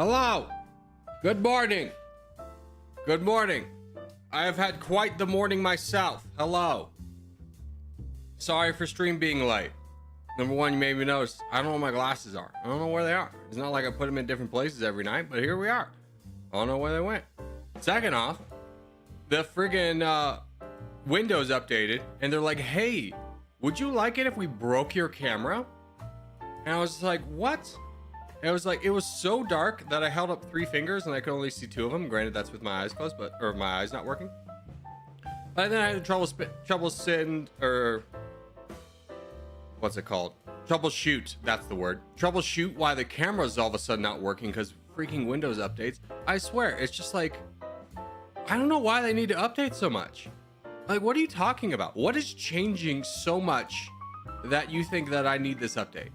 Hello. Good morning. Good morning. I have had quite the morning myself. Hello. Sorry for stream being late. Number one, you maybe noticed I don't know where my glasses are. I don't know where they are. It's not like I put them in different places every night, but here we are. I don't know where they went. Second off, the friggin' Windows updated, and they're like, hey, would you like it if we broke your camera? And I was like, what? And it was like, it was so dark that I held up 3 fingers and I could only see 2 of them. Granted, that's with my eyes closed, or my eyes not working. But then I had trouble sitting, or what's it called? Troubleshoot, that's the word. Troubleshoot why the camera's all of a sudden not working because freaking Windows updates. I swear, it's just like, I don't know why they need to update so much. Like, what are you talking about? What is changing so much that you think that I need this update?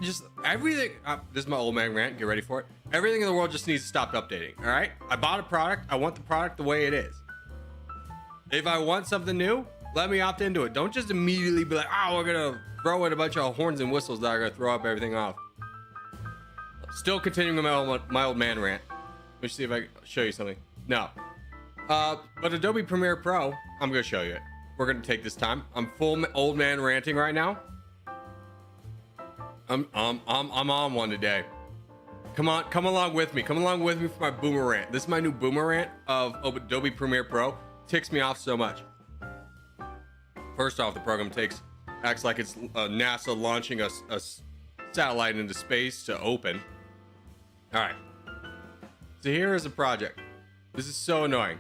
Just everything. This is my old man rant. Get ready for it. Everything in the world just needs to stop updating. All right. I bought a product. I want the product the way it is. If I want something new, let me opt into it. Don't just immediately be like, oh, we're going to throw in a bunch of horns and whistles that are going to throw up everything off. Still continuing my old man rant. Let me see if I can show you something. No. But Adobe Premiere Pro, I'm going to show you it. We're going to take this time. I'm full old man ranting right now. I'm on one today. Come along with me. Come along with me for my boomer rant. This is my new boomer rant of Adobe Premiere Pro. Ticks me off so much. First off, the program acts like it's NASA launching a satellite into space to open. All right. So here is a project. This is so annoying.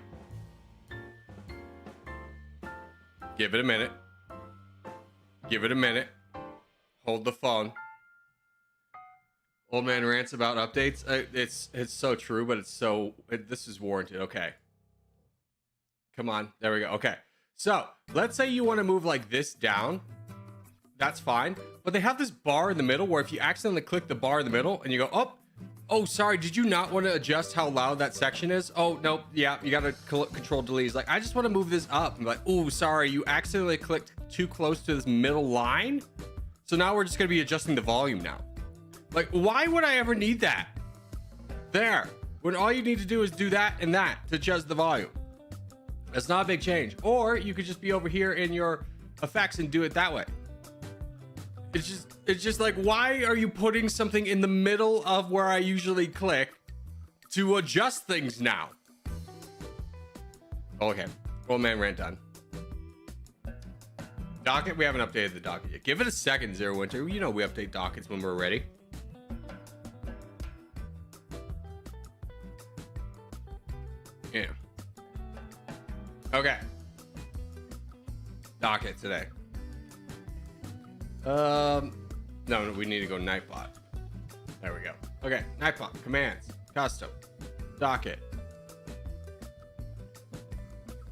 Give it a minute. Give it a minute. Hold the phone. Old man rants about updates. It's so true, but this is warranted. Okay. Come on. There we go. Okay. So let's say you want to move like this down. That's fine. But they have this bar in the middle where if you accidentally click the bar in the middle and you go, oh, sorry, did you not want to adjust how loud that section is? Oh, no, yeah, you got to control delete. It's like, I just want to move this up. I'm like, oh, sorry, you accidentally clicked too close to this middle line. So now we're just going to be adjusting the volume now. Like, why would I ever need that? There, when all you need to do is do that and that to adjust the volume. That's not a big change. Or you could just be over here in your effects and do it that way. It's just like, why are you putting something in the middle of where I usually click to adjust things now? Okay, old man rant done. Docket, we haven't updated the docket yet. Give it a second, Zero Winter. You know we update dockets when we're ready. Yeah. Okay. Docket today. No, we need to go Nightbot. There we go. Okay, Nightbot, commands, custom, docket.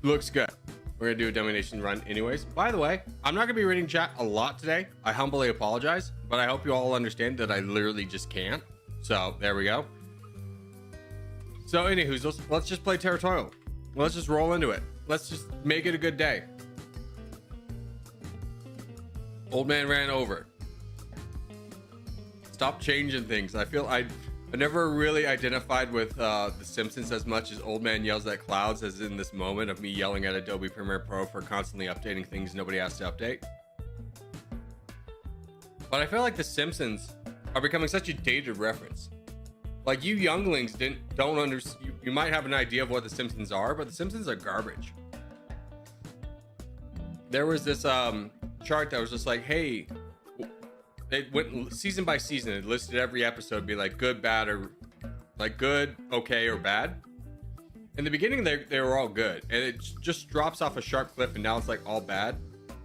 Looks good. We're gonna do a domination run anyways. By the way, I'm not gonna be reading chat a lot today. I humbly apologize, but I hope you all understand that I literally just can't. So there we go. So anywho, let's just play Territorial. Let's just roll into it. Let's just make it a good day. Old man ran over. Stop changing things. I feel I never really identified with the Simpsons as much as old man yells at clouds as in this moment of me yelling at Adobe Premiere Pro for constantly updating things nobody has to update. But I feel like the Simpsons are becoming such a dated reference. Like, you younglings don't understand. You might have an idea of what the Simpsons are, but the Simpsons are garbage. There was this chart that was just like, hey, they went season by season. It listed every episode, be like good, bad, or like good, okay, or bad. In the beginning, they were all good, and it just drops off a sharp cliff, and now it's like all bad.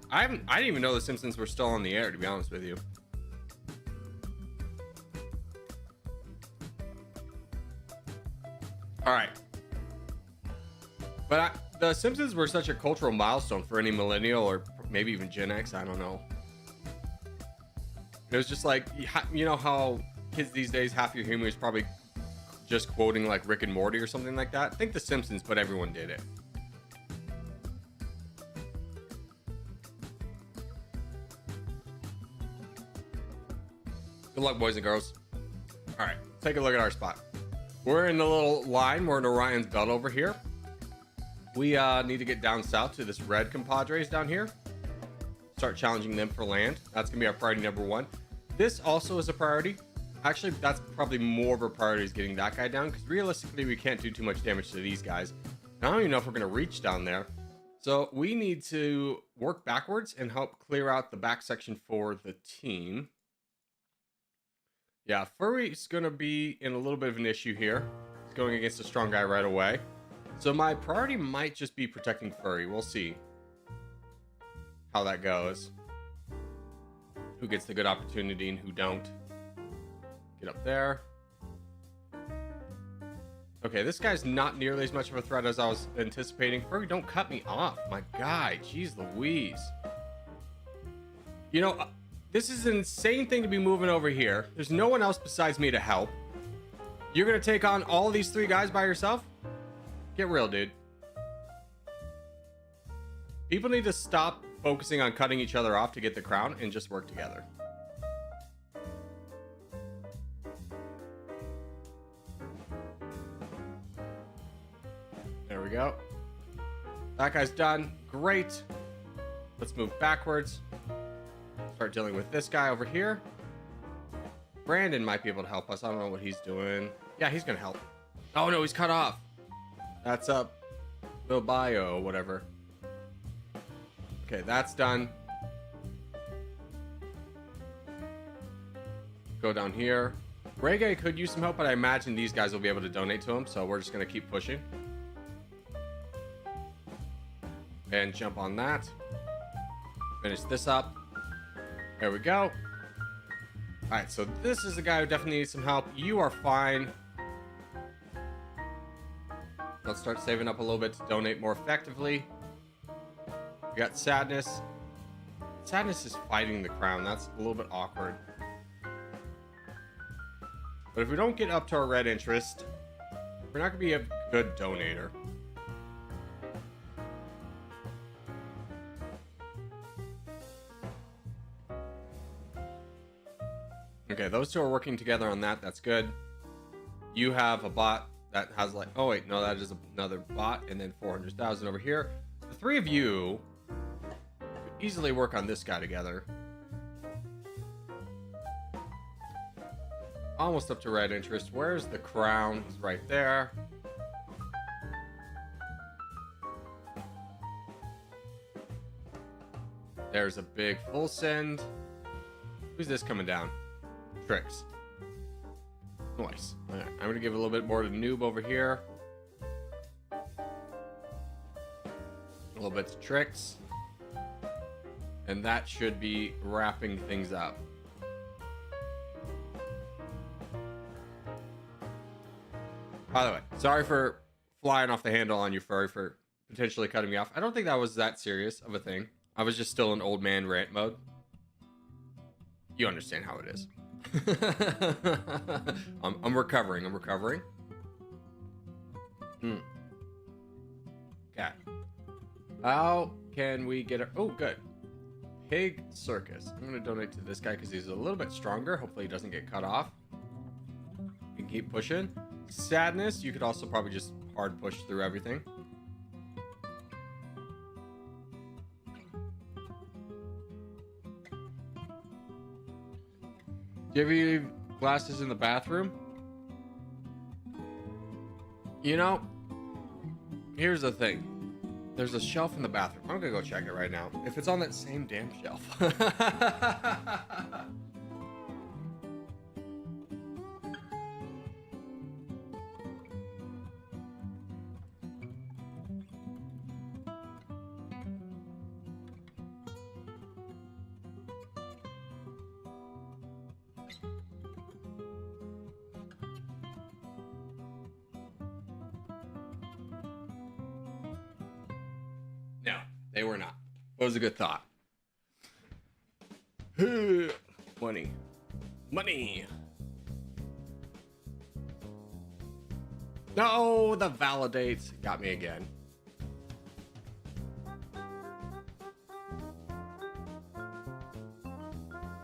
I didn't even know the Simpsons were still on the air, to be honest with you. All right, but the Simpsons were such a cultural milestone for any millennial or maybe even Gen X. I don't know. It was just like, you know how kids these days, half your humor is probably just quoting like Rick and Morty or something like that. I think the Simpsons, but everyone did it. Good luck, boys and girls. All right, take a look at our spot. We're in a little line. We're in Orion's belt over here. We need to get down south to this red compadres down here. Start challenging them for land. That's gonna be our priority number 1. This also is a priority. Actually, that's probably more of a priority, is getting that guy down, because realistically we can't do too much damage to these guys. I don't even know if we're gonna reach down there. So we need to work backwards and help clear out the back section for the team. Yeah, Furry's gonna be in a little bit of an issue here. He's going against a strong guy right away. So my priority might just be protecting Furry. We'll see how that goes. Who gets the good opportunity and who don't. Get up there. Okay, this guy's not nearly as much of a threat as I was anticipating. Furry, don't cut me off. My guy, jeez Louise. You know, this is an insane thing to be moving over here. There's no one else besides me to help. You're gonna take on all these 3 guys by yourself? Get real, dude. People need to stop focusing on cutting each other off to get the crown and just work together. There we go. That guy's done. Great. Let's move backwards. Start dealing with this guy over here. Brandon might be able to help us. I don't know what he's doing. Yeah, he's gonna help. Oh no, he's cut off. That's up. Bilbao, whatever. Okay, that's done. Go down here. Reggae could use some help, but I imagine these guys will be able to donate to him, so we're just gonna keep pushing. And jump on that. Finish this up. There we go. Alright, so this is the guy who definitely needs some help. You are fine. Let's start saving up a little bit to donate more effectively. We got Sadness. Sadness is fighting the crown. That's a little bit awkward. But if we don't get up to our red interest, we're not going to be a good donator. Okay, those 2 are working together on that. That's good. You have a bot that has like... Oh, wait. No, that is another bot. And then 400,000 over here. The 3 of you could easily work on this guy together. Almost up to red interest. Where's the crown? He's right there. There's a big full send. Who's this coming down? Tricks. Nice. Right, I'm gonna give a little bit more to Noob over here. A little bit to Tricks. And that should be wrapping things up. By the way, sorry for flying off the handle on you, Furry, for potentially cutting me off. I don't think that was that serious of a thing. I was just still in old man rant mode. You understand how it is. I'm recovering. Okay. How can we get a... Oh, good. Pig Circus. I'm going to donate to this guy because he's a little bit stronger. Hopefully he doesn't get cut off. We can keep pushing. Sadness. You could also probably just hard push through everything. Do you ever leave glasses in the bathroom? You know, here's the thing. There's a shelf in the bathroom. I'm gonna go check it right now. If it's on that same damn shelf. No, they were not. It was a good thought. Money. Money. No, the validates got me again.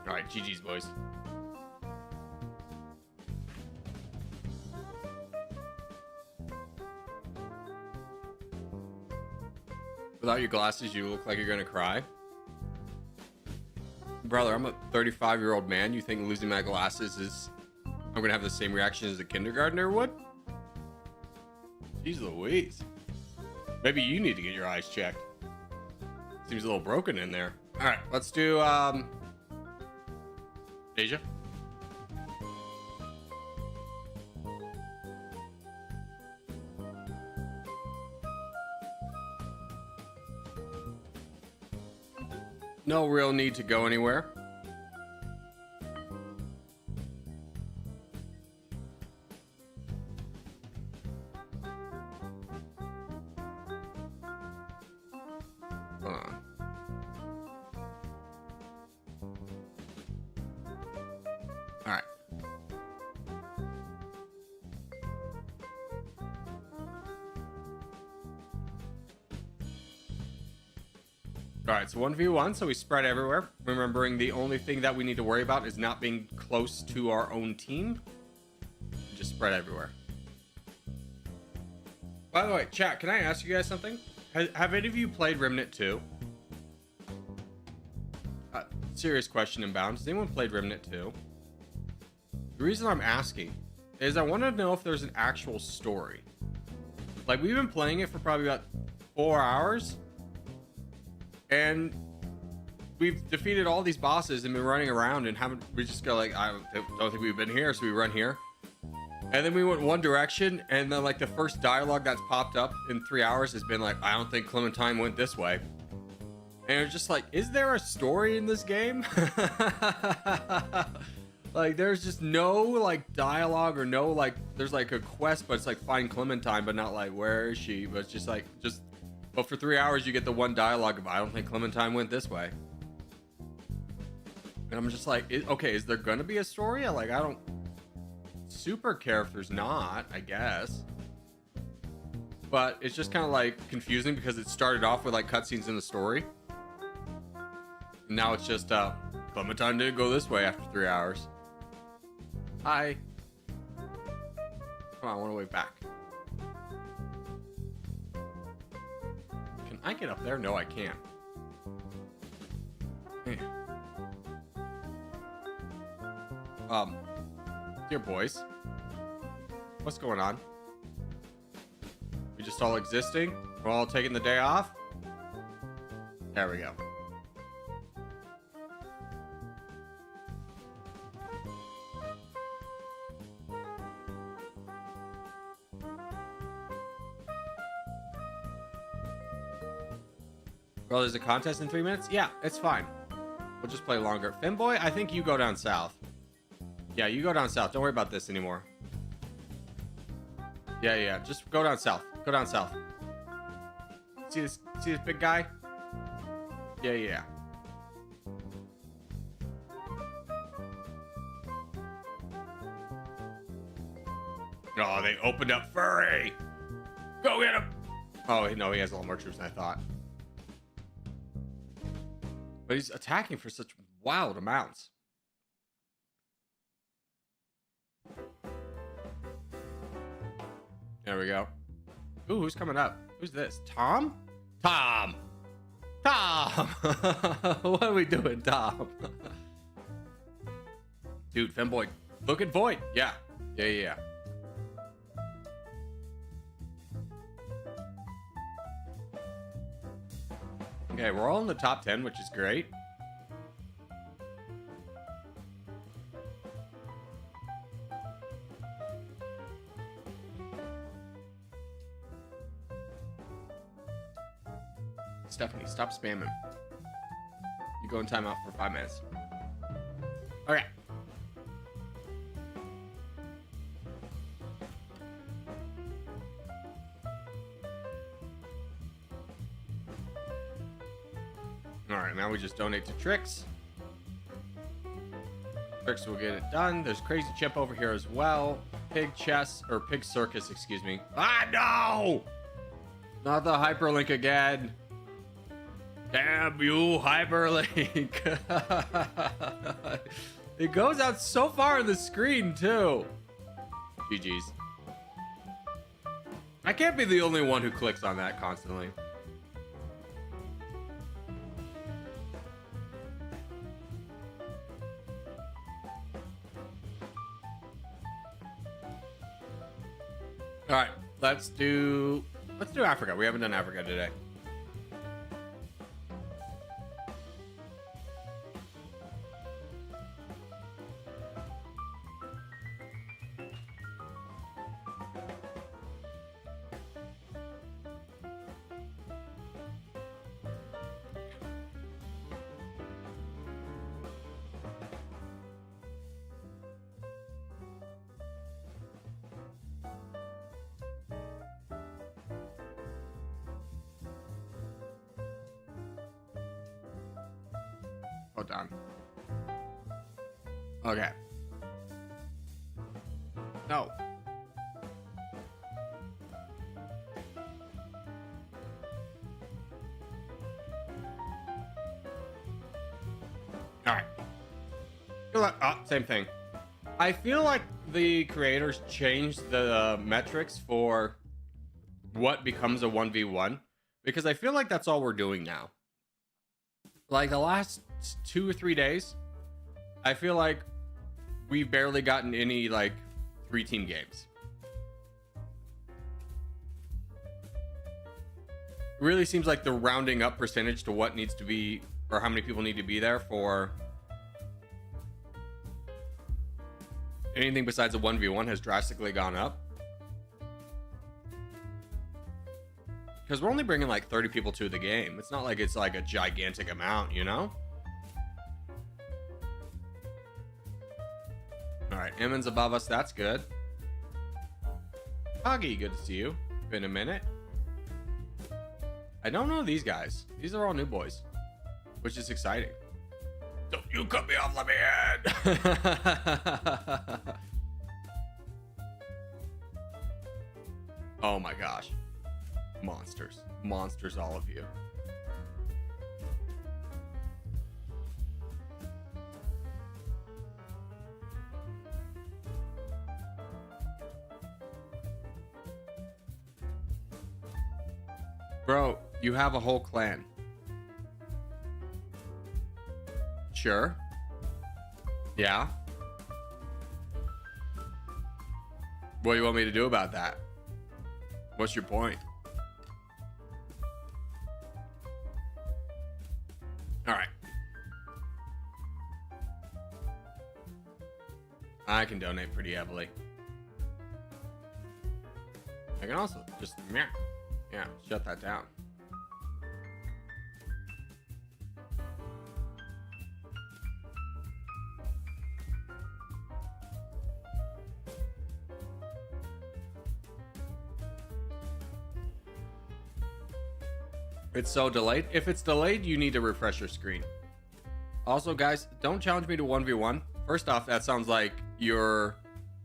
All right, GG's, boys. Without your glasses, you look like you're gonna cry. Brother, I'm a 35-year-old man. You think losing my glasses is... I'm gonna have the same reaction as a kindergartner would? Jeez Louise. Maybe you need to get your eyes checked. Seems a little broken in there. All right, let's do Asia. No real need to go anywhere. Hold on. All right. All right, so 1v1, so we spread everywhere. Remembering the only thing that we need to worry about is not being close to our own team. Just spread everywhere. By the way, chat, can I ask you guys something? Have any of you played Remnant 2? Serious question inbound. Has anyone played Remnant 2? The reason I'm asking is I want to know if there's an actual story. Like, we've been playing it for probably about 4 hours. And we've defeated all these bosses and been running around and we just go like, I don't think we've been here, so we run here. And then we went one direction, and then like the first dialogue that's popped up in 3 hours has been like, I don't think Clementine went this way. And it's just like, is there a story in this game? Like, there's just no like dialogue or no like, there's like a quest, but it's like find Clementine, but not like where is she? But it's just like, but for 3 hours you get the one dialogue of I don't think Clementine went this way. And I'm just like, okay, is there gonna be a story? Like, I don't super care if there's not, I guess. But it's just kind of like confusing because it started off with like cutscenes in the story. And now it's just Clementine didn't go this way after 3 hours. Hi. Come on, I want to wait back. Can I get up there? No, I can't. Dear boys, what's going on? We just all existing? We're all taking the day off? There we go. Well, there's a contest in 3 minutes? Yeah, it's fine. We'll just play longer. Finboy, I think you go down south. Yeah, you go down south. Don't worry about this anymore. Yeah. Just go down south. Go down south. See this big guy? Yeah. Oh, they opened up Furry. Go get him. Oh, no, he has a lot more troops than I thought. But he's attacking for such wild amounts. There we go. Ooh, who's coming up? Who's this? Tom? Tom! What are we doing, Tom? Dude, Femboy. Look at Void. Yeah. Okay, we're all in the top 10, which is great. Stephanie, stop spamming. You go in timeout for 5 minutes. Okay. Alright, now we just donate to Trix. Trix will get it done. There's Crazy Chip over here as well. Pig Chess, or Pig Circus, excuse me. Ah, no! Not the hyperlink again. Damn you, hyperlink. It goes out so far on the screen, too. GG's. I can't be the only one who clicks on that constantly. All right, let's do Africa. We haven't done Africa today. Hold on. Okay. No. All right. Same thing. I feel like the creators changed the metrics for what becomes a 1v1 because I feel like that's all we're doing now. Like the last 2 or 3 days, I feel like we've barely gotten any like 3-team games. It really seems like the rounding up percentage to what needs to be or how many people need to be there for anything besides a 1v1 has drastically gone up. Because we're only bringing like 30 people to the game. It's not like it's like a gigantic amount, you know? All right, Emmons above us. That's good. Corgi, good to see you. Been a minute. I don't know these guys. These are all new boys, which is exciting. Don't you cut me off, let me in. Oh my gosh. Monsters. Monsters, all of you. Bro, you have a whole clan. Sure. Yeah. What do you want me to do about that? What's your point? All right. I can donate pretty heavily. I can also just, yeah, shut that down. It's so delayed. If it's delayed, you need to refresh your screen. Also, guys, don't challenge me to 1v1. First off, that sounds like you're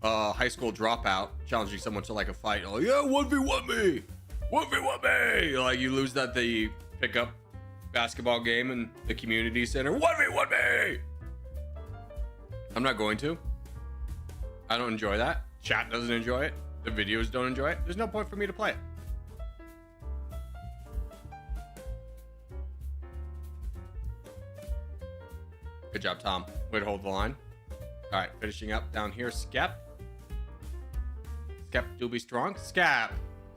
a high school dropout challenging someone to like a fight. Oh, yeah, 1v1 me! 1v1 me! Like you lose that the pickup basketball game in the community center. 1v1 me! I'm not going to. I don't enjoy that. Chat doesn't enjoy it. The videos don't enjoy it. There's no point for me to play it. Good job, Tom. Way to hold the line. All right, finishing up down here. Skep. Skep do be strong. Scap.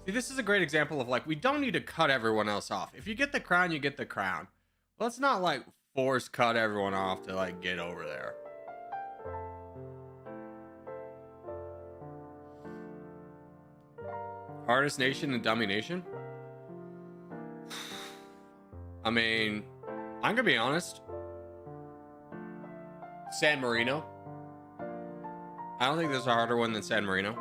See, this is a great example of like, we don't need to cut everyone else off. If you get the crown, you get the crown. Let's not like force cut everyone off to like get over there. Artist Nation and Dummynation. I mean, I'm gonna be honest. San Marino. I don't think there's a harder one than San Marino.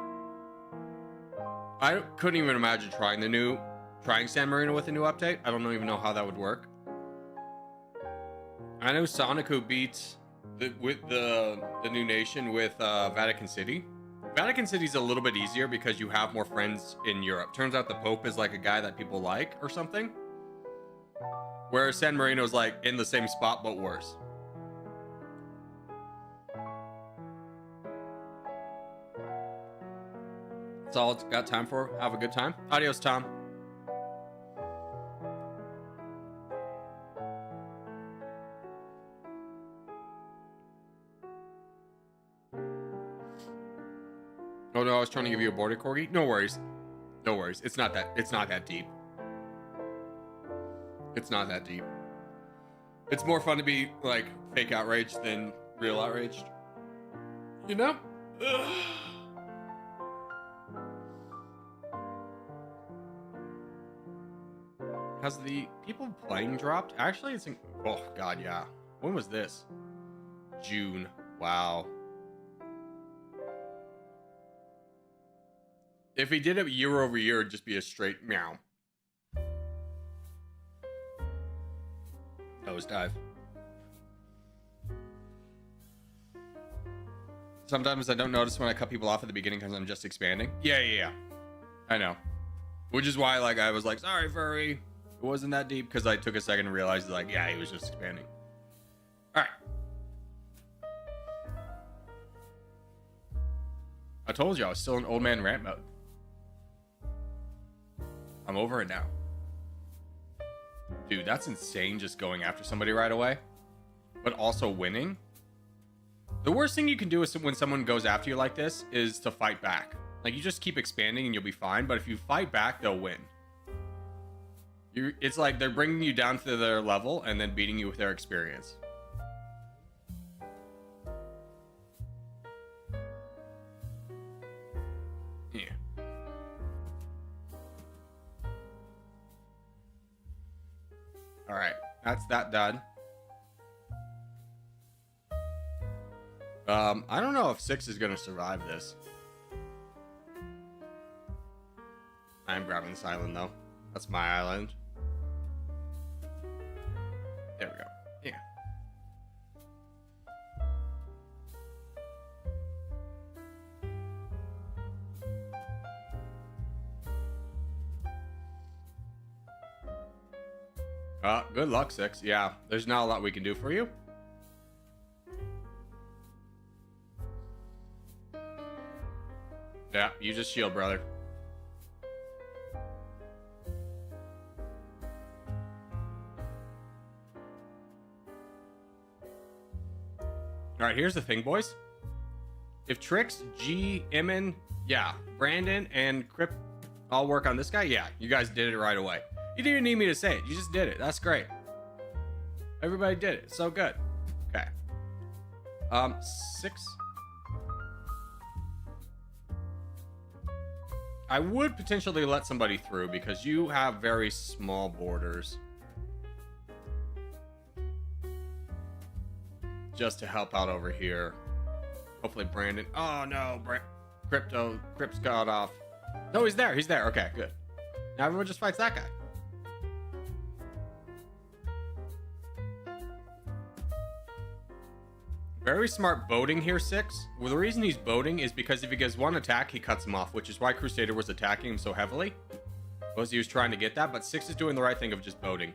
I couldn't even imagine trying San Marino with a new update. I don't even know how that would work. I know Sonic who beat the new nation with Vatican City. Vatican City's a little bit easier because you have more friends in Europe. Turns out the Pope is like a guy that people like or something. Whereas San Marino's like in the same spot but worse. That's all it's got time for. Have a good time. Adios, Tom. Oh no, I was trying to give you a border corgi. No worries. No worries. It's not that deep. It's not that deep. It's more fun to be like fake outraged than real outraged. You know? Ugh. Has the people playing dropped? Actually, it's oh god, yeah. When was this? June. Wow. If he did it year over year, it'd just be a straight meow. Nosedive. Sometimes I don't notice when I cut people off at the beginning because I'm just expanding. Yeah. I know. Which is why, like, I was like, sorry, furry. It wasn't that deep because I took a second to realize, like, yeah, he was just expanding. All right. I told you I was still in old man rant mode. I'm over it now. Dude, that's insane just going after somebody right away, but also winning. The worst thing you can do is when someone goes after you like this is to fight back. Like, you just keep expanding and you'll be fine, but if you fight back, they'll win. It's like they're bringing you down to their level and then beating you with their experience. Yeah. All right, that's that done. I don't know if 6 is gonna survive this. I'm grabbing this island though. That's my island. There we go. Yeah. Good luck, 6. Yeah, there's not a lot we can do for you. Yeah, you just shield, brother. All right, here's the thing, boys. If Trix, G, Emin, yeah, Brandon, and Crypt all work on this guy, yeah, you guys did it right away. You didn't even need me to say it. You just did it. That's great. Everybody did it. So good. Okay. 6. I would potentially let somebody through because you have very small borders. Just to help out over here. Hopefully Brandon. Oh no, Crypt's got off. No, he's there. He's there. Okay, good. Now everyone just fights that guy. Very smart boating here, 6. Well, the reason he's boating is because if he gets one attack, he cuts him off, which is why Crusader was attacking him so heavily. Because he was trying to get that, but 6 is doing the right thing of just boating.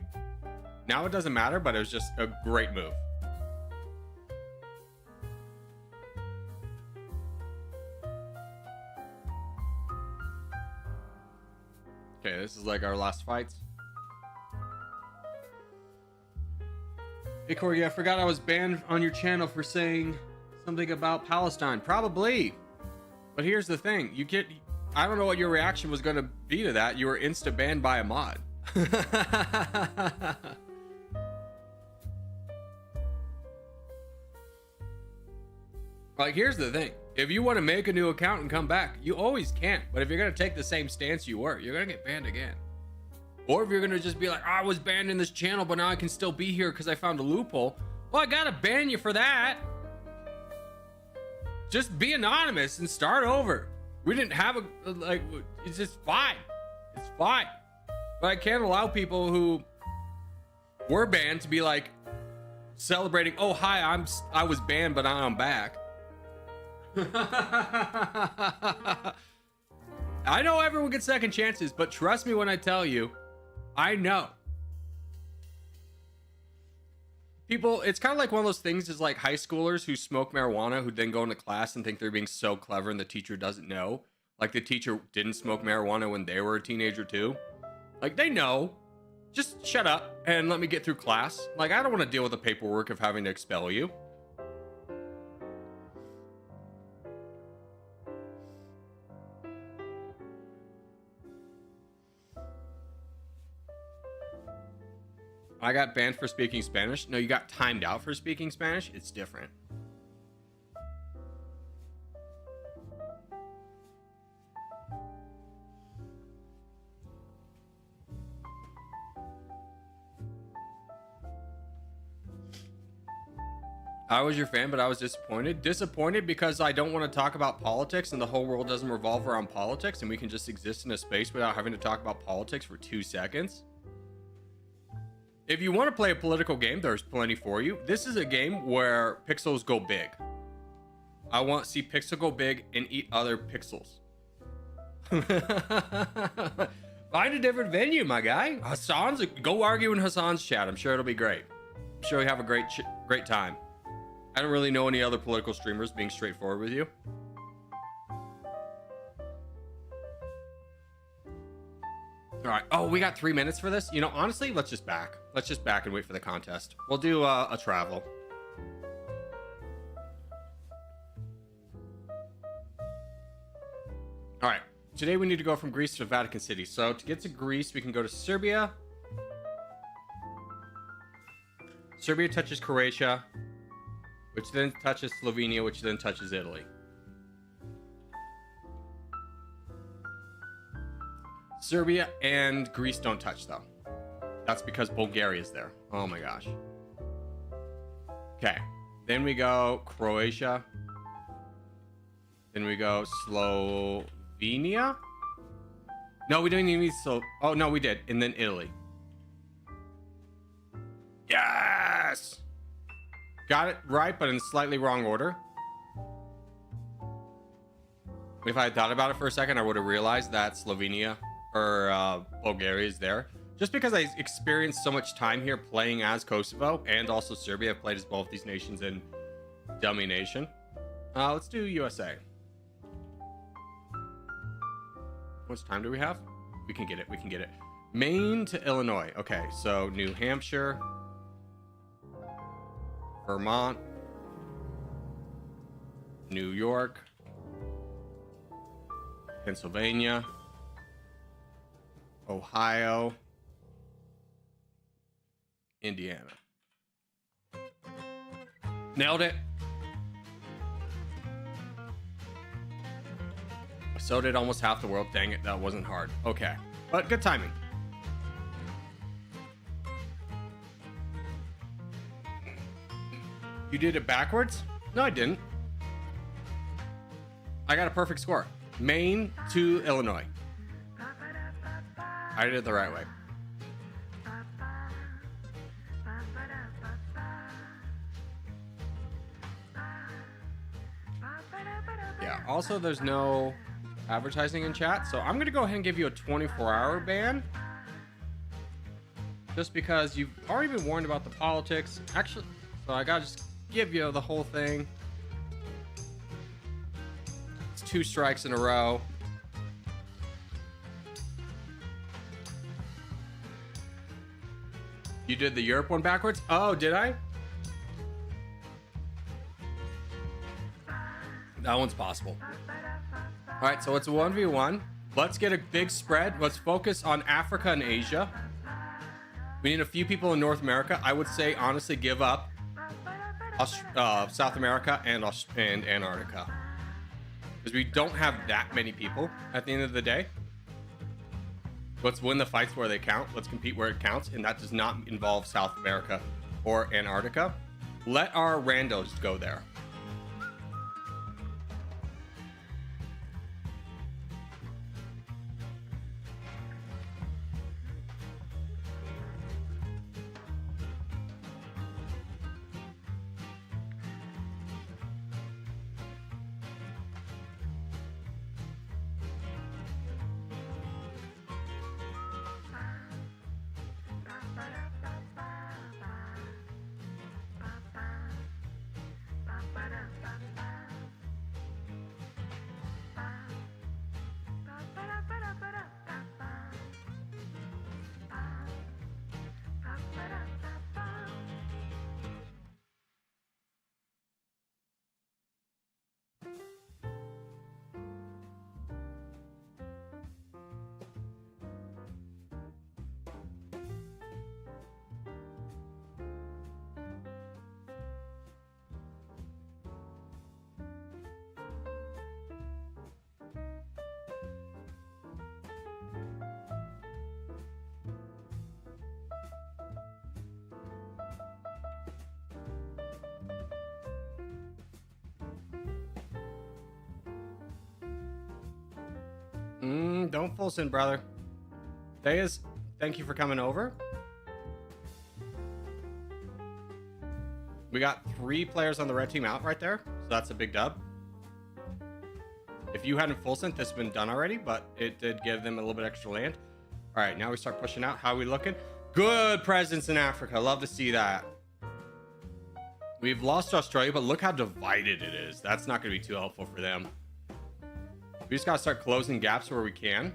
Now it doesn't matter, but it was just a great move. Okay, this is like our last fights. Hey Corgi, I forgot I was banned on your channel for saying something about Palestine. Probably. But here's the thing. I don't know what your reaction was going to be to that. You were insta-banned by a mod. Like, here's the thing. If you want to make a new account and come back, you always can. But if you're going to take the same stance you were, you're going to get banned again. Or if you're going to just be like, oh, I was banned in this channel, but now I can still be here because I found a loophole. Well, I got to ban you for that. Just be anonymous and start over. We didn't have it's just fine. It's fine. But I can't allow people who were banned to be like celebrating, oh, hi, I was banned, but now I'm back. I know everyone gets second chances, but trust me when I tell you, I know. People, it's kind of like one of those things is like high schoolers who smoke marijuana who then go into class and think they're being so clever and the teacher doesn't know. Like the teacher didn't smoke marijuana when they were a teenager too. Like they know. Just shut up and let me get through class. Like I don't want to deal with the paperwork of having to expel you. I got banned for speaking Spanish. No, you got timed out for speaking Spanish. It's different. I was your fan, but I was disappointed. Disappointed because I don't want to talk about politics and the whole world doesn't revolve around politics and we can just exist in a space without having to talk about politics for 2 seconds. If you want to play a political game, there's plenty for you. This is a game where pixels go big. I want to see pixel go big and eat other pixels. Find a different venue, my guy. Hassan's, go argue in Hassan's chat. I'm sure it'll be great. I'm sure we have a great time. I don't really know any other political streamers, being straightforward with you. All right. Oh, we got 3 minutes for this. You know, honestly, let's just back. Let's just back and wait for the contest. We'll do a travel. All right. Today we need to go from Greece to Vatican City. So to get to Greece, we can go to Serbia. Serbia touches Croatia, which then touches Slovenia, which then touches Italy. Serbia and Greece don't touch, though. That's because Bulgaria is there. Oh my gosh. Okay. Then we go Croatia. Then we go Slovenia. No, we didn't even need oh, no, we did. And then Italy. Yes! Got it right, but in slightly wrong order. If I had thought about it for a second, I would have realized that Slovenia or Bulgaria is there. Just because I experienced so much time here playing as Kosovo and also Serbia. I've played as both these nations in Dummynation. Let's do USA. How much time do we have? We can get it. We can get it. Maine to Illinois. Okay, so New Hampshire, Vermont, New York, Pennsylvania, Ohio, Indiana. Nailed it. So did almost half the world. Dang it, that wasn't hard. Okay, but good timing. You did it backwards? No, I didn't. I got a perfect score. Maine to Illinois. I did it the right way. Yeah, also there's no advertising in chat, so I'm gonna go ahead and give you a 24-hour ban. Just because you've already been warned about the politics. Actually, so I gotta just give you the whole thing. It's 2 strikes in a row. You did the Europe one backwards? Oh, did I? That one's possible. All right, so it's a 1v1. Let's get a big spread. Let's focus on Africa and Asia. We need a few people in North America. I would say, honestly, give up South America and Antarctica. Because we don't have that many people at the end of the day. Let's win the fights where they count. Let's compete where it counts. And that does not involve South America or Antarctica. Let our randos go there. Don't full send, brother. Deus, thank you for coming over. We got 3 players on the red team out right there, so that's a big dub. If you hadn't full sent, this has been done already, but it did give them a little bit extra land. All right, now we start pushing out. How are we looking? Good presence in Africa. Love to see that. We've lost Australia, but look how divided it is. That's not going to be too helpful for them. We just got to start closing gaps where we can.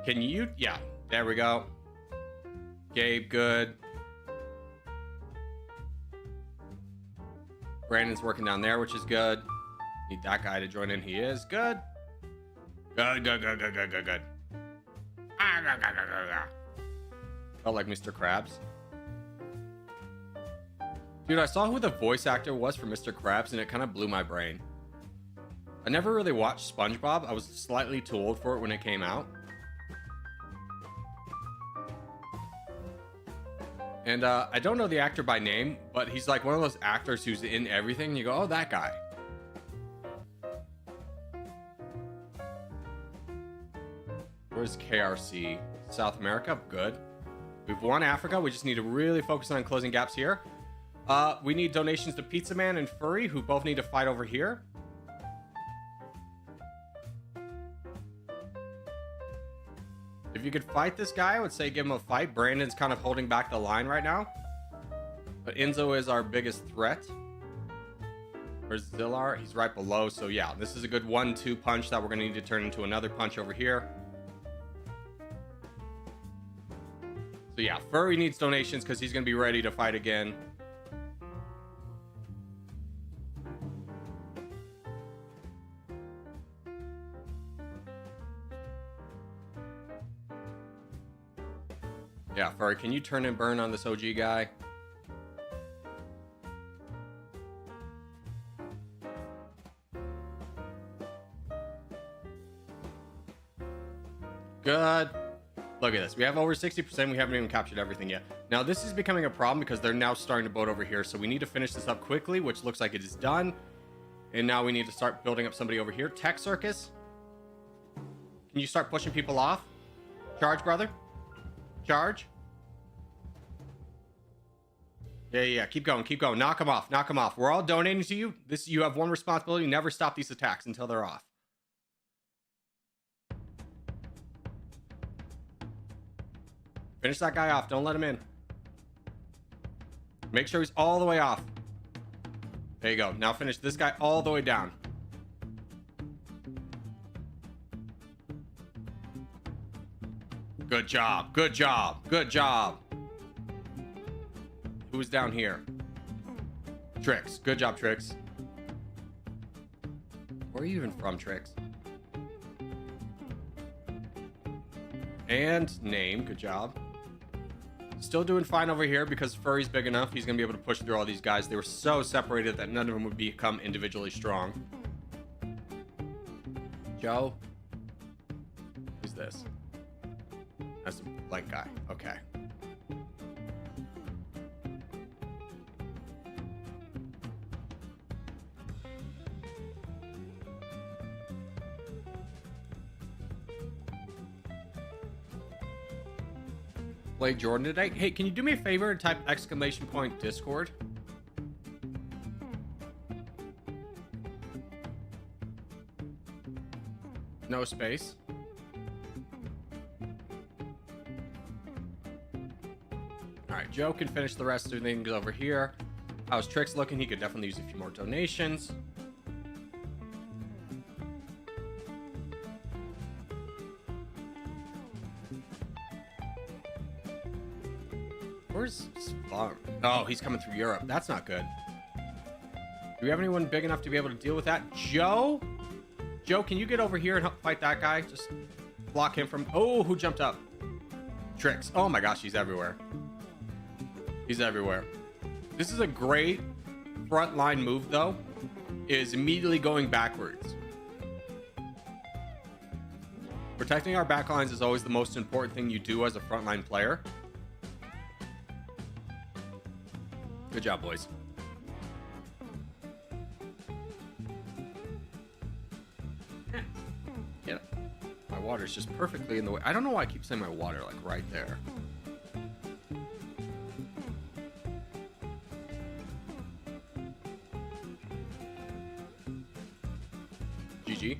Can you? Yeah, there we go. Gabe, good. Brandon's working down there, which is good. Need that guy to join in. He is good. Good. Felt like Mr. Krabs. Dude, I saw who the voice actor was for Mr. Krabs, and it kind of blew my brain. I never really watched SpongeBob. I was slightly too old for it when it came out. And I don't know the actor by name, but he's like one of those actors who's in everything. You go, oh, that guy. Where's KRC? South America? Good. We've won Africa. We just need to really focus on closing gaps here. We need donations to Pizza Man and Furry, who both need to fight over here. If you could fight this guy, I would say give him a fight. Brandon's kind of holding back the line right now. But Enzo is our biggest threat. Where's Zillar? He's right below. So yeah, this is a good 1-2 punch that we're going to need to turn into another punch over here. So yeah, Furry needs donations because he's going to be ready to fight again. Yeah, Furry, can you turn and burn on this OG guy? Good. Look at this. We have over 60%. We haven't even captured everything yet. Now, this is becoming a problem because they're now starting to boat over here. So we need to finish this up quickly, which looks like it is done. And now we need to start building up somebody over here. Tech Circus. Can you start pushing people off? Charge, brother. Charge. Yeah. Keep going. Knock them off. We're all donating to you. You have one responsibility. Never stop these attacks until they're off. Finish that guy off. Don't let him in. Make sure he's all the way off. There you go. Now finish this guy all the way down. Good job. Who's down here? Trix. Good job, Trix. Where are you even from, Trix? And name. Good job. Still doing fine over here because Furry's big enough. He's going to be able to push through all these guys. They were so separated that none of them would become individually strong. Joe? Who's this? That's a blank guy. Okay. Play Jordan today. Hey, can you do me a favor and type ! Discord? No space. Alright, Joe can finish the rest of things over here. How's Trix looking? He could definitely use a few more donations. Where's Farm? Oh, he's coming through Europe. That's not good. Do we have anyone big enough to be able to deal with that? Joe? Joe, can you get over here and help fight that guy? Just block him from... Oh, who jumped up? Trix. Oh my gosh, he's everywhere. He's everywhere. This is a great frontline move, though. Is immediately going backwards. Protecting our backlines is always the most important thing you do as a frontline player. Good job, boys. Yeah. My water's just perfectly in the way. I don't know why I keep saying my water, like, right there. GG.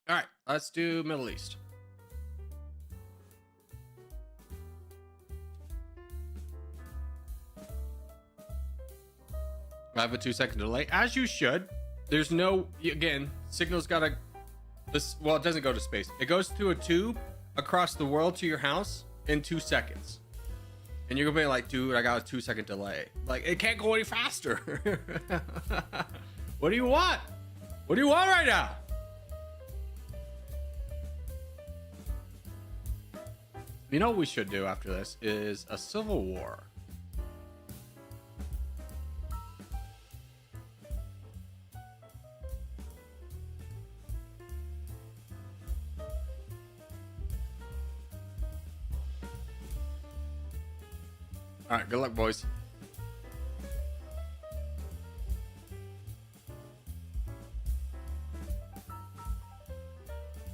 All right, let's do Middle East. I have a 2-second delay, as you should. There's no, again, signal's gotta, this, well, it doesn't go to space. It goes through a tube across the world to your house in 2 seconds. And you're gonna be like, dude, I got a 2-second delay. Like, it can't go any faster. What do you want? What do you want right now? You know what we should do after this is a civil war. All right, good luck, boys.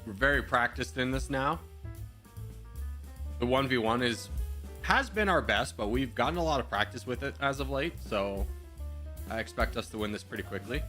We're very practiced in this now. The 1v1 has been our best, but we've gotten a lot of practice with it as of late, so I expect us to win this pretty quickly.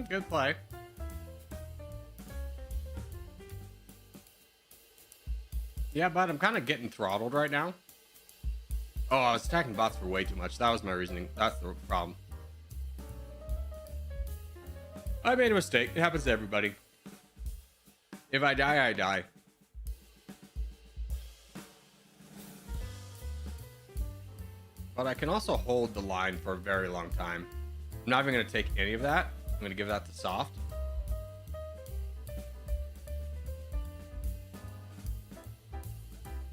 Good play. Yeah, but I'm kind of getting throttled right now. Oh, I was attacking bots for way too much. That was my reasoning. That's the problem. I made a mistake. It happens to everybody. If I die, I die. But I can also hold the line for a very long time. I'm not even going to take any of that. I'm going to give that to soft.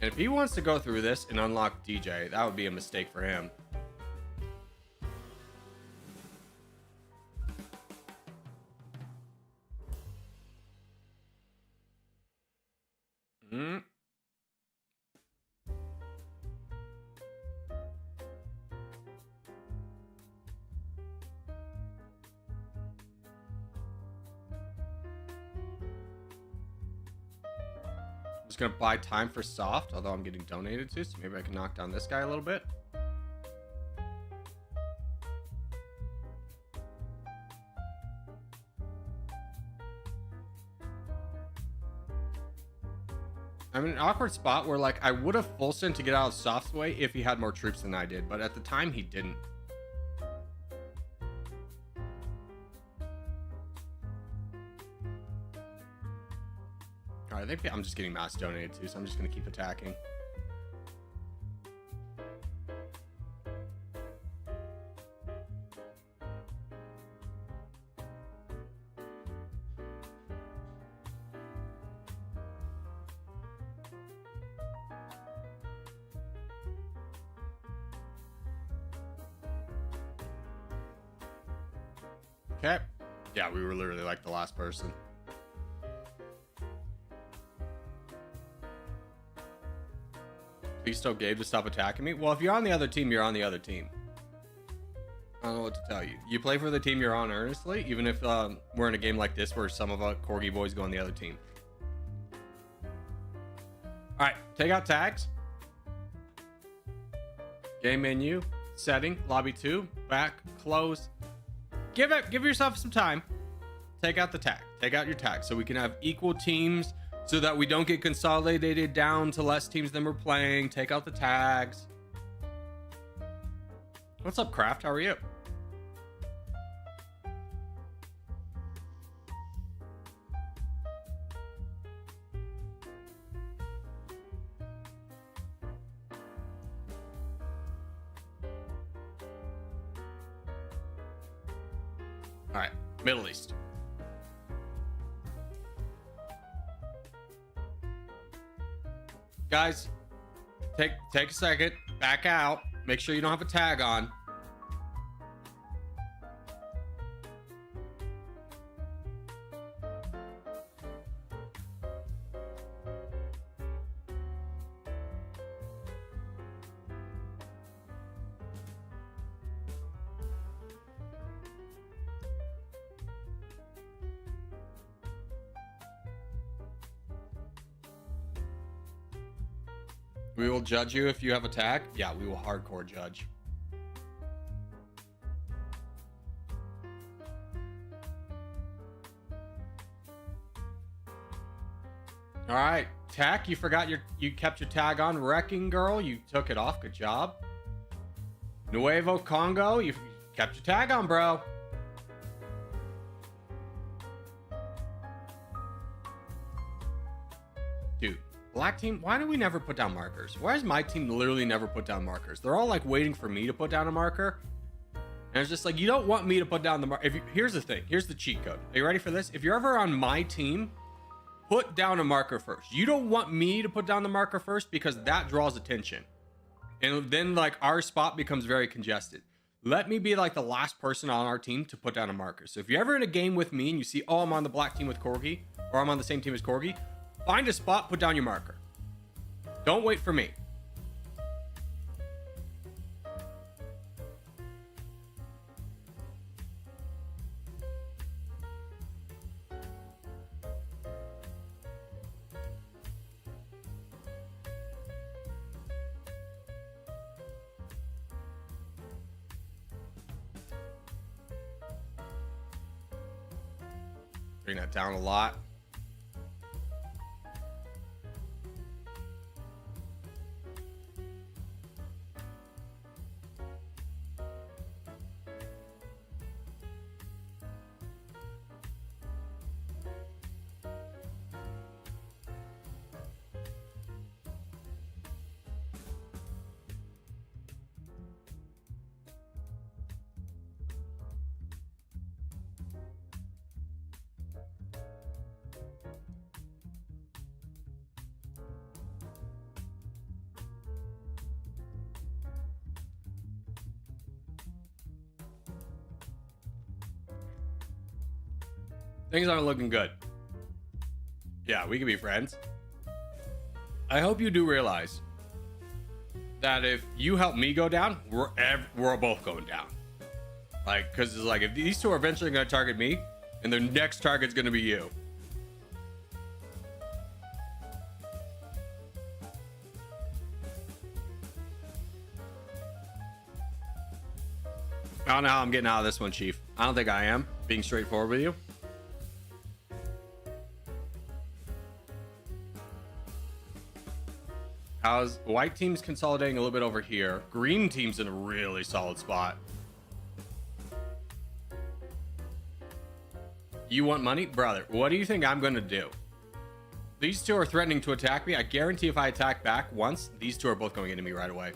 And if he wants to go through this and unlock DJ, that would be a mistake for him. Just gonna buy time for soft, although I'm getting donated to, so maybe I can knock down this guy a little bit. I'm in an awkward spot where, like, I would have full sent to get out of soft's way if he had more troops than I did, but at the time he didn't. Alright, I'm just getting mass donated to, so I'm just gonna keep attacking. Okay. Yeah, we were literally like the last person. Please tell Gabe to stop attacking me. Well, if you're on the other team, you're on the other team. I don't know what to tell you. You play for the team you're on earnestly, even if we're in a game like this where some of us Corgi boys go on the other team. All right, take out tags. Game menu, setting, lobby 2, back, close. Give yourself some time. Take out the tag. Take out your tag so we can have equal teams, so that we don't get consolidated down to less teams than we're playing. Take out the tags. What's up, Kraft? How are you? All right, Middle East. Guys, take a second, back out. Make sure you don't have a tag on. We will judge you if you have a tag. Yeah, we will hardcore judge. All right, Tack, you forgot you kept your tag on. Wrecking Girl, you took it off. Good job. Nuevo Congo, you kept your tag on, bro. Dude, black team, why do we never put down markers? Why does my team literally never put down markers? They're all like waiting for me to put down a marker. And it's just like, you don't want me to put down the marker. Here's the thing. Here's the cheat code. Are you ready for this? If you're ever on my team, put down a marker first. You don't want me to put down the marker first because that draws attention. And then like our spot becomes very congested. Let me be like the last person on our team to put down a marker. So if you're ever in a game with me and you see, oh, I'm on the black team with Corgi, or I'm on the same team as Corgi, find a spot, put down your marker. Don't wait for me. Bring that down a lot. Things aren't looking good. Yeah, we can be friends. I hope you do realize that if you help me go down, we're both going down. Like, because it's like, if these two are eventually going to target me, and their next target's going to be you. I don't know how I'm getting out of this one, Chief. I don't think I am, being straightforward with you. How's white team's consolidating a little bit over here. Green team's in a really solid spot. You want money? Brother, what do you think I'm going to do? These two are threatening to attack me. I guarantee if I attack back once, these two are both going into me right away.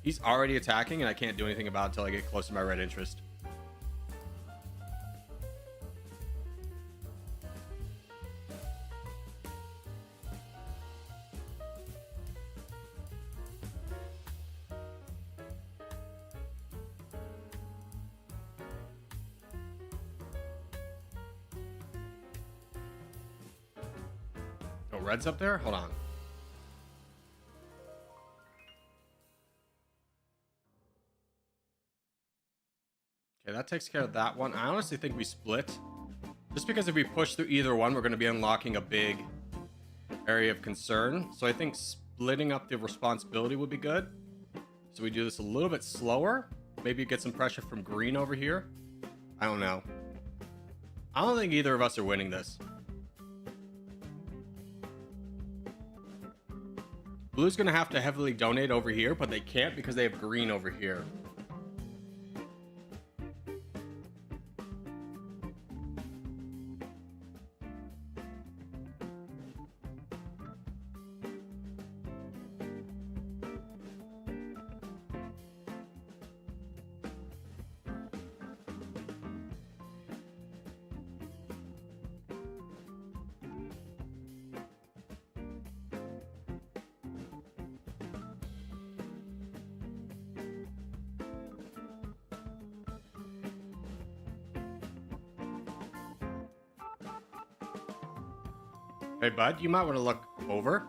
He's already attacking, and I can't do anything about it until I get close to my red interest. Oh, red's up there? Hold on. Okay, that takes care of that one. I honestly think we split. Just because if we push through either one, we're going to be unlocking a big area of concern. So I think splitting up the responsibility would be good. So we do this a little bit slower. Maybe get some pressure from green over here. I don't know. I don't think either of us are winning this. Blue's going to have to heavily donate over here, but they can't because they have green over here. Hey, bud, you might want to look over.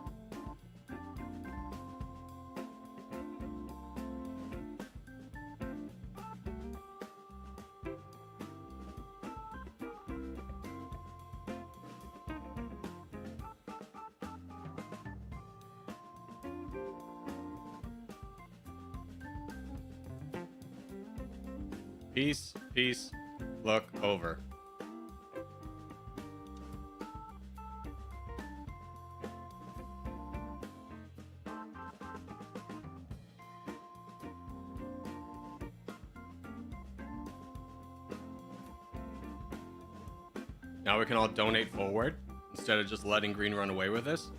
Peace, peace, look over. Now we can all donate forward instead of just letting green run away with this.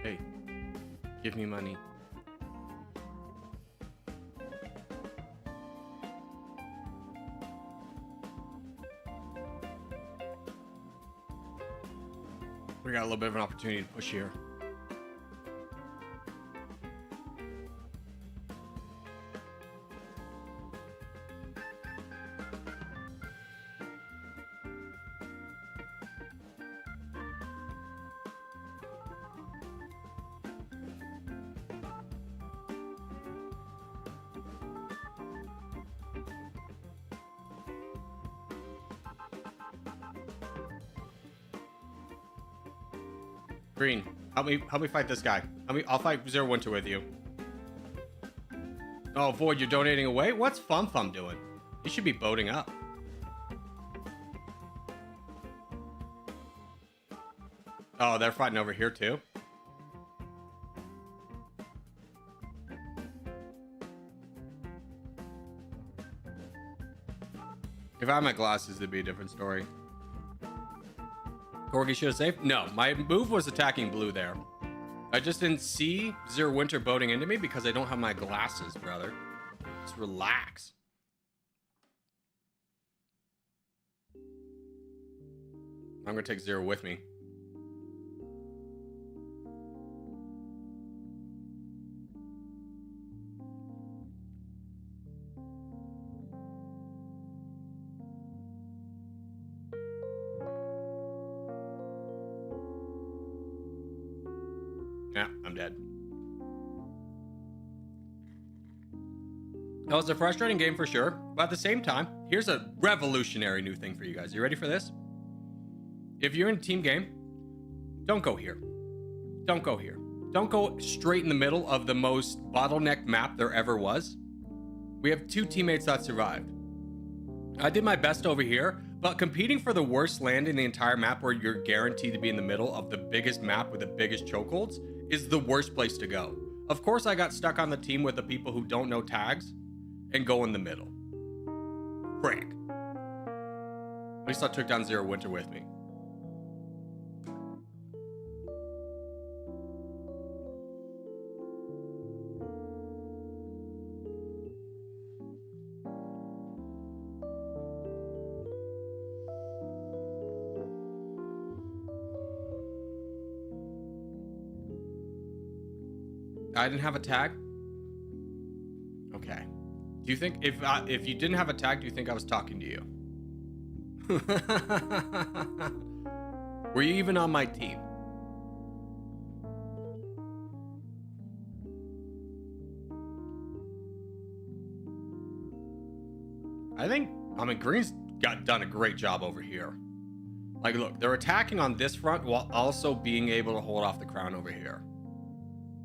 Hey, give me money. We got a little bit of an opportunity to push here. Green, help me fight this guy. I'll fight Zero Winter with you. Oh, Void, you're donating away? What's Fum doing? He should be boating up. Oh, they're fighting over here too? If I had my glasses, it'd be a different story. Corgi should have saved? No, my move was attacking blue there. I just didn't see Zero Winter boating into me because I don't have my glasses, brother. Just relax. I'm gonna take Zero with me. Yeah, I'm dead. That was a frustrating game for sure, but at the same time, here's a revolutionary new thing for you guys. You ready for this? If you're in a team game, don't go here. Don't go here. Don't go straight in the middle of the most bottleneck map there ever was. We have 2 teammates that survived. I did my best over here, but competing for the worst land in the entire map where you're guaranteed to be in the middle of the biggest map with the biggest chokeholds is the worst place to go. Of course, I got stuck on the team with the people who don't know tags and go in the middle. Frick. At least I took down Zero Winter with me. I didn't have a tag? Okay. Do you think if you didn't have a tag, do you think I was talking to you? Were you even on my team? I mean, Green's done a great job over here. Like, look, they're attacking on this front while also being able to hold off the crown over here.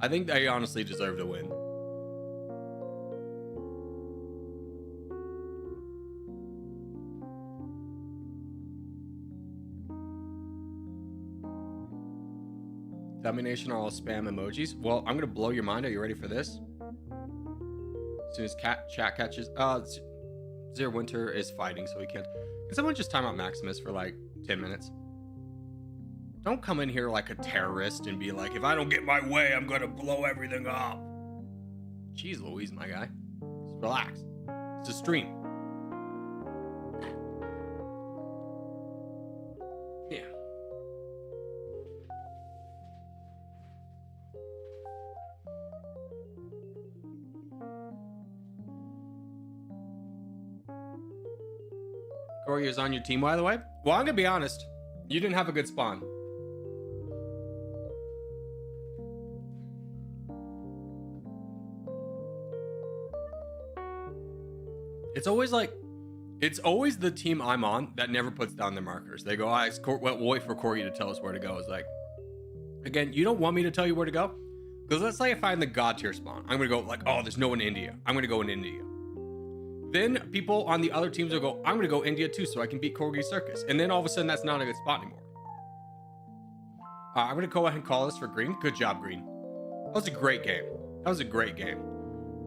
I think they honestly deserve to win. Dummynation are all spam emojis. Well, I'm gonna blow your mind. Are you ready for this? As soon as chat catches, Zero Winter is fighting, so we can't. Can someone just time out Maximus for like 10 minutes? Don't come in here like a terrorist and be like, if I don't get my way, I'm gonna blow everything up. Jeez Louise, my guy. Just relax. It's a stream. Yeah. Corgi is on your team, by the way. Well, I'm gonna be honest. You didn't have a good spawn. It's always the team I'm on that never puts down their markers. They go, we'll wait for Corgi to tell us where to go. It's like, again, you don't want me to tell you where to go? Because let's say I find the God tier spawn. I'm going to go like, oh, there's no one in India. I'm going to go in India. Then people on the other teams will go, I'm going to go India too so I can beat Corgi Circus. And then all of a sudden, that's not a good spot anymore. I'm going to go ahead and call this for Green. Good job, Green. That was a great game.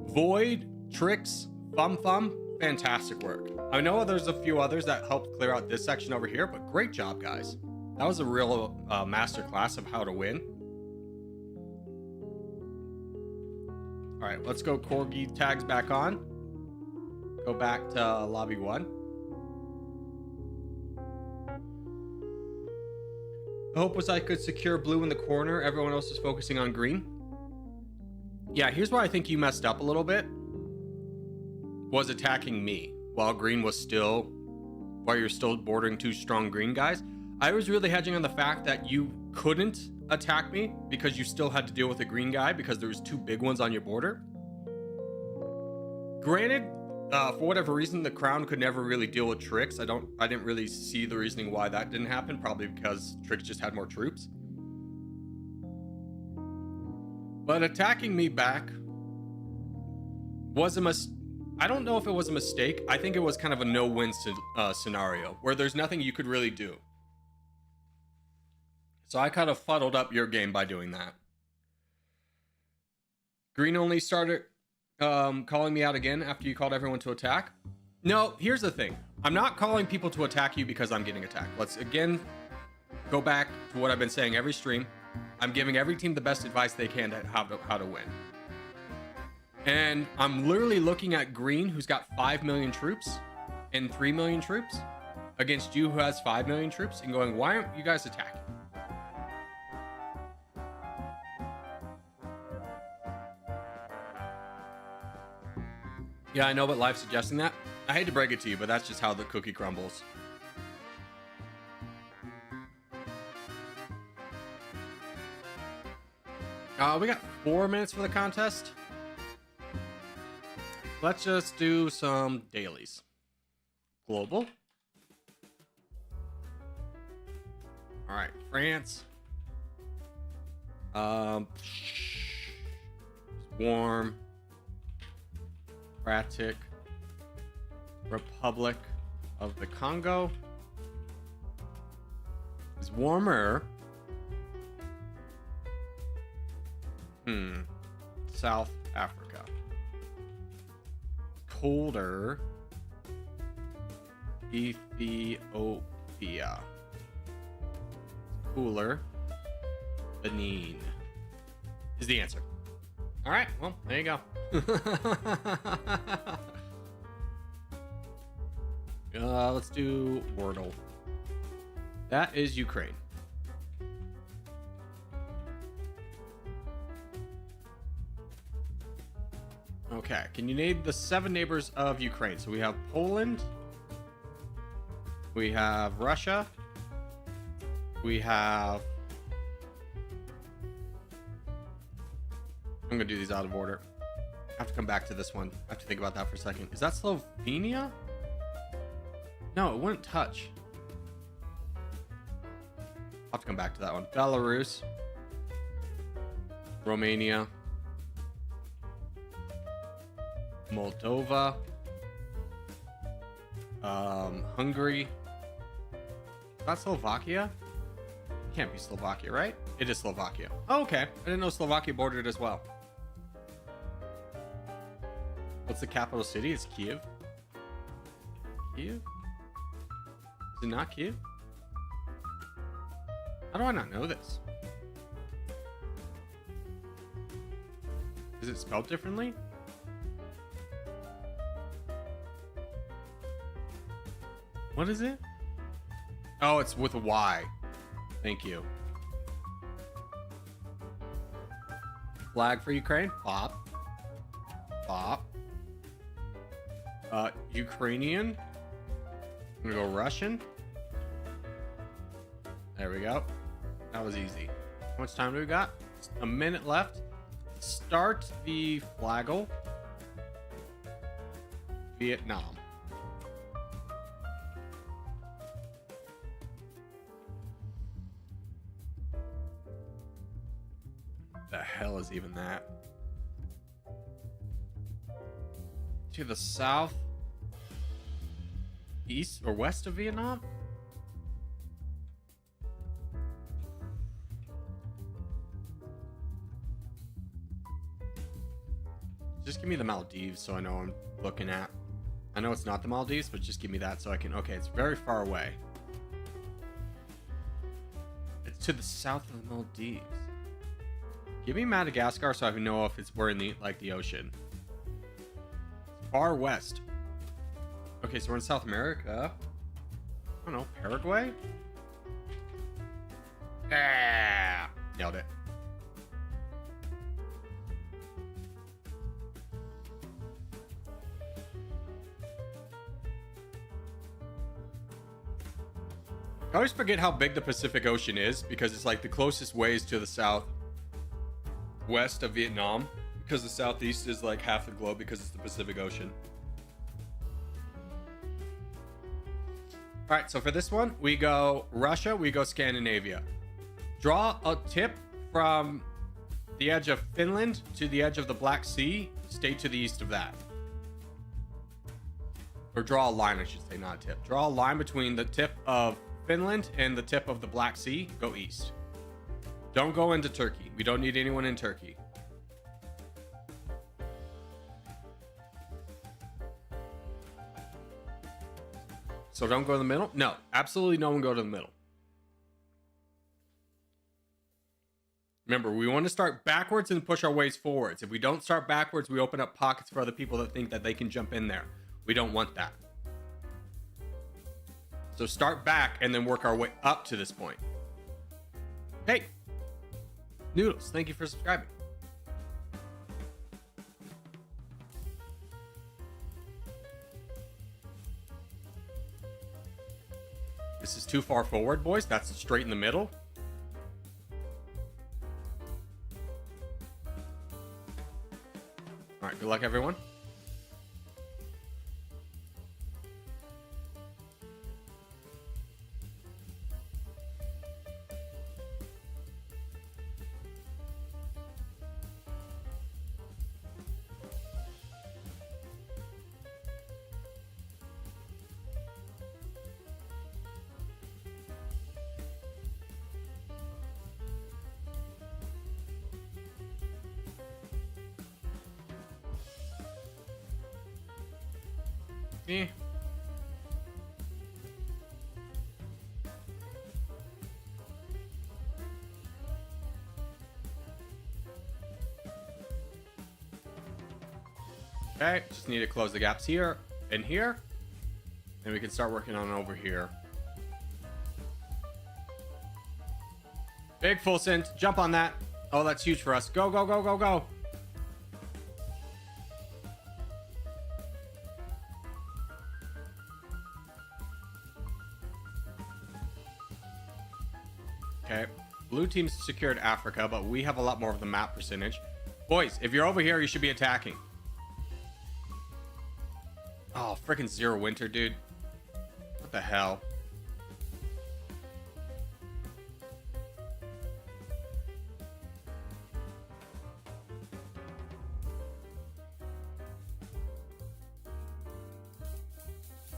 Void, Tricks, Thumb. Fantastic work. I know there's a few others that helped clear out this section over here, but great job, guys. That was a real master class of how to win. All right, let's go. Corgi tags back on. Go back to lobby 1. The hope was I could secure blue in the corner. Everyone else is focusing on green. Yeah, here's where I think you messed up a little bit. Was attacking me while you're still bordering 2 strong green guys. I was really hedging on the fact that you couldn't attack me because you still had to deal with a green guy because there was 2 big ones on your border. Granted, for whatever reason, the crown could never really deal with Tricks. I didn't really see the reasoning why that didn't happen. Probably because Tricks just had more troops. But attacking me back was a mistake. I don't know if it was a mistake. I think it was kind of a no-win scenario where there's nothing you could really do. So I kind of fuddled up your game by doing that. Green only started calling me out again after you called everyone to attack. No, here's the thing. I'm not calling people to attack you because I'm getting attacked. Let's again go back to what I've been saying every stream. I'm giving every team the best advice they can to how to win. And I'm literally looking at Green, who's got 5 million troops and 3 million troops, against you, who has 5 million troops, and going, why aren't you guys attacking? Yeah, I know, but live's suggesting that. I hate to break it to you, but that's just how the cookie crumbles. We got 4 minutes for the contest. Let's just do some dailies. Global. All right, France. Warm. Democratic Republic of the Congo is warmer. South Africa. Colder. Ethiopia. Cooler. Benin is the answer. All right, well, there you go. Let's do Wordle. That is Ukraine. Okay, can you name the 7 neighbors of Ukraine? So we have Poland, we have Russia, we have... I'm gonna do these out of order. I have to come back to this one. I have to think about that for a second. Is that Slovenia? No, it wouldn't touch. I'll have to come back to that one. Belarus, Romania, Moldova, Hungary. Is that Slovakia? It can't be Slovakia, right? It is Slovakia. Oh, okay. I didn't know Slovakia bordered as well. What's the capital city? It's Kiev. cute? Is it not cute? How do I not know this? Is it spelled differently? What is it? Oh, it's with a Y. Thank you. Flag for Ukraine. Pop. Pop. Ukrainian. I'm gonna go Russian. There we go. That was easy. How much time do we got? A minute left. Start the flagel. Vietnam. The hell is even that? To the south, east, or west of Vietnam? Just give me the Maldives so I know I'm looking at. I know it's not the Maldives, but just give me that so I can... Okay, it's very far away. It's to the south of the Maldives. Give me Madagascar so I know if we're in the ocean. Far west. Okay, so we're in South America. I don't know, Paraguay? Ah, nailed it. I always forget how big the Pacific Ocean is because it's like the closest ways to the south west of Vietnam, because the southeast is like half the globe because it's the Pacific Ocean. All right, so for this one, we go Russia, we go Scandinavia. Draw a tip from the edge of Finland to the edge of the Black Sea. Stay to the east of that. Or draw a line, I should say, not a tip. Draw a line between the tip of Finland and the tip of the Black Sea. Go east. Don't go into Turkey. We don't need anyone in Turkey. So don't go in the middle? No, absolutely no one go to the middle. Remember, we want to start backwards and push our ways forwards. If we don't start backwards, we open up pockets for other people that think that they can jump in there. We don't want that. So start back and then work our way up to this point. Hey, Noodles, thank you for subscribing. This is too far forward, boys. That's straight in the middle. All right, good luck, everyone. Eh. Okay, just need to close the gaps here and here, and we can start working on over here. Big full send, jump on that. Oh, that's huge for us. Go, go, go, go, go. Okay, blue team's secured Africa, but we have a lot more of the map percentage. Boys, if you're over here, you should be attacking. Oh, freaking zero winter, dude. What the hell?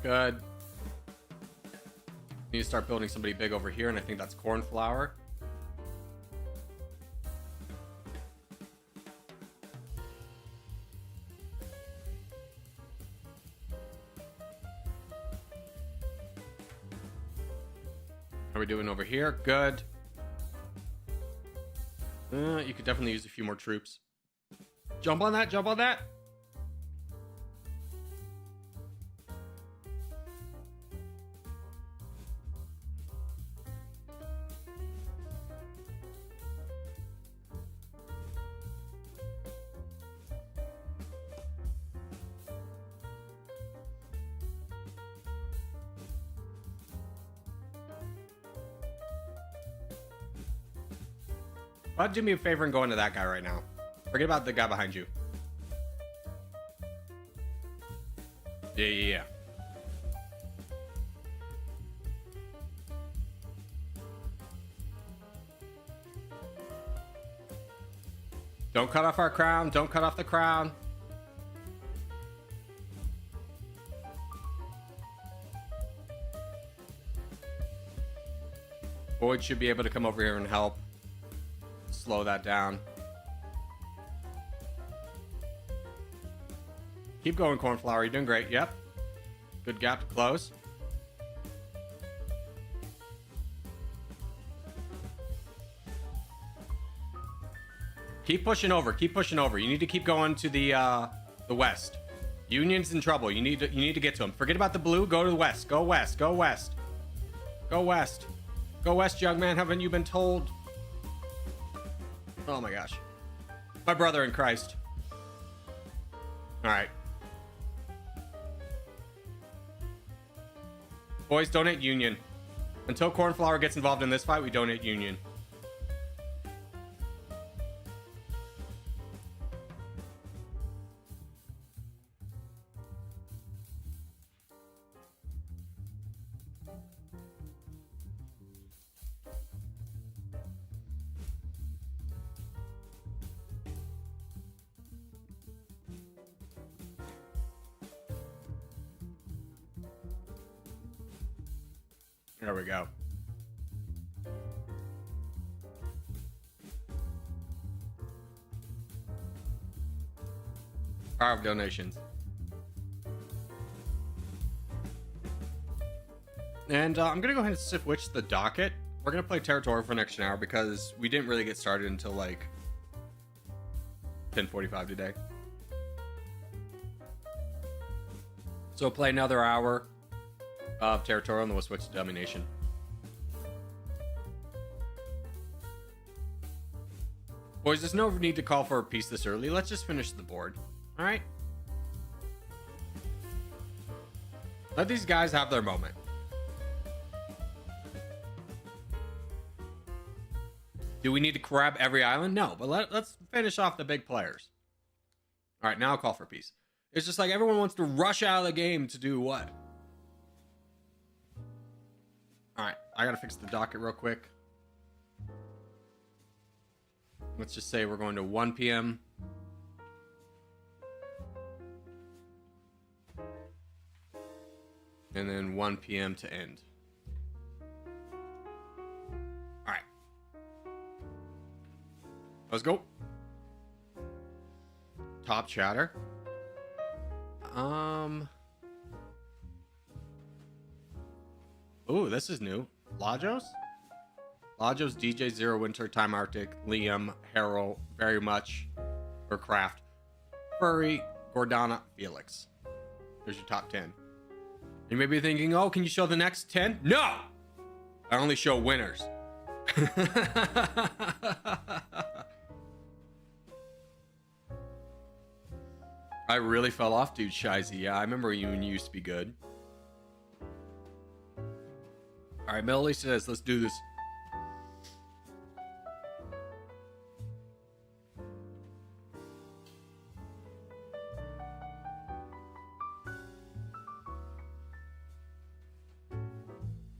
Good. Need to start building somebody big over here, and I think that's cornflower. How are we doing over here? Good. You could definitely use a few more troops. Jump on that, jump on that. Do me a favor and go into that guy right now. Forget about the guy behind you. Yeah. Don't cut off our crown. Don't cut off the crown. Boyd should be able to come over here and help. Slow that down. Keep going, Cornflower. You're doing great. Yep. Good gap to close. Keep pushing over. Keep pushing over. You need to keep going to the west. Union's in trouble. You need to get to him. Forget about the blue. Go to the west. Go west. Go west. Go west. Go west, young man. Haven't you been told? Oh my gosh. My brother in Christ. All right. Boys, donate Union. Until Cornflower gets involved in this fight, we donate Union. There we go. Power of donations. And I'm going to go ahead and switch the docket. We're going to play Territorial for next hour because we didn't really get started until like 10:45 today. So we'll play another hour of Territorial, and then we'll switch to Dummynation. Boys, there's no need to call for a peace this early. Let's just finish the board. All right? Let these guys have their moment. Do we need to grab every island? No, but let's finish off the big players. All right, now I'll call for peace. It's just like everyone wants to rush out of the game to do what? All right, I gotta fix the docket real quick. Let's just say we're going to 1 p.m. And then 1 p.m. to end. All right. Let's go. Top chatter. Ooh, this is new. Lajos? Lajos, DJ, Zero Winter, Time Arctic, Liam, Harold, Very Much, or Craft, Furry, Gordana, Felix. There's your top 10. You may be thinking, oh, can you show the next 10? No! I only show winners. I really fell off, dude, Shizy. Yeah, I remember you when you used to be good. All right, Melody says, let's do this.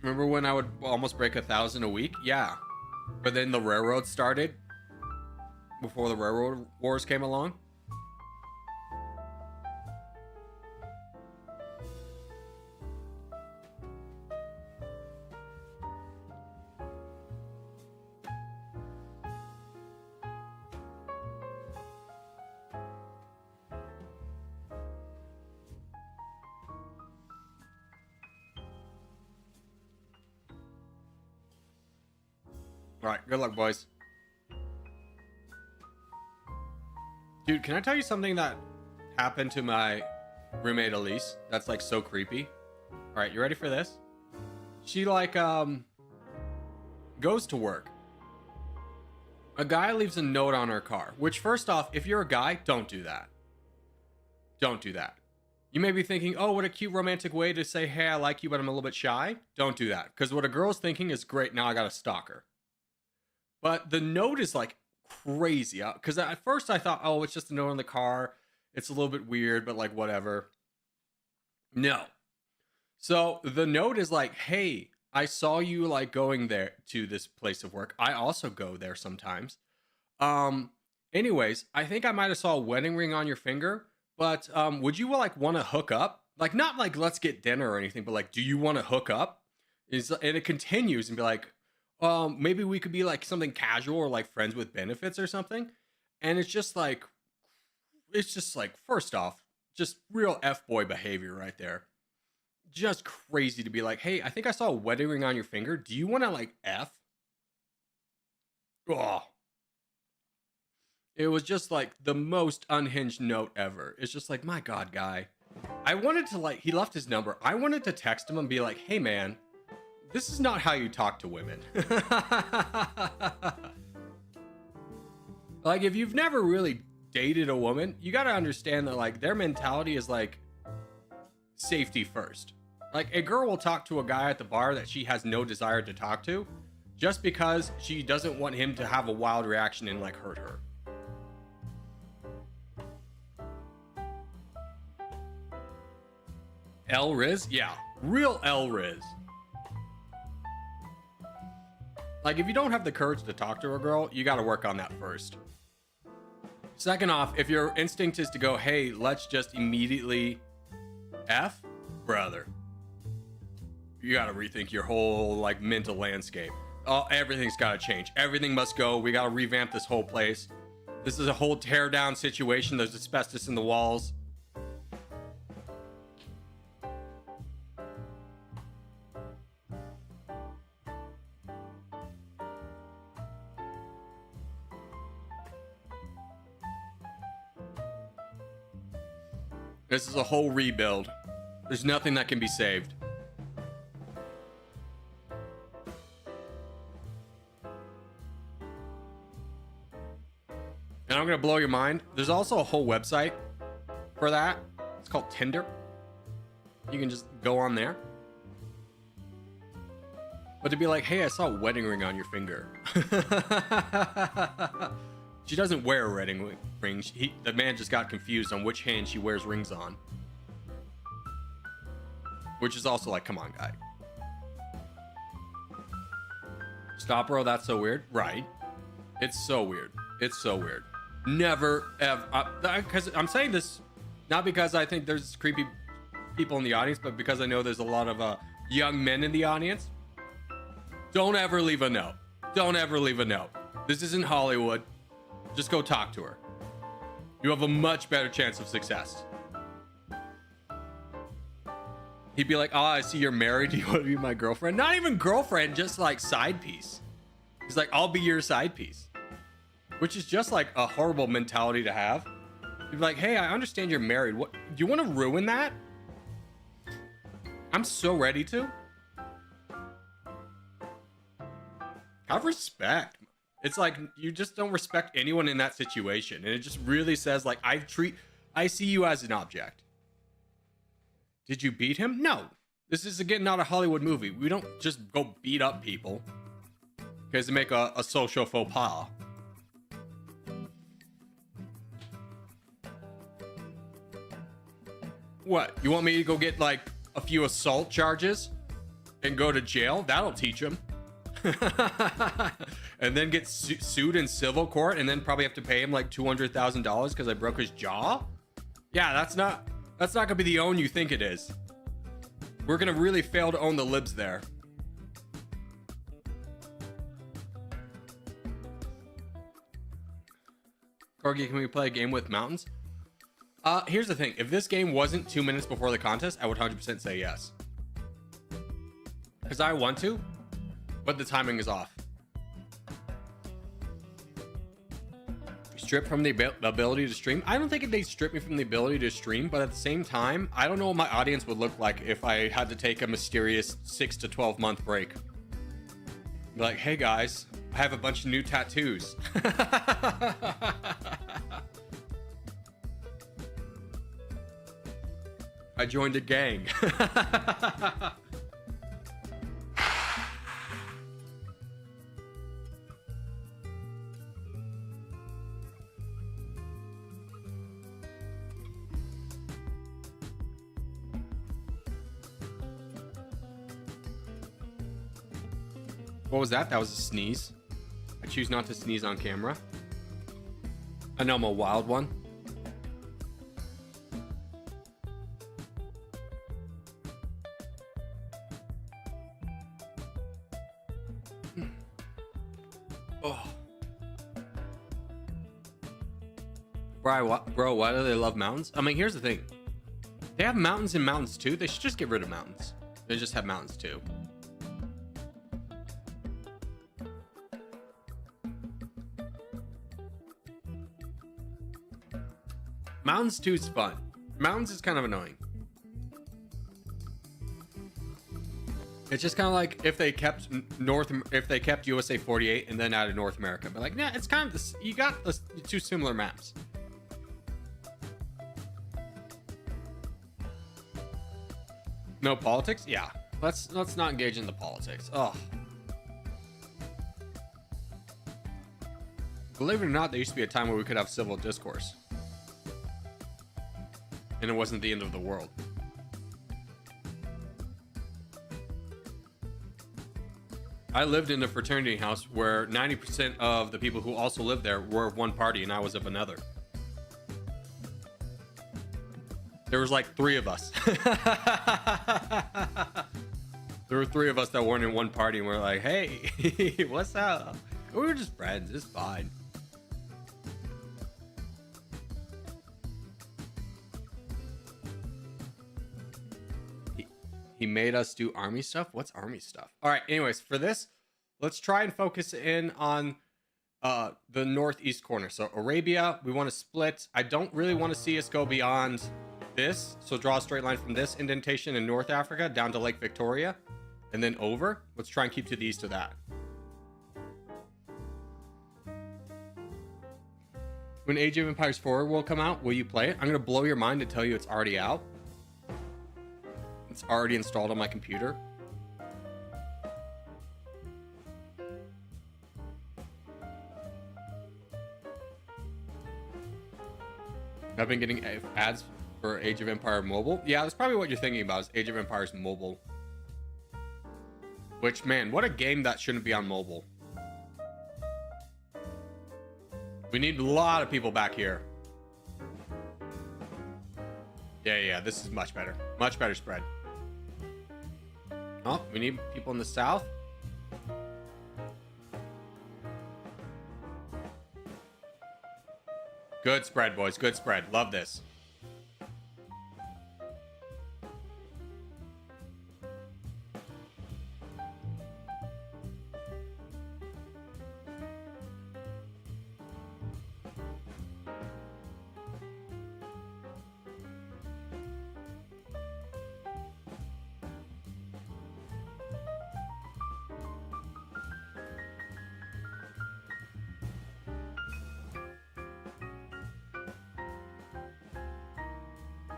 Remember when I would almost break 1,000 a week? Yeah. But then the railroad started before the railroad wars came along. All right, good luck, boys. Dude, can I tell you something that happened to my roommate Elise that's like so creepy? All right, you ready for this? She like goes to work. A guy leaves a note on her car, which first off, if you're a guy, don't do that. Don't do that. You may be thinking, oh, what a cute romantic way to say, hey, I like you, but I'm a little bit shy. Don't do that. Because what a girl's thinking is, great, now I got to stalk her. But the note is like crazy. Because at first I thought, oh, it's just a note on the car. It's a little bit weird, but like whatever. No. So the note is like, hey, I saw you like going there to this place of work. I also go there sometimes. Anyways, I think I might have saw a wedding ring on your finger, but would you like want to hook up? Like not like let's get dinner or anything, but like, do you want to hook up? And it continues and be like, maybe we could be like something casual or like friends with benefits or something. And it's just like, first off, just real F-boy behavior right there. Just crazy to be like, hey, I think I saw a wedding ring on your finger. Do you want to like F? Oh. It was just like the most unhinged note ever. It's just like, my God, guy. I wanted to like, he left his number. I wanted to text him and be like, hey man, this is not how you talk to women. Like if you've never really dated a woman, you got to understand that like their mentality is like safety first. Like a girl will talk to a guy at the bar that she has no desire to talk to just because she doesn't want him to have a wild reaction and like hurt her. L Riz? Yeah, real L Riz. Like if you don't have the courage to talk to a girl, you got to work on that first. Second off, if your instinct is to go, hey, let's just immediately F, brother, you got to rethink your whole like mental landscape. Oh, everything's got to change. Everything must go. We got to revamp this whole place. This is a whole tear down situation. There's asbestos in the walls. This is a whole rebuild. There's nothing that can be saved. And I'm gonna blow your mind. There's also a whole website for that. It's called Tinder. You can just go on there. But to be like, hey, I saw a wedding ring on your finger. She doesn't wear a wedding ring. The man just got confused on which hand she wears rings on. Which is also like, come on, guy. Stop, bro. That's so weird. Right. It's so weird. It's so weird. Never, ever. Because I'm saying this not because I think there's creepy people in the audience, but because I know there's a lot of young men in the audience. Don't ever leave a note. Don't ever leave a note. This isn't Hollywood. Just go talk to her. You have a much better chance of success. He'd be like, oh, I see you're married. Do you want to be my girlfriend? Not even girlfriend, just like side piece. He's like, I'll be your side piece. Which is just like a horrible mentality to have. You'd be like, hey, I understand you're married. What? Do you want to ruin that? I'm so ready to. Have respect. It's like you just don't respect anyone in that situation. And it just really says like, I see you as an object. Did you beat him? No. This is again not a Hollywood movie. We don't just go beat up people because they make a social faux pas. What? You want me to go get like a few assault charges and go to jail? That'll teach him. And then get sued in civil court and then probably have to pay him like $200,000 because I broke his jaw? Yeah, that's not gonna be the own you think it is. We're gonna really fail to own the libs there. Corgi, can we play a game with mountains? Here's the thing. If this game wasn't 2 minutes before the contest, I would 100% say yes. Because I want to, but the timing is off. Stripped from the ability to stream. I don't think they stripped me from the ability to stream, but at the same time, I don't know what my audience would look like if I had to take a mysterious 6 to 12 month break. Be like, hey guys, I have a bunch of new tattoos. I joined a gang. What was that? That was a sneeze. I choose not to sneeze on camera. I know I'm a wild one. Oh. Bro, why do they love mountains? I mean, here's the thing. They have mountains and mountains too. They should just get rid of mountains. They just have mountains too. Mountains too is fun. Mountains is kind of annoying. It's just kind of like if they kept USA 48 and then added North America. But like, nah, it's kind of this. You got the two similar maps. No politics? Yeah. Let's not engage in the politics. Oh. Believe it or not, there used to be a time where we could have civil discourse. And it wasn't the end of the world. I lived in a fraternity house where 90% of the people who also lived there were of one party and I was of another. There was like 3 of us. There were 3 of us that weren't in one party and we're like, hey, what's up? We were just friends, it's fine. He made us do army stuff? What's army stuff? All right, anyways, for this, let's try and focus in on the northeast corner. So Arabia, we want to split. I don't really want to see us go beyond this. So draw a straight line from this indentation in North Africa down to Lake Victoria and then over. Let's try and keep to the east of that. When Age of Empires 4 will come out, will you play it? I'm going to blow your mind and tell you it's already out. It's already installed on my computer. I've been getting ads for Age of Empire Mobile. Yeah, that's probably what you're thinking about is Age of Empires Mobile. Which, man, what a game that shouldn't be on mobile. We need a lot of people back here. Yeah, this is much better. Much better spread. Oh, we need people in the south. Good spread, boys. Good spread. Love this.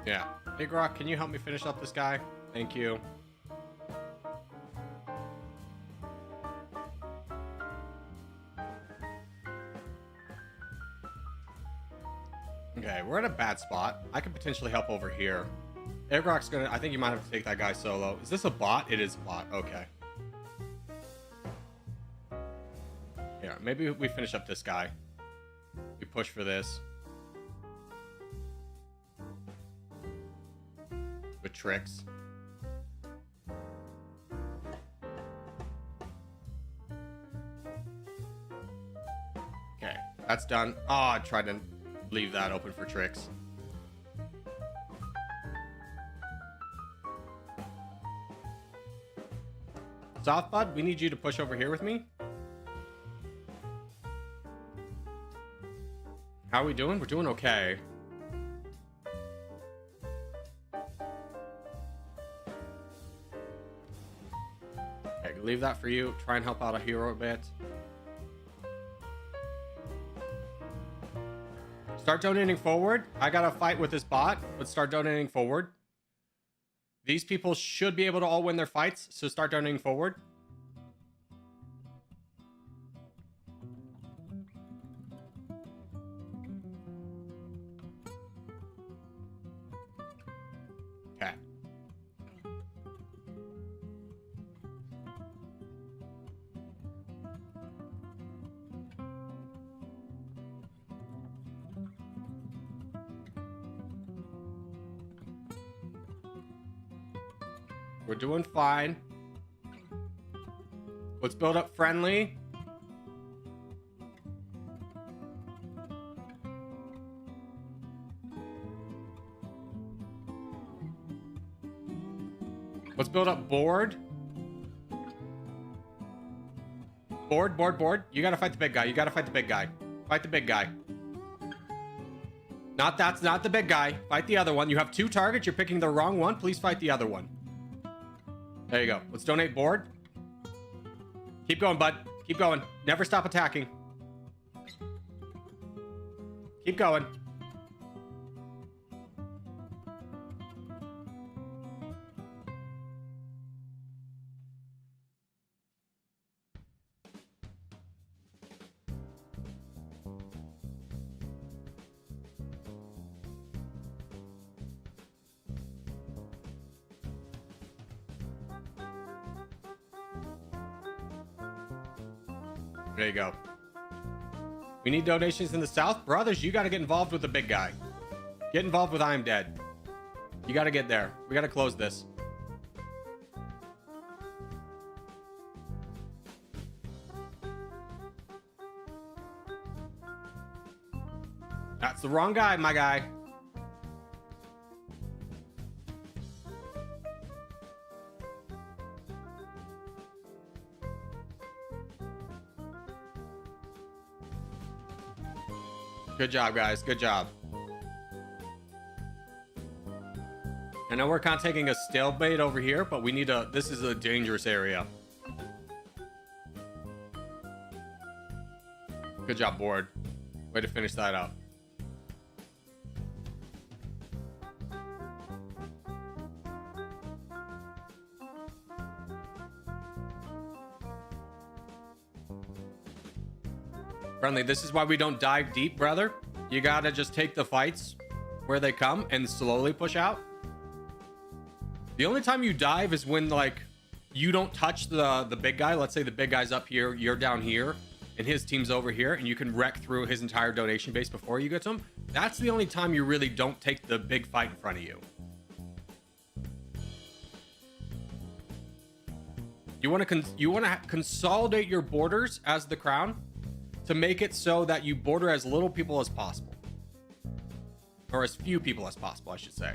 Yeah. Big Rock, can you help me finish up this guy? Thank you. Okay, we're at a bad spot. I could potentially help over here. Big Rock's gonna... I think you might have to take that guy solo. Is this a bot? It is a bot. Okay. Yeah, maybe we finish up this guy. We push for this. With tricks. Okay, that's done. Oh, I tried to leave that open for tricks. Softbud, we need you to push over here with me. How are we doing? We're doing okay. Okay, leave that for you. Try and help out a hero a bit. Start donating forward. I got to fight with this bot. Let's start donating forward. These people should be able to all win their fights, so start donating forward. Okay. We're doing fine. Let's build up friendly. Let's build up board. Board. You gotta fight the big guy. You gotta fight the big guy. Fight the big guy. That's not the big guy. Fight the other one. You have 2 targets. You're picking the wrong one. Please fight the other one. There you go. Let's donate board. Keep going, bud. Keep going. Never stop attacking. Keep going. There you go. We need donations in the South. Brothers, you got to get involved with the big guy. Get involved with I Am Dead. You got to get there. We got to close this. That's the wrong guy, my guy. Good job, guys. Good job. I know we're kind of taking a stalemate over here, but we need a... This is a dangerous area. Good job, board. Way to finish that up. Friendly, this is why we don't dive deep, brother. You gotta just take the fights where they come and slowly push out. The only time you dive is when, like, you don't touch the big guy. Let's say the big guy's up here, you're down here, and his team's over here, and you can wreck through his entire donation base before you get to him. That's the only time you really don't take the big fight in front of you. You want to consolidate your borders as the crown to make it so that you border as little people as possible, or as few people as possible, I should say.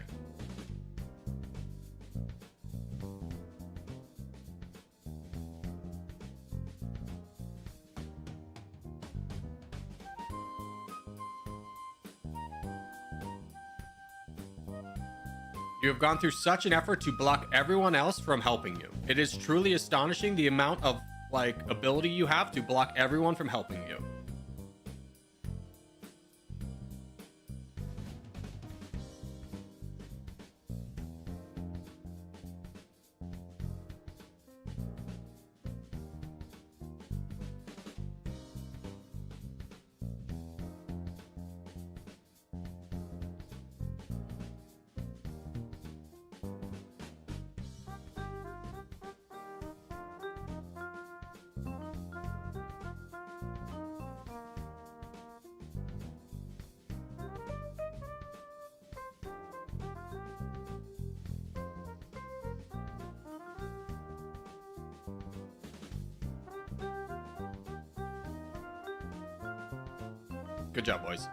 You have gone through such an effort to block everyone else from helping you. It is truly astonishing the amount of, like, ability you have to block everyone from helping you. Good job, boys.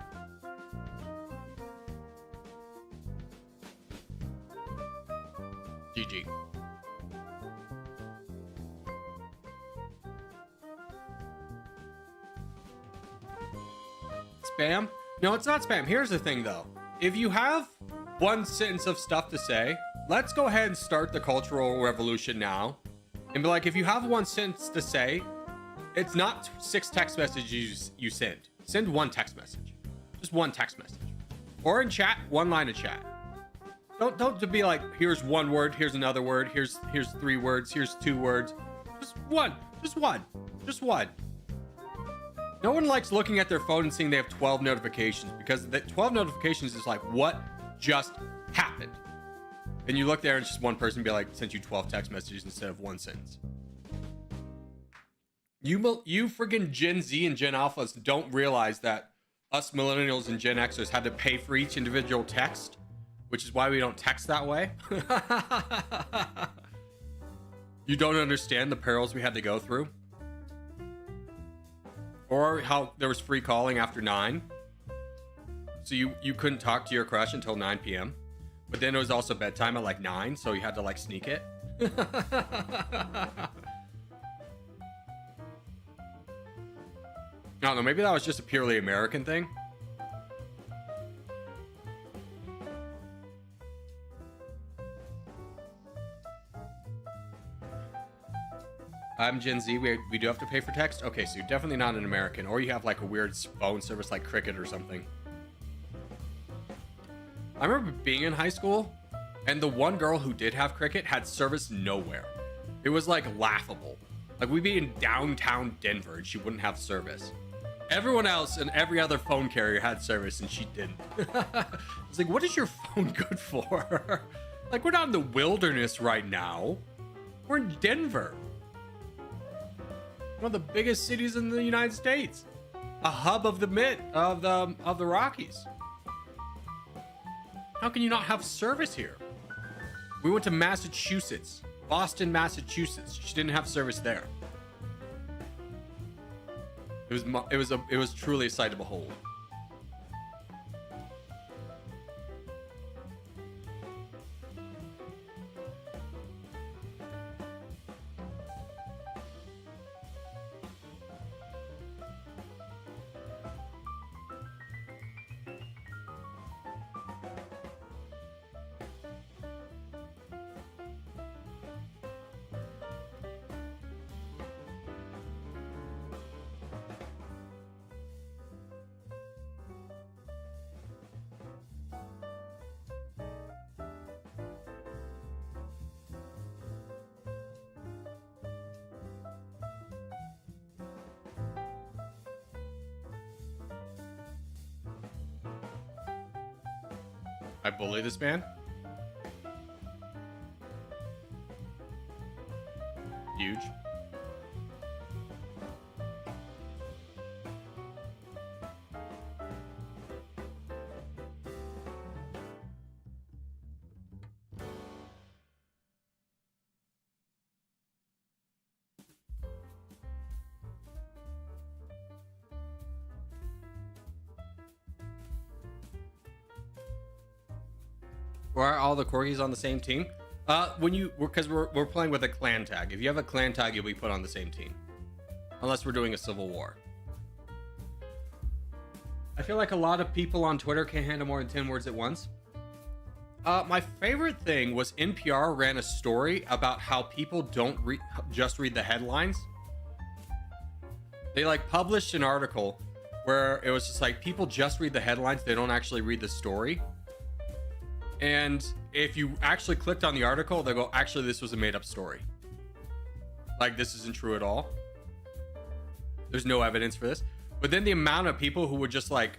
GG. Spam? No, it's not spam. Here's the thing though. If you have one sentence of stuff to say, let's go ahead and start the cultural revolution now. And be like, if you have one sentence to say, it's not 6 text messages you send. Send one text message. Just one text message. Or in chat, one line of chat. Don't be like, here's one word, here's another word, here's 3 words, here's 2 words. Just one. No one likes looking at their phone and seeing they have 12 notifications, because the 12 notifications is like, what just happened? And you look there and it's just one person be like, sent you 12 text messages instead of one sentence. You friggin' Gen Z and Gen Alphas don't realize that us millennials and Gen Xers had to pay for each individual text, which is why we don't text that way. You don't understand the perils we had to go through. Or how there was free calling after 9. So you couldn't talk to your crush until 9 p.m. But then it was also bedtime at like 9, so you had to like sneak it. I don't know, maybe that was just a purely American thing. I'm Gen Z, we do have to pay for text? Okay, so you're definitely not an American, or you have like a weird phone service like Cricket or something. I remember being in high school, and the one girl who did have Cricket had service nowhere. It was like laughable. Like we'd be in downtown Denver and she wouldn't have service. Everyone else and every other phone carrier had service and she didn't. It's like, what is your phone good for? Like, we're not in the wilderness right now. We're in Denver. One of the biggest cities in the United States. A hub of the Rockies. How can you not have service here? We went to Massachusetts, Boston, Massachusetts. She didn't have service there. It was truly a sight to behold. I bully this man. Huge. Are all the corgis on the same team? Because we're playing with a clan tag. If you have a clan tag, you'll be put on the same team. Unless we're doing a civil war. I feel like a lot of people on Twitter can't handle more than 10 words at once. My favorite thing was NPR ran a story about how people don't just read the headlines. They like published an article where it was just like, people just read the headlines. They don't actually read the story. And if you actually clicked on the article, they'll go, actually, this was a made up story. Like, this isn't true at all. There's no evidence for this. But then the amount of people who would just like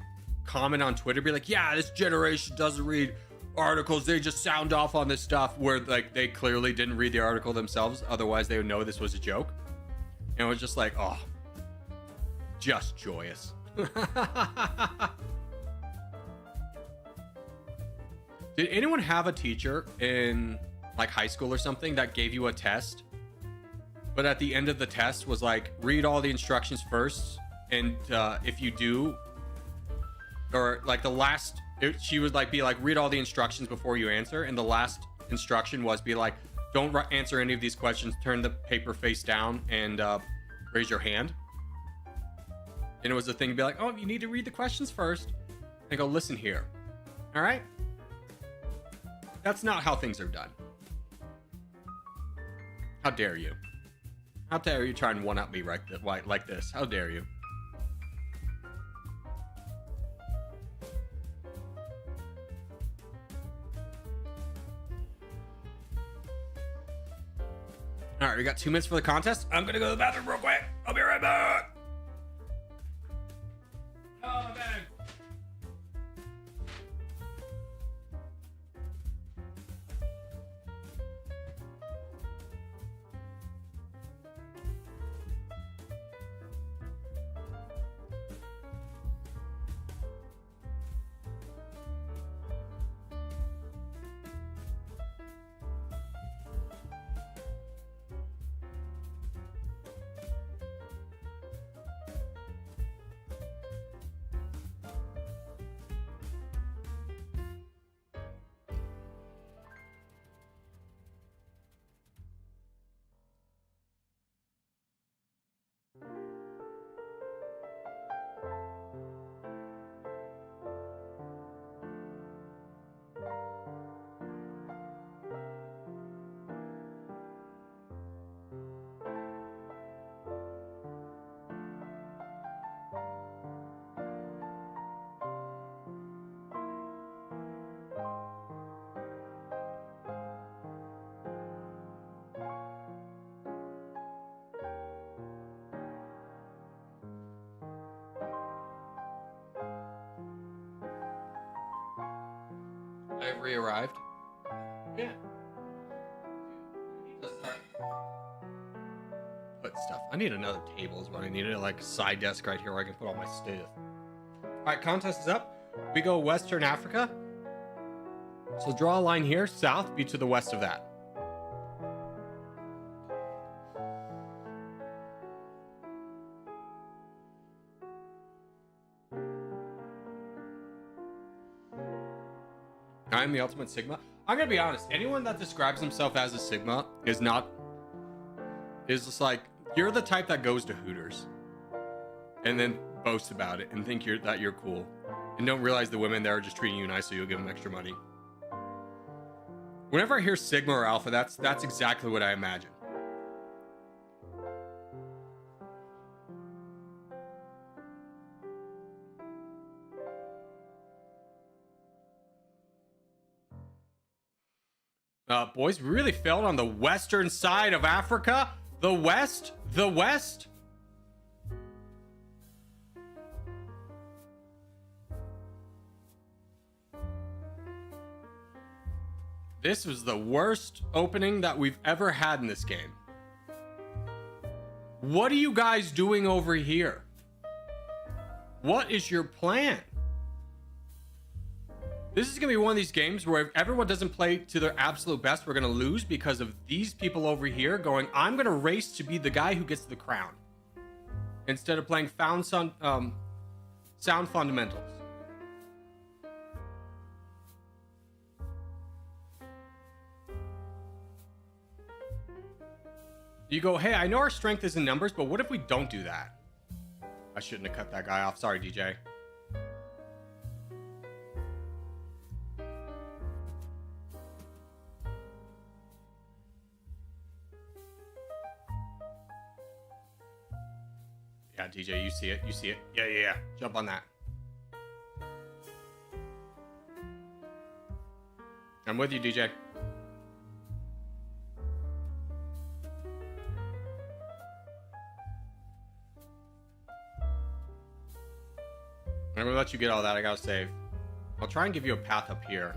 comment on Twitter, be like, yeah, this generation doesn't read articles. They just sound off on this stuff, where like they clearly didn't read the article themselves. Otherwise they would know this was a joke. And it was just like, oh, just joyous. Did anyone have a teacher in like high school or something that gave you a test, but at the end of the test was like, read all the instructions first, and if you do, or like the last, she would like be like, read all the instructions before you answer, and the last instruction was be like, don't answer any of these questions, turn the paper face down, and raise your hand. And it was a thing to be like, oh, you need to read the questions first. and go, listen here. All right? That's not how things are done. How dare you? How dare you try and one-up me like this? How dare you? All right, we got 2 minutes for the contest. I'm gonna go to the bathroom real quick. I'll be right back. Oh, man. I've re-arrived. Yeah. Put stuff. I need another table is what I need. Like a side desk right here where I can put all my stuff. Alright, contest is up. We go Western Africa. So draw a line here. South, be to the west of that. I'm the ultimate Sigma. I'm gonna be honest. Anyone that describes himself as a Sigma is just like, you're the type that goes to Hooters and then boasts about it and think that you're cool and don't realize the women there are just treating you nice so you'll give them extra money. Whenever I hear Sigma or Alpha, that's exactly what I imagine. Boys, we really failed on the western side of Africa. The West? The West? This was the worst opening that we've ever had in this game. What are you guys doing over here? What is your plan? This is going to be one of these games where if everyone doesn't play to their absolute best, we're going to lose because of these people over here going, I'm going to race to be the guy who gets the crown. Instead of playing sound fundamentals. You go, hey, I know our strength is in numbers, but what if we don't do that? I shouldn't have cut that guy off. Sorry, DJ. Yeah, DJ, you see it. You see it. Yeah. Jump on that. I'm with you, DJ. I'm gonna let you get all that. I gotta save. I'll try and give you a path up here.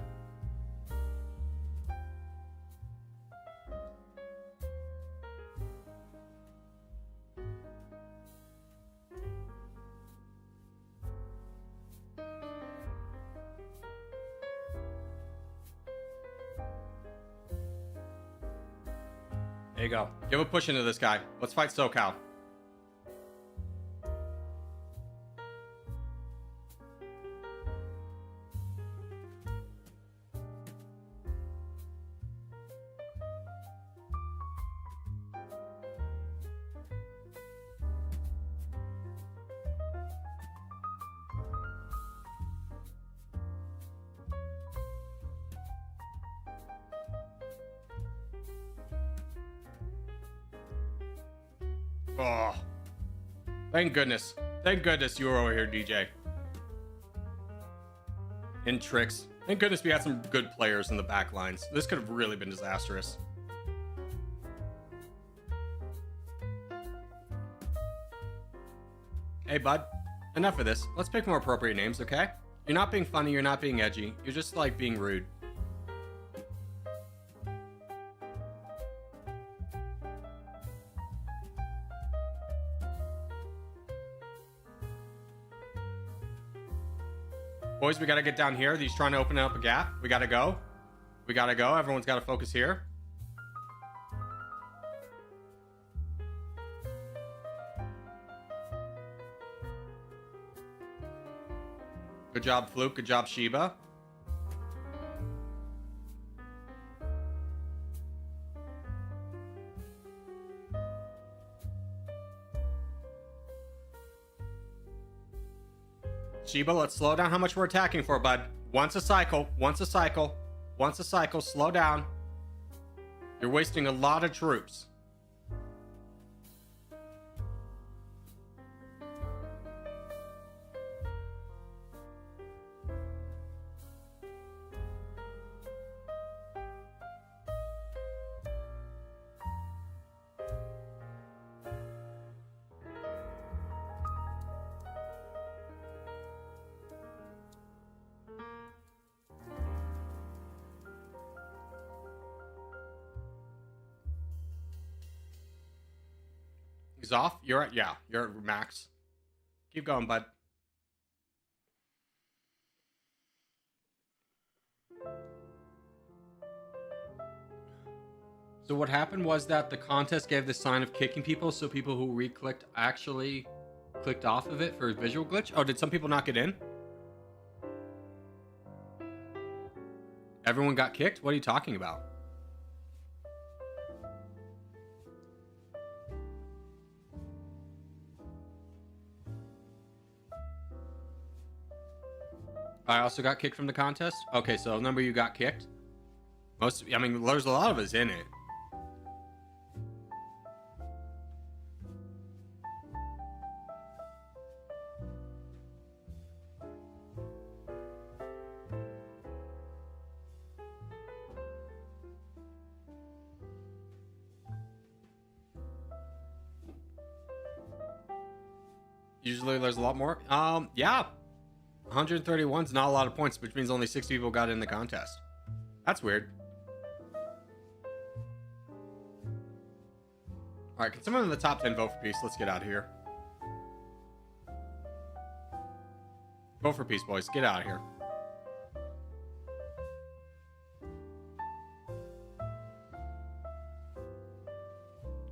There you go. Give a push into this guy. Let's fight SoCal. Oh. Thank goodness. Thank goodness you were over here, DJ. In tricks. Thank goodness we had some good players in the back lines. This could have really been disastrous. Hey, bud. Enough of this. Let's pick more appropriate names, okay? You're not being funny, you're not being edgy. You're just, like, being rude. Boys, we gotta get down here. He's trying to open up a gap. We gotta go. We gotta go. Everyone's gotta focus here. Good job, Fluke. Good job, Sheba. Sheba, let's slow down how much we're attacking for, bud. Once a cycle. Once a cycle. Once a cycle. Slow down. You're wasting a lot of troops. He's off. You're at, yeah, you're at max. Keep going, bud. So what happened was that the contest gave the sign of kicking people, so people who re-clicked actually clicked off of it for a visual glitch. Oh, did some people not get in? Everyone got kicked? What are you talking about? I also got kicked from the contest. Okay, so a number of you got kicked. Most, I mean, there's a lot of us in it. Usually there's a lot more. Yeah. 131 is not a lot of points, which means only 6 people got in the contest. That's weird. Alright, can someone in the top 10 vote for peace? Let's get out of here. Vote for peace, boys. Get out of here.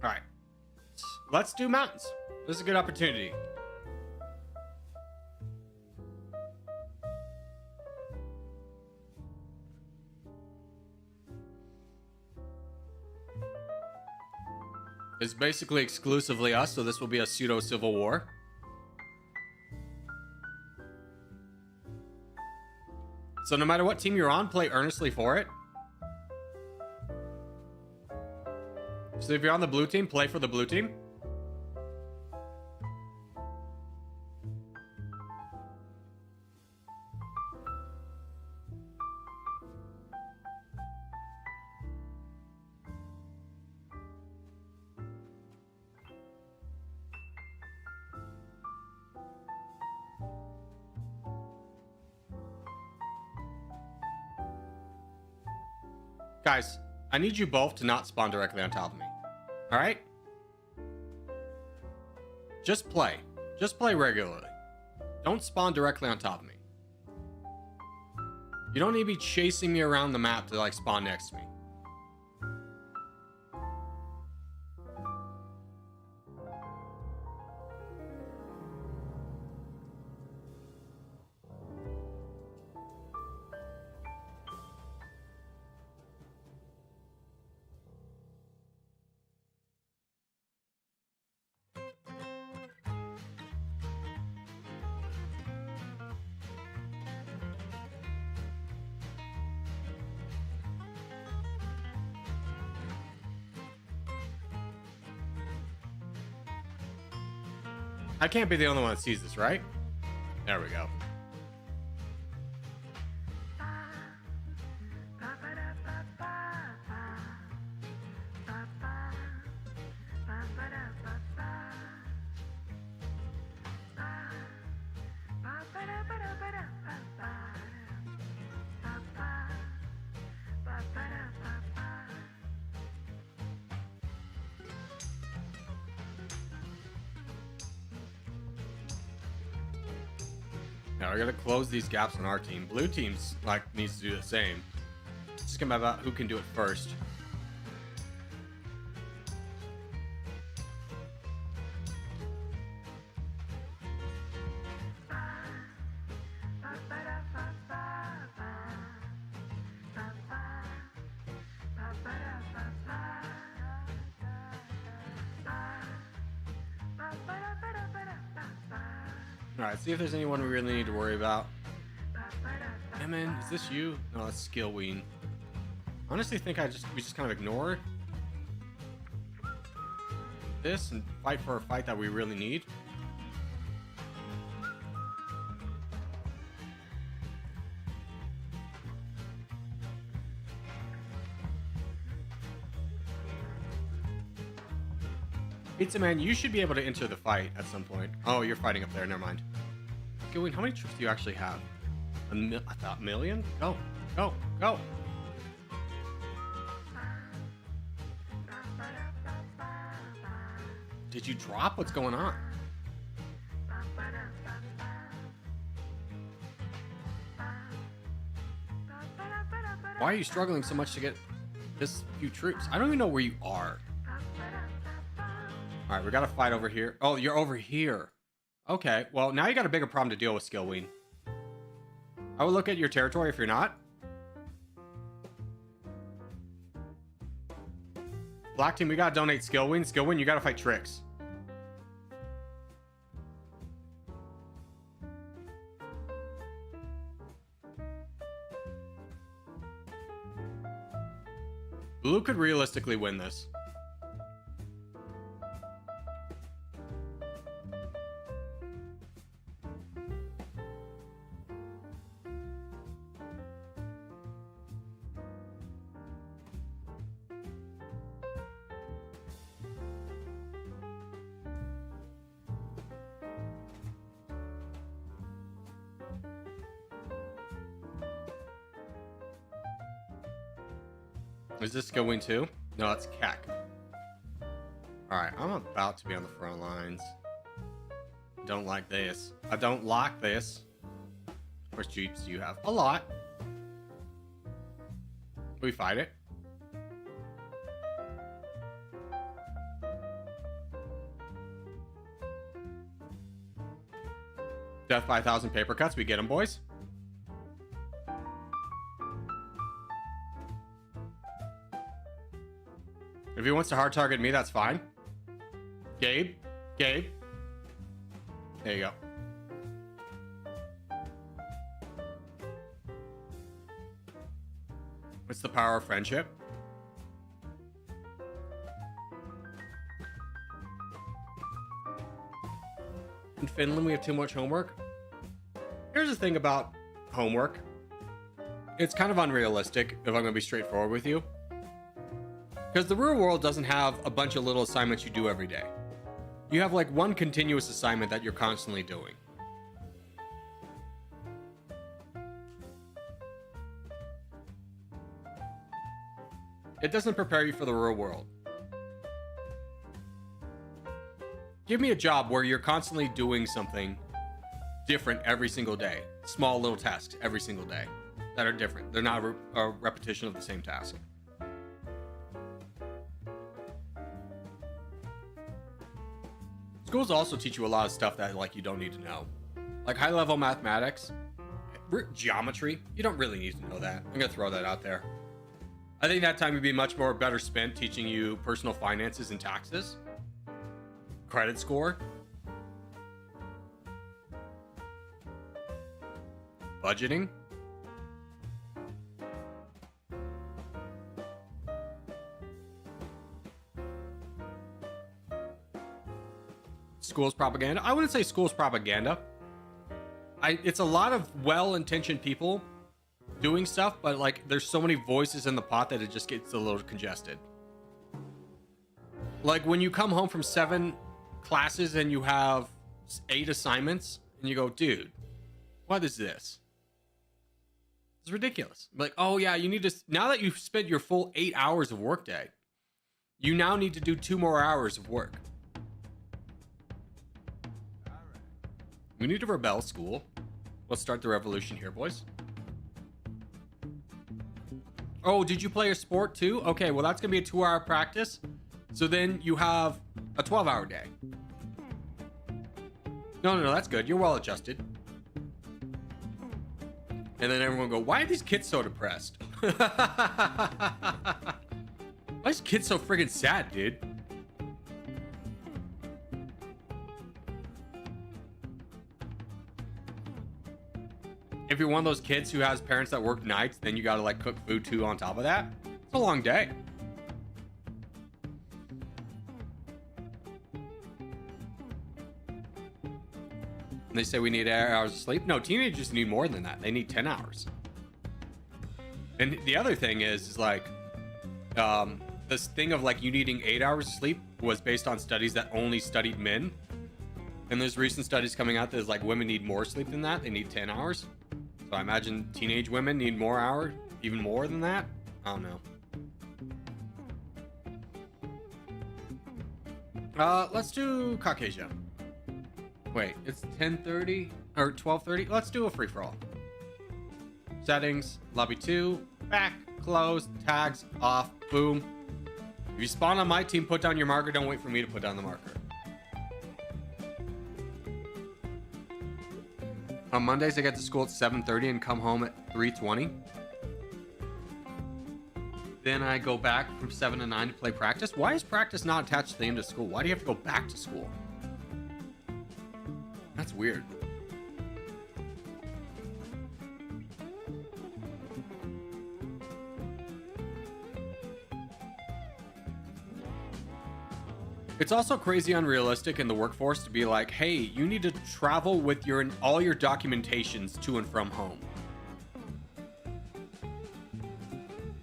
Alright. Let's do mountains. This is a good opportunity. It's basically exclusively us, so this will be a pseudo-civil war. So no matter what team you're on, play earnestly for it. So if you're on the blue team, play for the blue team. Guys, I need you both to not spawn directly on top of me. Alright? Just play. Just play regularly. Don't spawn directly on top of me. You don't need to be chasing me around the map to, like, spawn next to me. I can't be the only one that sees this, right? There we go. Now we gotta close these gaps on our team. Blue team's like needs to do the same. It's just gonna be about who can do it first. Alright, see if there's anyone we really need to worry about. Yeah, man, is this you? No, that's Skillween. Honestly, think we just kind of ignore this and fight for a fight that we really need. Pizza Man, you should be able to enter the fight at some point. Oh, you're fighting up there. Never mind. Skillween, how many troops do you actually have? I thought million? Go, go, go. Did you drop? What's going on? Why are you struggling so much to get this few troops? I don't even know where you are. All right, we got to fight over here. Oh, you're over here. Okay, well, now you got a bigger problem to deal with, Skillween. I would look at your territory if you're not. Black team, we got to donate Skillween. Skillween, you got to fight Tricks. Blue could realistically win this. Is this going too? No, it's Keck. Alright, I'm about to be on the front lines. Don't like this. I don't like this. How much Jeeps do you have? A lot. We fight it. Death by 1,000 paper cuts. We get them, boys. If he wants to hard target me, that's fine. Gabe. Gabe. There you go. What's the power of friendship? In Finland, we have too much homework. Here's the thing about homework. It's kind of unrealistic, if I'm going to be straightforward with you. Because the real world doesn't have a bunch of little assignments you do every day. You have like one continuous assignment that you're constantly doing. It doesn't prepare you for the real world. Give me a job where you're constantly doing something different every single day. Small little tasks every single day that are different. They're not a repetition of the same task. Schools also teach you a lot of stuff that like you don't need to know. Like high level mathematics, geometry, you don't really need to know that. I'm gonna throw that out there. I think that time would be much more better spent teaching you personal finances and taxes, credit score, budgeting. school's propaganda. I wouldn't say school's propaganda. It's a lot of well-intentioned people doing stuff, but like there's so many voices in the pot that it just gets a little congested. Like when you come home from 7 classes and you have 8 assignments and you go, dude, what is this? It's ridiculous. Like, oh yeah, you need to, now that you've spent your full 8 hours of workday, you now need to do 2 more hours of work. We need to rebel, school. Let's start the revolution here, boys. Oh, did you play a sport too? Okay, well that's gonna be a 2-hour practice. So then you have a 12-hour day. No, that's good. You're well adjusted. And then everyone will go, why are these kids so depressed? Why are these kids so friggin' sad, dude? If you're one of those kids who has parents that work nights, then you gotta like cook food too on top of that. It's a long day. They say we need 8 hours of sleep. No, teenagers need more than that. They need 10 hours. And the other thing is like, this thing of like you needing 8 hours of sleep was based on studies that only studied men. And there's recent studies coming out that is like women need more sleep than that. They need 10 hours. So I imagine teenage women need more hours, even more than that. I don't know. Let's do Caucasia. Wait, it's 10:30 or 12:30. Let's do a free-for-all. Settings, lobby 2, back, close, tags, off, boom. If you spawn on my team, put down your marker. Don't wait for me to put down the marker. On Mondays, I get to school at 7:30 and come home at 3:20. Then I go back from 7 to 9 to play practice. Why is practice not attached to the end of school? Why do you have to go back to school? That's weird. It's also crazy unrealistic in the workforce to be like, hey, you need to travel with all your documentations to and from home.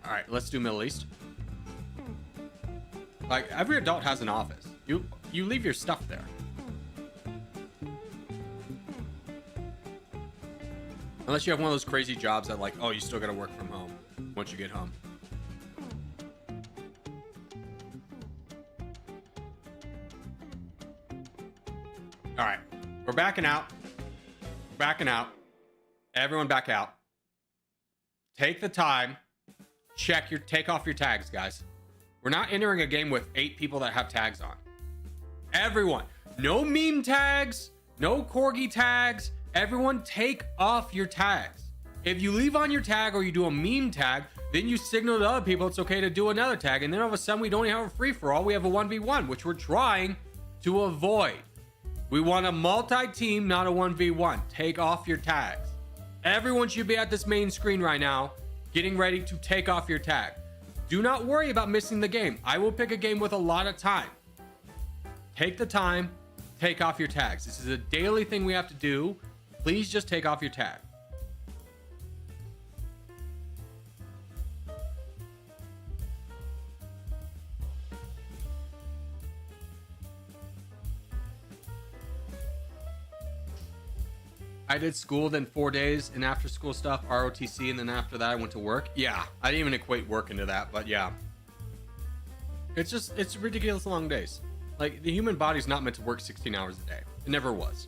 All right, let's do Middle East. Like every adult has an office. You leave your stuff there. Unless you have one of those crazy jobs that like, oh, you still gotta work from home once you get home. All right, we're backing out. Backing out. Everyone back out. Take the time. Take off your tags, guys. We're not entering a game with 8 people that have tags on. Everyone, no meme tags, no Corgi tags. Everyone take off your tags. If you leave on your tag or you do a meme tag, then you signal to other people it's okay to do another tag. And then all of a sudden we don't even have a free-for-all. We have a 1v1, which we're trying to avoid. We want a multi-team, not a 1v1. Take off your tags. Everyone should be at this main screen right now, getting ready to take off your tag. Do not worry about missing the game. I will pick a game with a lot of time. Take the time, take off your tags. This is a daily thing we have to do. Please just take off your tag. I did school, then 4 days, and after school stuff, ROTC, and then after that I went to work. Yeah, I didn't even equate work into that, but yeah. It's ridiculous long days. Like, the human body's not meant to work 16 hours a day. It never was.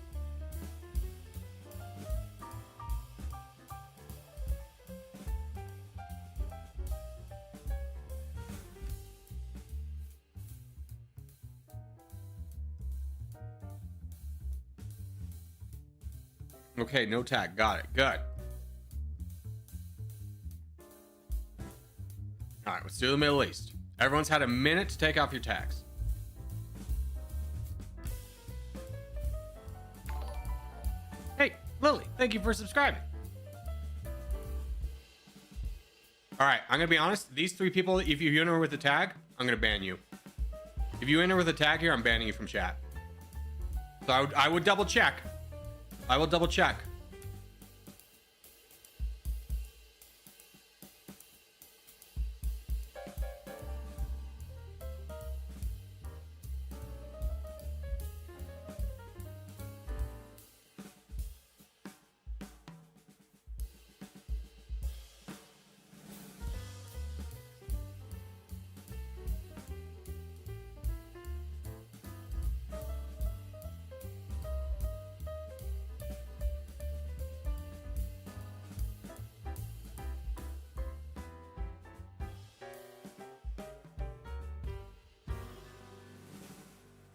Okay, no tag. Got it. Good. All right, let's do the Middle East. Everyone's had a minute to take off your tags. Hey, Lily, thank you for subscribing. All right, I'm going to be honest. These 3 people, if you enter with a tag, I'm going to ban you. If you enter with a tag here, I'm banning you from chat. So I would double check. I will double check.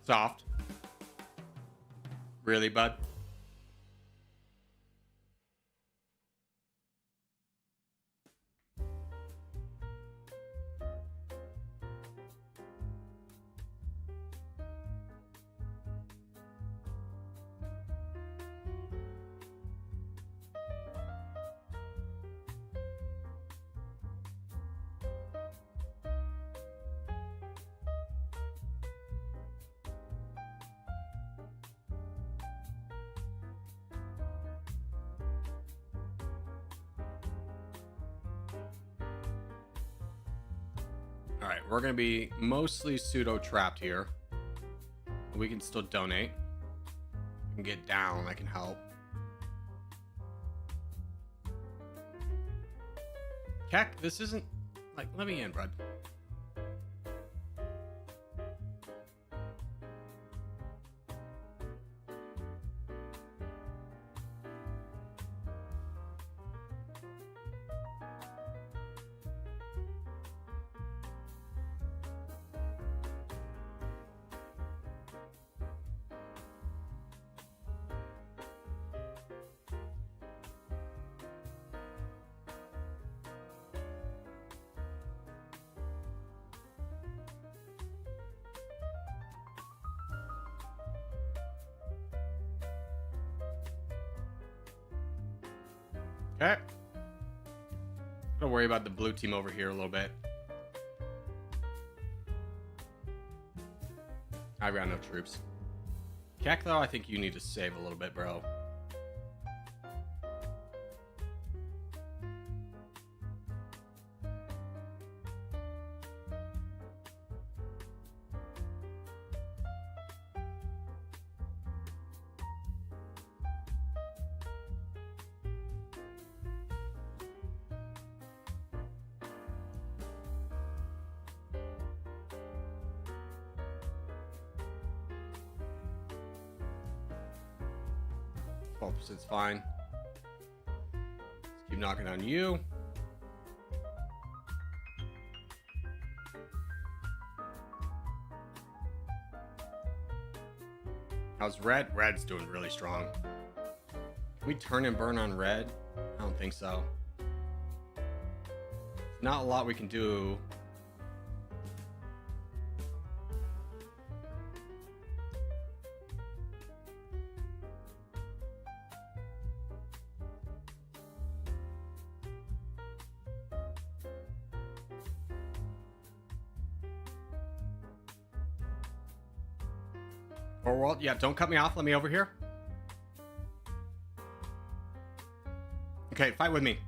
Soft. Really, bud? All right, we're gonna be mostly pseudo trapped here. We can still donate. I can get down. I can help. Keck, this isn't like. Let me in, bud. Okay. Don't worry about the blue team over here a little bit. I've got no troops. Keck, though, I think you need to save a little bit, bro. It's fine. Let's keep knocking on you. How's red? Red's doing really strong. Can we turn and burn on red? I don't think so. Not a lot we can do. Or world, yeah, don't cut me off. Let me over here. Okay, fight with me.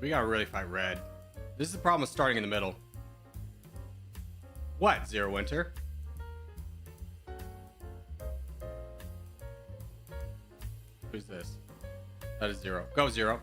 We gotta really fight red. This is the problem with starting in the middle. What, Zero Winter? Who's this? That is Zero. Go, Zero.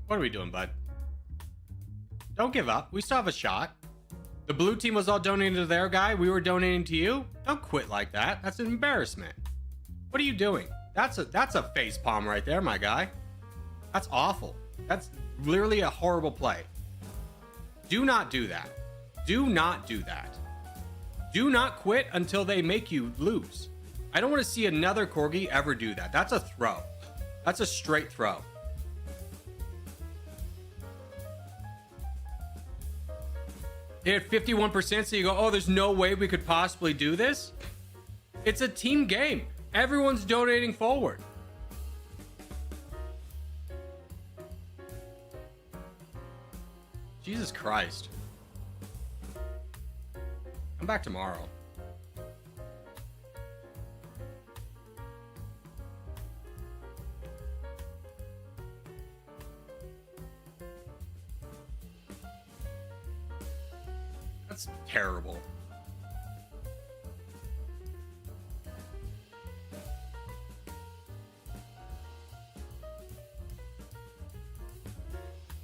What are we doing, bud? Don't give up. We still have a shot. The blue team was all donating to their guy. We were donating to you. Don't quit like that. That's an embarrassment. What are you doing? That's a face palm right there, my guy. That's awful. That's literally a horrible play. Do not do that. Do not do that. Do not quit until they make you lose. I don't want to see another Corgi ever do that. That's a throw. That's a straight throw. It had 51%, so you go, oh, there's no way we could possibly do this? It's a team game. Everyone's donating forward. Jesus Christ. Come back tomorrow. That's terrible.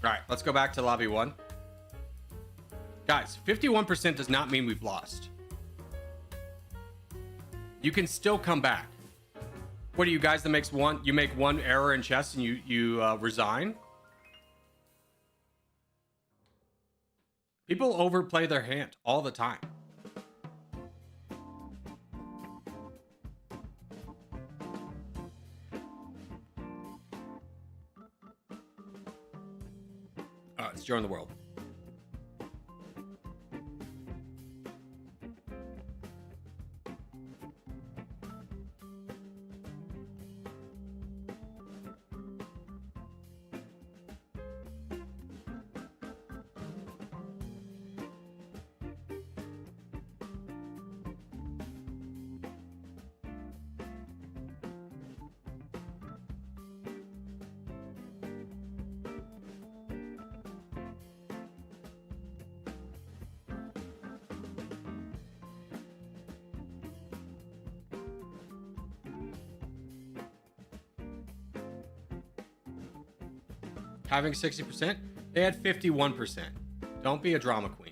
All right, let's go back to lobby 1. Guys, 51% does not mean we've lost. You can still come back. What are you guys that makes one? You make one error in chess and you resign? People overplay their hand all the time. Let's join the world. Having 60%, they had 51%. Don't be a drama queen.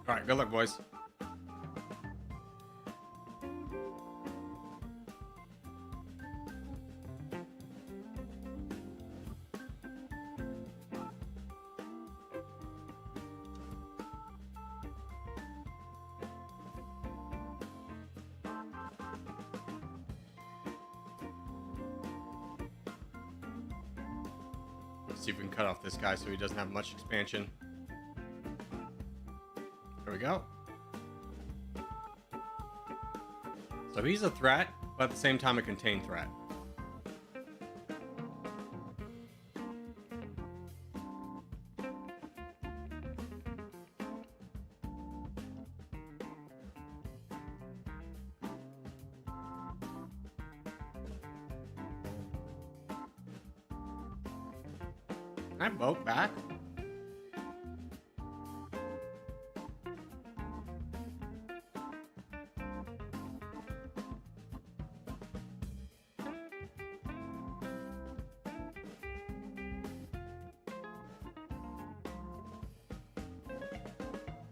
All right, good luck, boys. See if we can cut off this guy so he doesn't have much expansion. There we go. So he's a threat, but at the same time a contained threat. Can I vote back?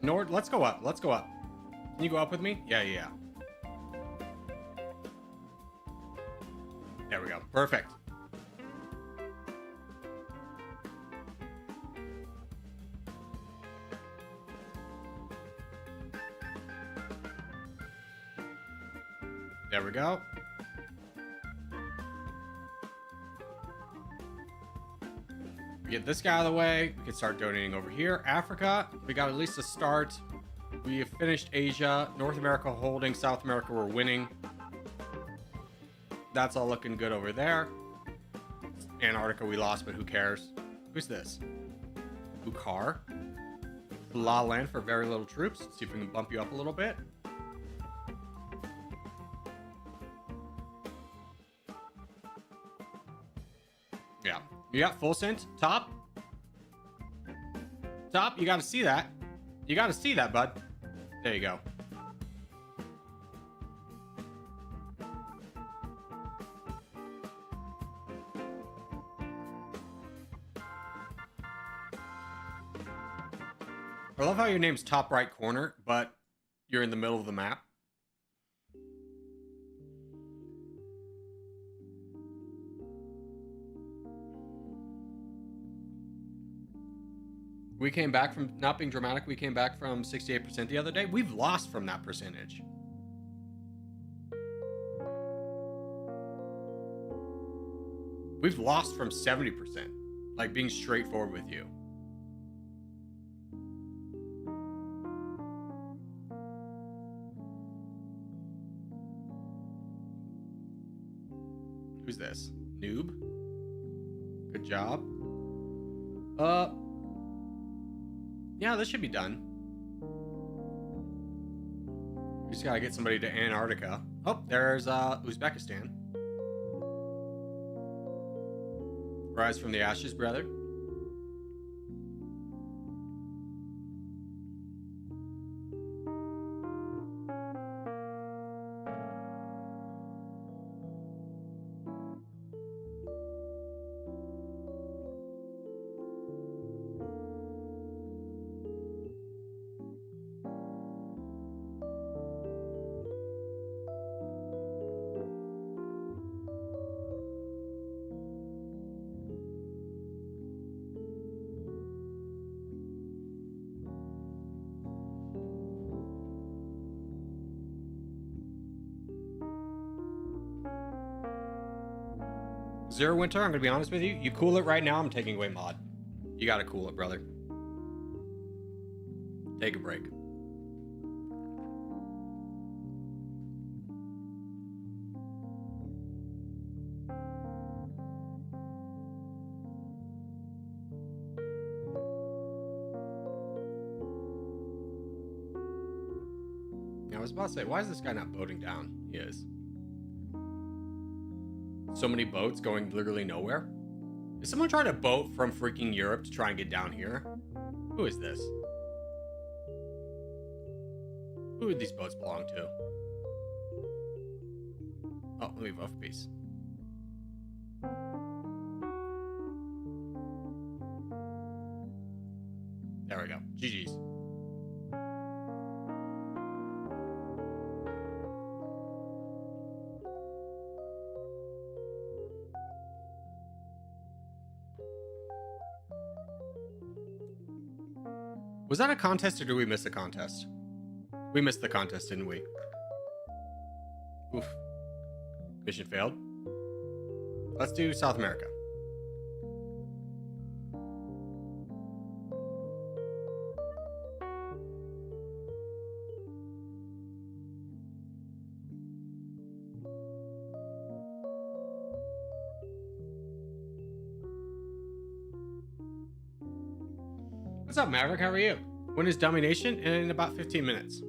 Nord, let's go up. Let's go up. Can you go up with me? Yeah. There we go. Perfect. There we go. Get this guy out of the way. We can start donating over here. Africa, we got at least a start. We have finished Asia. North America holding. South America, we're winning. That's all looking good over there. Antarctica, we lost, but who cares? Who's this? Bukar. La Land for very little troops. Let's see if we can bump you up a little bit. You got full sync? Top? Top? You gotta see that. You gotta see that, bud. There you go. I love how your name's top right corner, but you're in the middle of the map. We came back from, not being dramatic, we came back from 68% the other day. We've lost from that percentage. We've lost from 70%. Like, being straightforward with you. Who's this? Noob? Good job. Yeah, this should be done. We just gotta get somebody to Antarctica. Oh, there's Uzbekistan. Rise from the ashes, brother. Zero Winter, I'm gonna be honest with you. You cool it right now, I'm taking away mod. You gotta cool it, brother. Take a break. I was about to say, why is this guy not boating down? He is. So many boats going literally nowhere. Is someone trying to boat from freaking Europe to try and get down here? Who is this? Who would these boats belong to? Oh, let me vote for peace. There we go. GG's. Was that a contest or did we miss a contest? We missed the contest, didn't we? Oof. Mission failed. Let's do South America. What's up, Maverick? How are you? When is Dummynation? In about 15 minutes.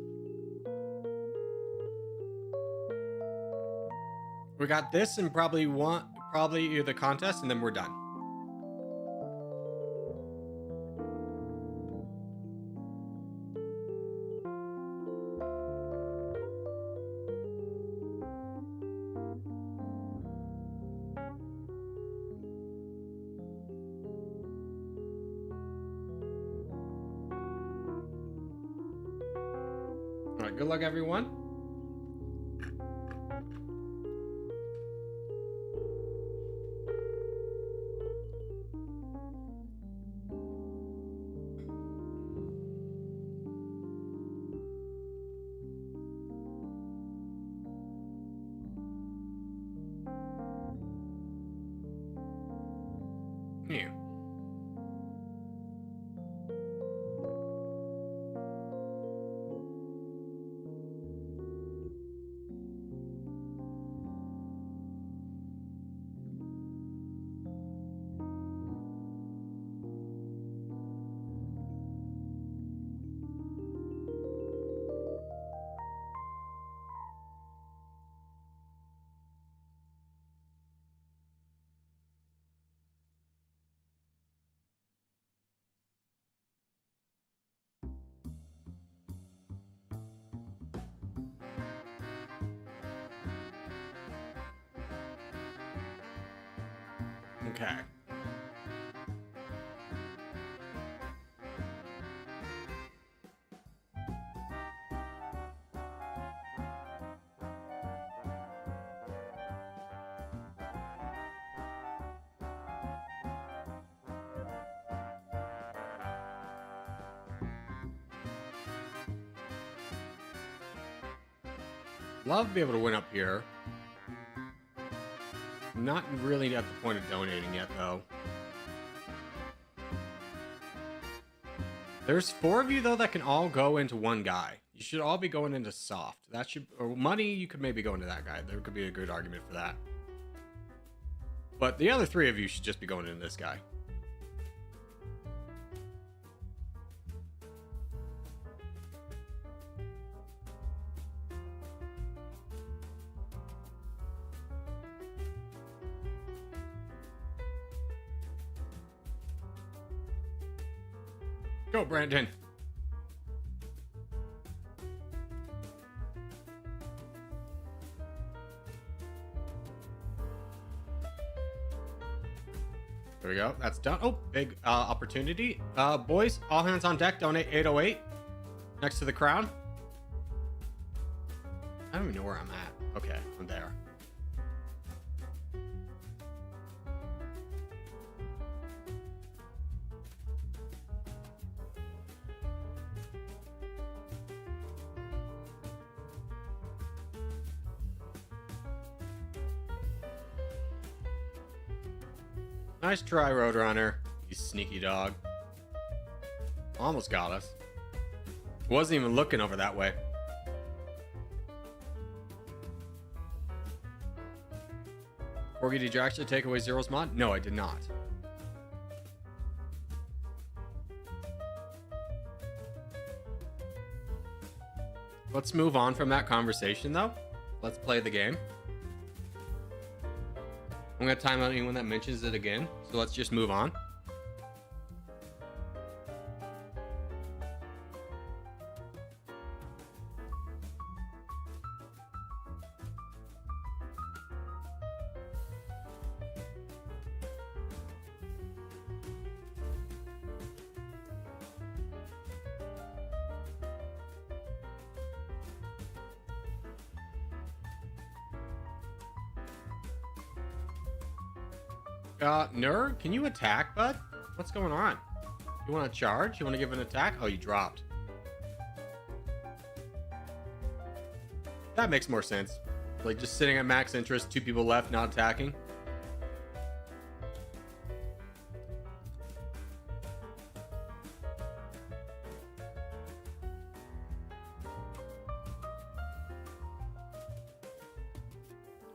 We got this and probably the contest, and then we're done. All right, good luck, everyone. Yeah. Okay. Love to be able to win up here. Not really at the point of donating yet, though. There's 4 of you, though, that can all go into one guy. You should all be going into soft. That should... Or money, you could maybe go into that guy. There could be a good argument for that. But the other 3 of you should just be going into this guy. Go, Brandon. There we go. That's done. Oh, big opportunity. Boys, all hands on deck. Donate 808 next to the crown. I don't even know where I'm at. Okay, I'm there. Nice try, Roadrunner. You sneaky dog. Almost got us. Wasn't even looking over that way. Corgi, did you actually take away Zero's mod? No, I did not. Let's move on from that conversation, though. Let's play the game. I'm going to time out anyone that mentions it again, so let's just move on. Nerd, can you attack, bud? What's going on? You want to charge? You want to give an attack? Oh, you dropped. That makes more sense. Like, just sitting at max interest, 2 people left, not attacking.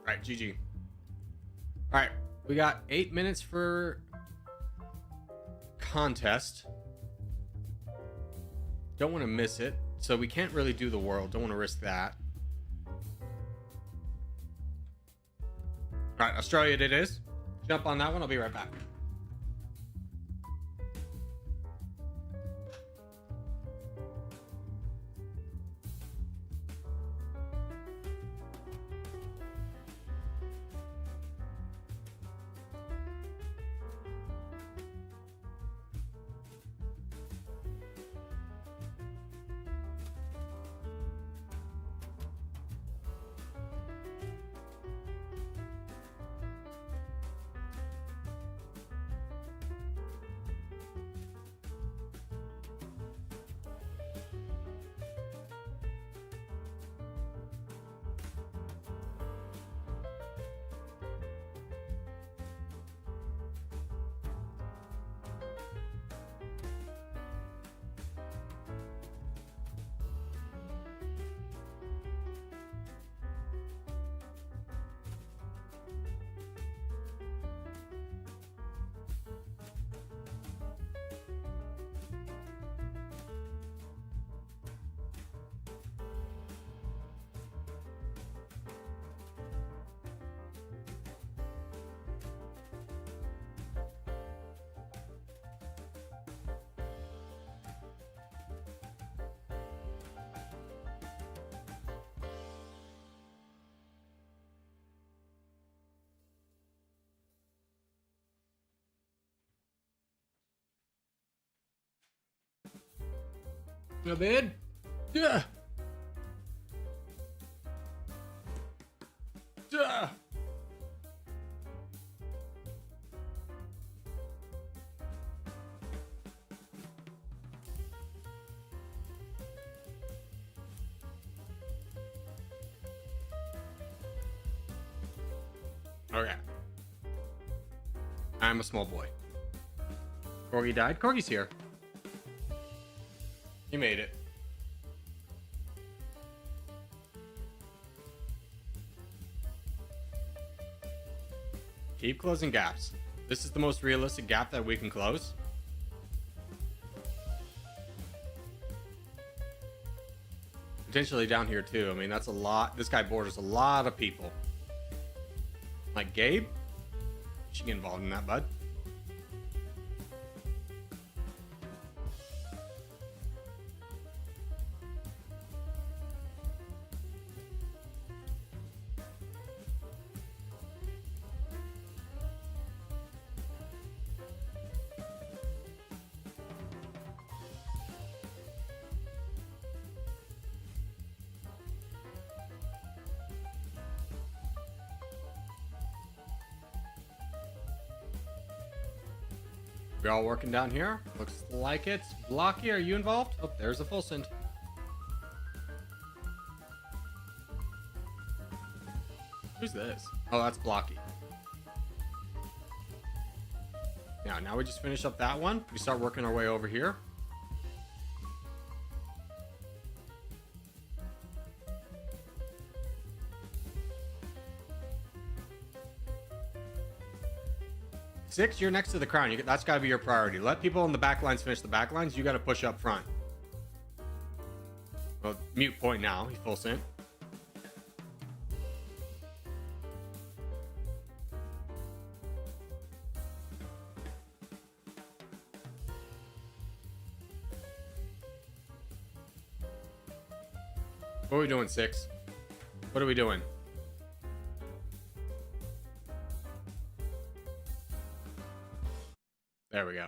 Alright, GG. Alright. We got 8 minutes for contest. Don't want to miss it. So we can't really do the world. Don't want to risk that. All right, Australia it is. Jump on that one. I'll be right back. Come in. Yeah. Duh. Okay. I'm a small boy. Corgi died. Corgi's here. He made it. Keep closing gaps. This is the most realistic gap that we can close. Potentially down here too. I mean, that's a lot. This guy borders a lot of people. Like Gabe. You should get involved in that, bud. We're all working down here. Looks like it's Blocky. Are you involved? Oh, there's a full send. Who's this? Oh, that's Blocky. Yeah, now we just finish up that one. We start working our way over here. Six, you're next to the crown. That's got to be your priority. Let people in the back lines finish the back lines. You got to push up front. Well, mute point now. He's full sent. What are we doing, Six? What are we doing? There we go.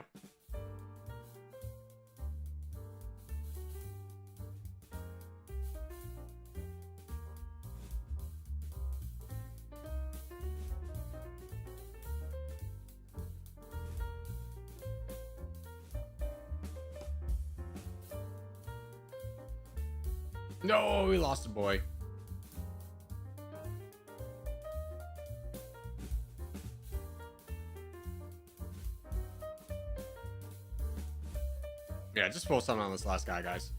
No, we lost a boy. Yeah, just pull something on this last guy, guys.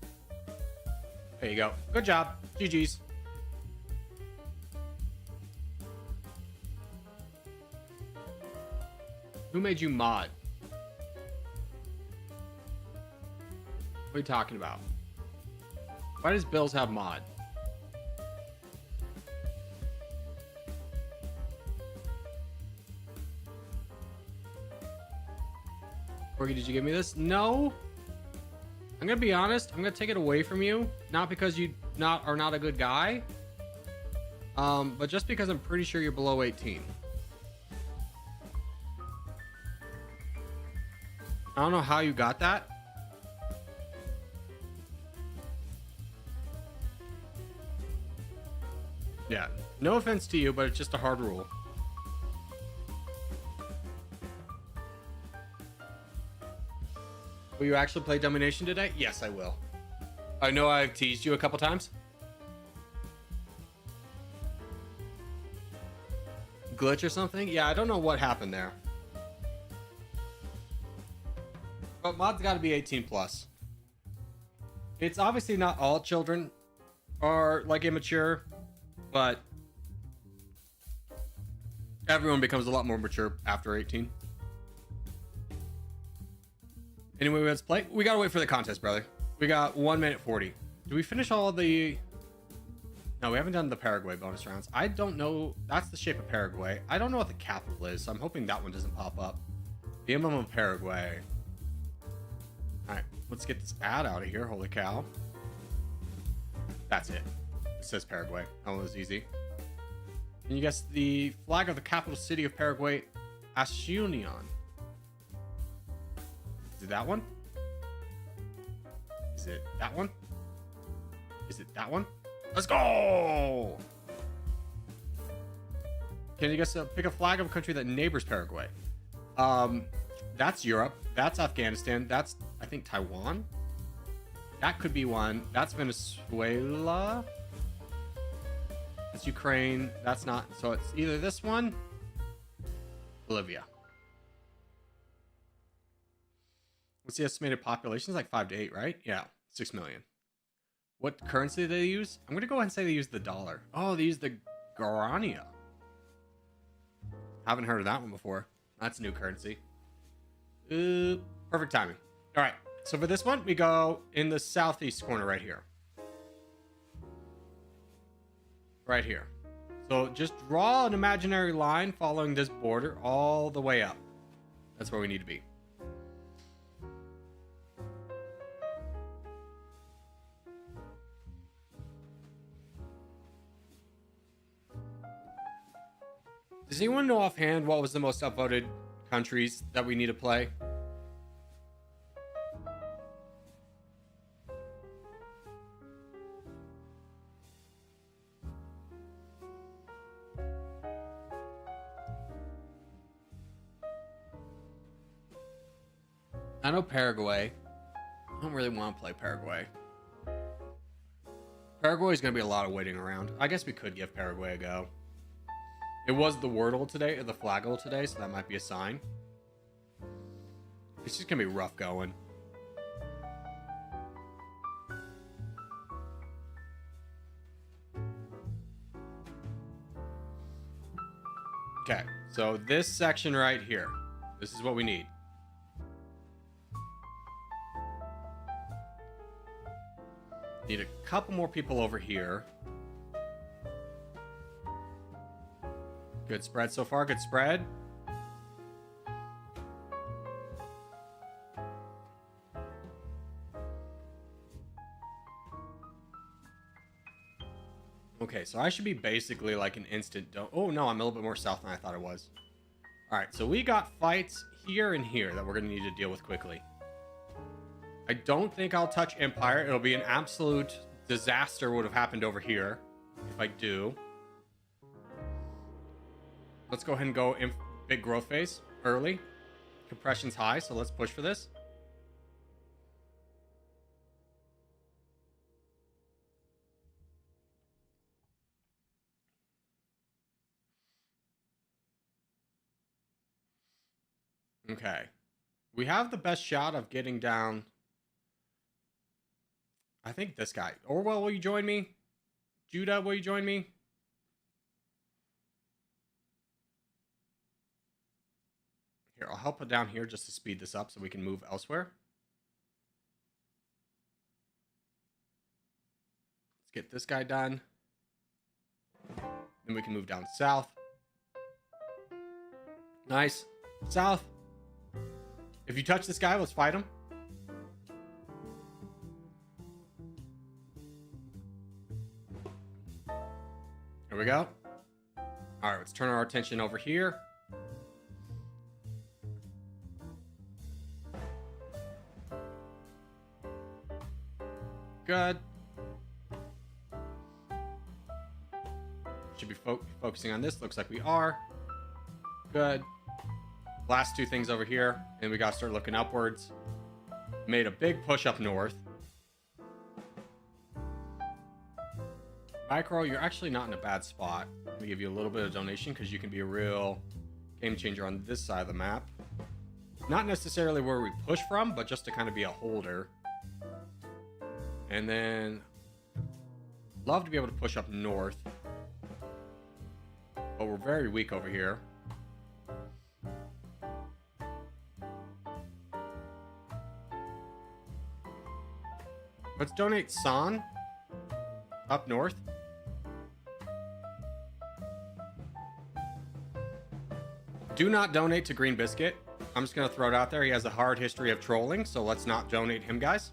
There you go. Good job. GG's. Who made you mod? What are you talking about? Why does Bills have mod? Corgi, did you give me this? No. I'm gonna be honest. I'm gonna take it away from you, not because you are not a good guy, but just because I'm pretty sure you're below 18. I don't know how you got that. Yeah, no offense to you, but it's just a hard rule. Will you actually play Dummynation today? Yes, I will. I know I've teased you a couple times. Glitch or something? Yeah, I don't know what happened there. But mod's got to be 18 plus. It's obviously not all children are like immature, but everyone becomes a lot more mature after 18. Anyway, let's play. We gotta wait for the contest, brother. We got 1 minute 40. Do we finish all the... No, we haven't done the Paraguay bonus rounds. I don't know. That's the shape of Paraguay. I don't know what the capital is, so I'm hoping that one doesn't pop up. The emblem of Paraguay. All right, let's get this ad out of here. Holy cow. That's it. It says Paraguay. That one was easy. Can you guess the flag of the capital city of Paraguay? Asunción. Is it that one? Is it that one? Is it that one? Let's go! Can you guess pick a flag of a country that neighbors Paraguay? That's Europe. That's Afghanistan. That's, I think, Taiwan. That could be one. That's Venezuela. That's Ukraine. That's not. So it's either this one, Bolivia. What's the estimated population? It's like 5 to 8, right? Yeah, 6 million. What currency do they use? I'm going to go ahead and say they use the dollar. Oh, they use the guarania. Haven't heard of that one before. That's a new currency. Perfect timing. All right. So for this one, we go in the southeast corner right here. Right here. So just draw an imaginary line following this border all the way up. That's where we need to be. Does anyone know offhand what was the most upvoted countries that we need to play? I know Paraguay. I don't really want to play Paraguay. Paraguay is going to be a lot of waiting around. I guess we could give Paraguay a go. It was the Wordle today, or the Flaggle today, so that might be a sign. It's just going to be rough going. Okay, so this section right here. This is what we need. Need a couple more people over here. Good spread so far. Good spread. Okay, so I should be basically like an instant oh no, I'm a little bit more south than I thought it was. Alright, so we got fights here and here that we're going to need to deal with quickly. I don't think I'll touch Empire. It'll be an absolute disaster would have happened over here if I do. Let's go ahead and go in big growth phase early. Compression's high, so let's push for this. Okay. We have the best shot of getting down. I think this guy. Orwell, will you join me? Judah, will you join me? Here, I'll help it down here just to speed this up so we can move elsewhere. Let's get this guy done. Then we can move down south. Nice. South. If you touch this guy, let's fight him. There we go. All right, let's turn our attention over here. Good. Should be focusing on this. Looks like we are. Good. Last two things over here. And we got to start looking upwards. Made a big push up north. Micro, you're actually not in a bad spot. Let me give you a little bit of donation because you can be a real game changer on this side of the map. Not necessarily where we push from, but just to kind of be a holder. And then love to be able to push up north. But we're very weak over here. Let's donate San up north. Do not donate to Green Biscuit. I'm just going to throw it out there. He has a hard history of trolling, so let's not donate him, guys.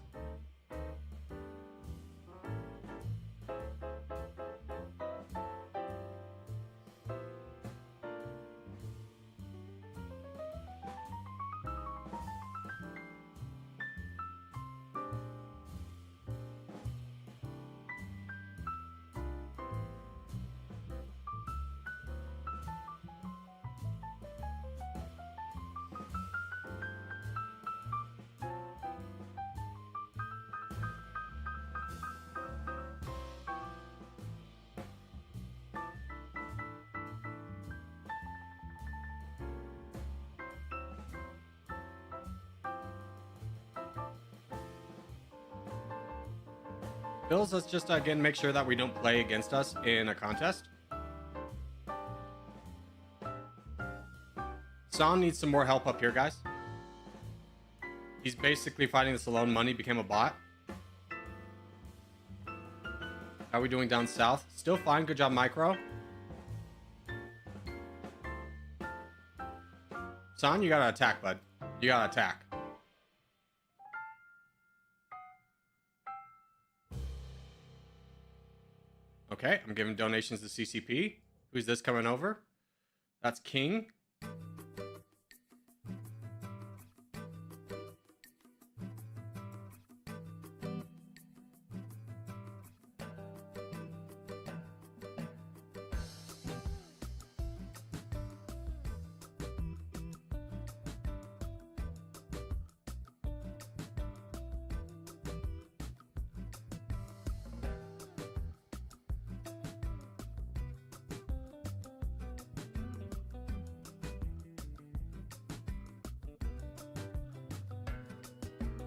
Bills, let's just again make sure that we don't play against us in a contest. Son needs some more help up here, guys. He's basically fighting this alone. Money became a bot. How are we doing down south? Still fine. Good job, Micro. Son, you gotta attack, bud. You gotta attack. Okay, I'm giving donations to CCP. Who's this coming over? That's King.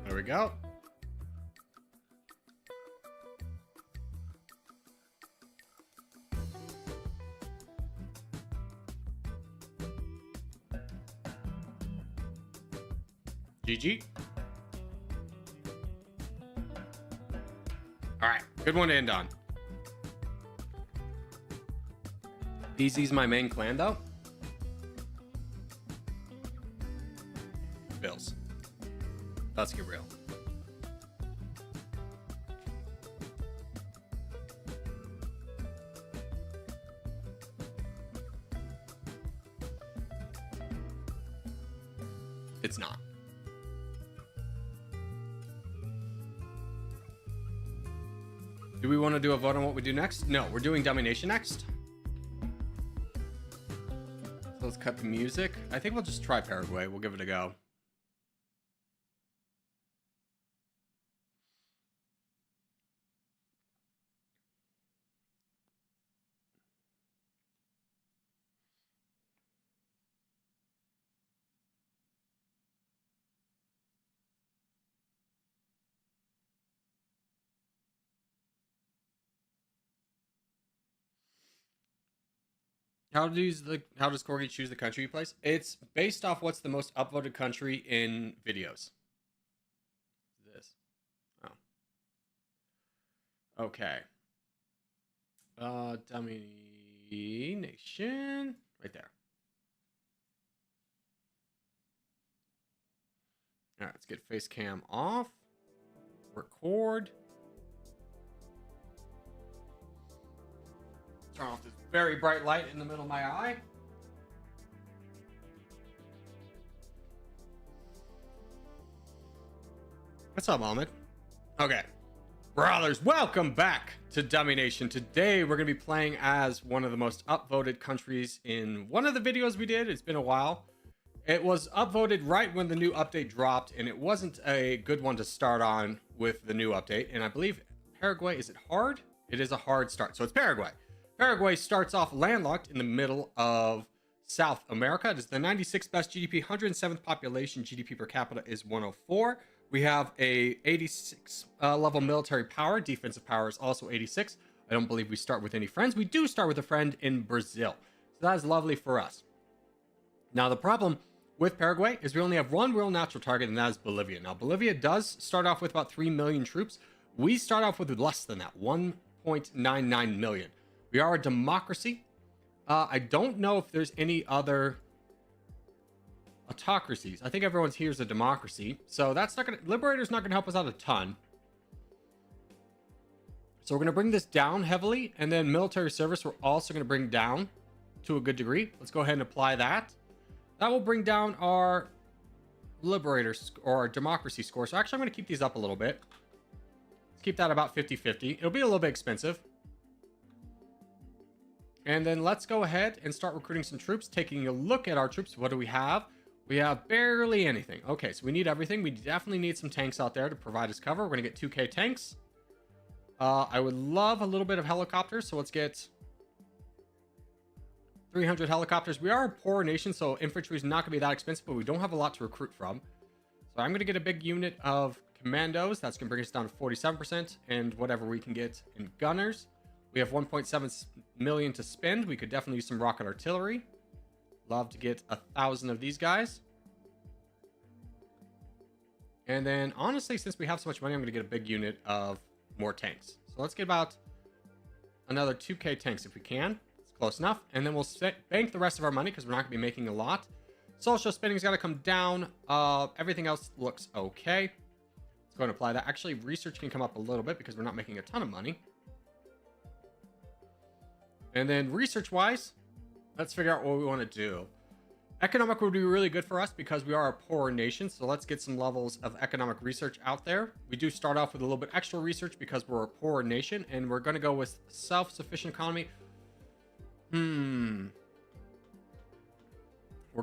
There we go. GG. All right, good one to end on. DZ's my main clan, though. Bills. Let's get real. It's not. Do we want to do a vote on what we do next? No, we're doing Dummynation next. So let's cut the music. I think we'll just try Paraguay. We'll give it a go. How does Corgi choose the country he plays? It's based off what's the most upvoted country in videos. This. Oh. Okay. Dummynation. Right there. All right, let's get face cam off. Record. Turn off this very bright light in the middle of my eye. What's up, Ahmed? Okay. Brothers, welcome back to Dummynation. Today, we're going to be playing as one of the most upvoted countries in one of the videos we did. It's been a while. It was upvoted right when the new update dropped, and it wasn't a good one to start on with the new update. And I believe Paraguay, is it hard? It is a hard start. So it's Paraguay. Paraguay starts off landlocked in the middle of South America. It is the 96th best GDP, 107th population. GDP per capita is 104. We have a 86 level military power. Defensive power is also 86. I don't believe we start with any friends. We do start with a friend in Brazil. So that is lovely for us. Now, the problem with Paraguay is we only have one real natural target, and that is Bolivia. Now, Bolivia does start off with about 3 million troops. We start off with less than that, 1.99 million. We are a democracy. I don't know if there's any other autocracies. I think everyone's here is a democracy. So that's not going to... Liberator's not going to help us out a ton. So we're going to bring this down heavily. And then military service we're also going to bring down to a good degree. Let's go ahead and apply that. That will bring down our liberator or our democracy score. So actually I'm going to keep these up a little bit. Let's keep that about 50-50. It'll be a little bit expensive. And then let's go ahead and start recruiting some troops. Taking a look at our troops. What do we have? We have barely anything. Okay, so we need everything. We definitely need some tanks out there to provide us cover. We're going to get 2K tanks. I would love a little bit of helicopters. So let's get 300 helicopters. We are a poor nation, so infantry is not going to be that expensive, but we don't have a lot to recruit from. So I'm going to get a big unit of commandos. That's going to bring us down to 47%. And whatever we can get in gunners. We have 1.7 million to spend. We could definitely use some rocket artillery. Love to get 1,000 of these guys. And then, honestly, since we have so much money, I'm going to get a big unit of more tanks. So let's get about another 2k tanks if we can. It's close enough. And then we'll bank the rest of our money because we're not going to be making a lot. Social spending's got to come down. Everything else looks okay. Let's go and apply that. Actually, research can come up a little bit because we're not making a ton of money. And then research-wise, let's figure out what we want to do. Economic would be really good for us because we are a poorer nation. So let's get some levels of economic research out there. We do start off with a little bit extra research because we're a poorer nation. And we're going to go with self-sufficient economy. We're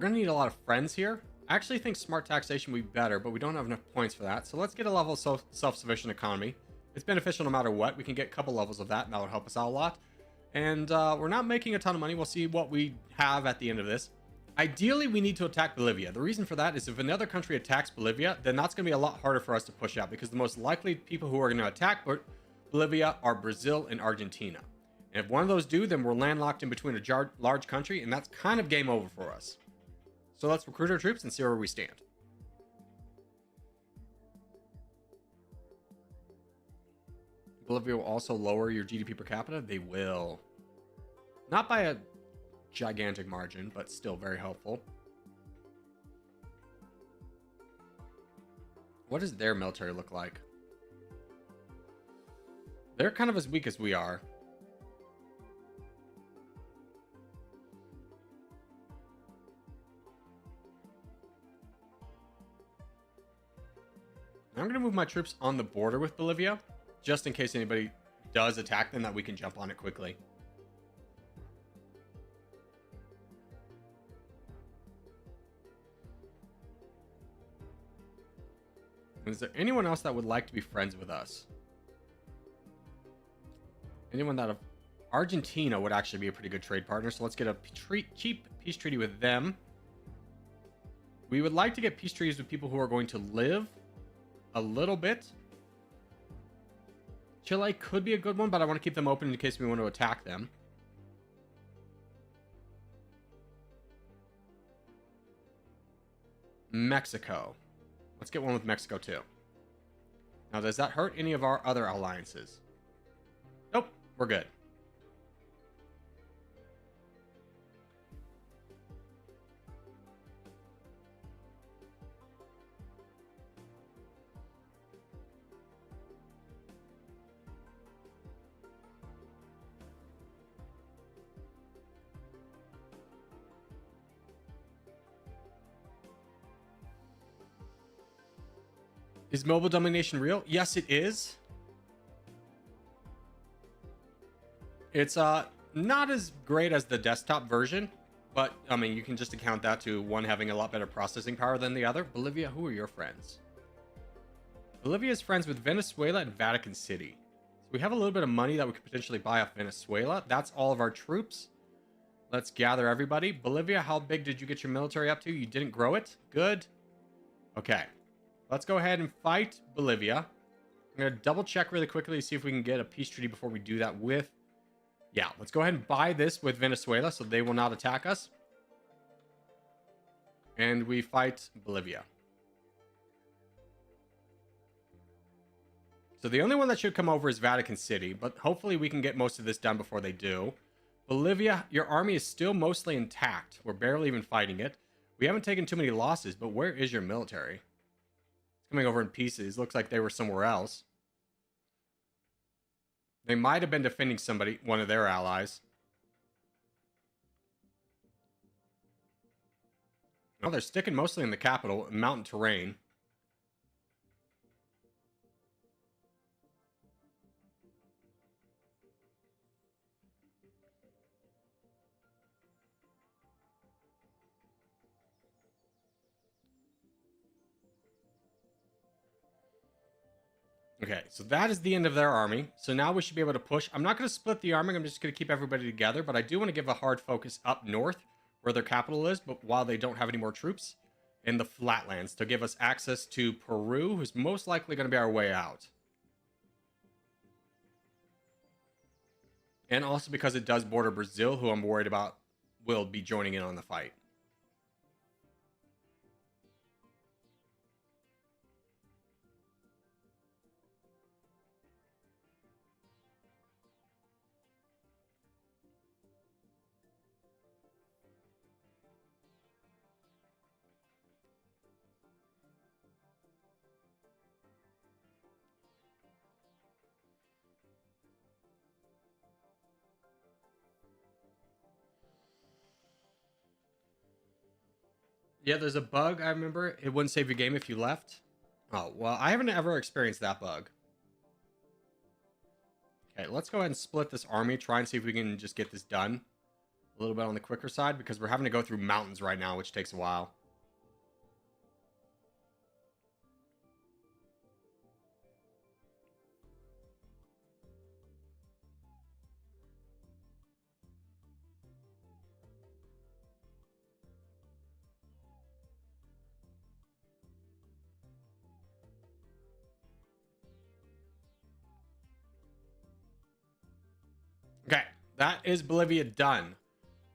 going to need a lot of friends here. I actually think smart taxation would be better, but we don't have enough points for that. So let's get a level of self-sufficient economy. It's beneficial no matter what. We can get a couple levels of that, and that would help us out a lot. And we're not making a ton of money. We'll see what we have at the end of this. Ideally, we need to attack Bolivia. The reason for that is if another country attacks Bolivia, then that's going to be a lot harder for us to push out because the most likely people who are going to attack Bolivia are Brazil and Argentina. And if one of those do, then we're landlocked in between a large country, and that's kind of game over for us. So let's recruit our troops and see where we stand. Bolivia will also lower your GDP per capita. They will. Not by a gigantic margin, but still very helpful. What does their military look like? They're kind of as weak as we are. I'm going to move my troops on the border with Bolivia, just in case anybody does attack them, that we can jump on it quickly. Is there anyone else that would like to be friends with us? Anyone that... Argentina would actually be a pretty good trade partner, so let's get a cheap peace treaty with them. We would like to get peace treaties with people who are going to live a little bit. Chile could be a good one, but I want to keep them open in case we want to attack them. Mexico. Let's get one with Mexico too. Now, does that hurt any of our other alliances? Nope, we're good. Is mobile domination real? Yes, it is. It's not as great as the desktop version, but I mean, you can just account that to one having a lot better processing power than the other. Bolivia, who are your friends? Bolivia is friends with Venezuela and Vatican City. So we have a little bit of money that we could potentially buy off Venezuela. That's all of our troops. Let's gather everybody. Bolivia, how big did you get your military up to? You didn't grow it? Good. Okay. Let's go ahead and fight Bolivia. I'm going to double check really quickly to see if we can get a peace treaty before we do that with... Yeah, let's go ahead and buy this with Venezuela so they will not attack us. And we fight Bolivia. So the only one that should come over is Vatican City, but hopefully we can get most of this done before they do. Bolivia, your army is still mostly intact. We're barely even fighting it. We haven't taken too many losses, but where is your military? Coming over in pieces. Looks like they were somewhere else. They might have been defending somebody, one of their allies. No, they're sticking mostly in the capital, mountain terrain. Okay, so that is the end of their army. So now we should be able to push. I'm not going to split the army. I'm just going to keep everybody together. But I do want to give a hard focus up north where their capital is, but while they don't have any more troops. in the flatlands to give us access to Peru, who's most likely going to be our way out. And also because it does border Brazil, who I'm worried about will be joining in on the fight. Yeah, there's a bug, I remember. It wouldn't save your game if you left. Oh, well, I haven't ever experienced that bug. Okay, let's go ahead and split this army. Try and see if we can just get this done a little bit on the quicker side, because we're having to go through mountains right now, which takes a while. Okay, that is Bolivia done.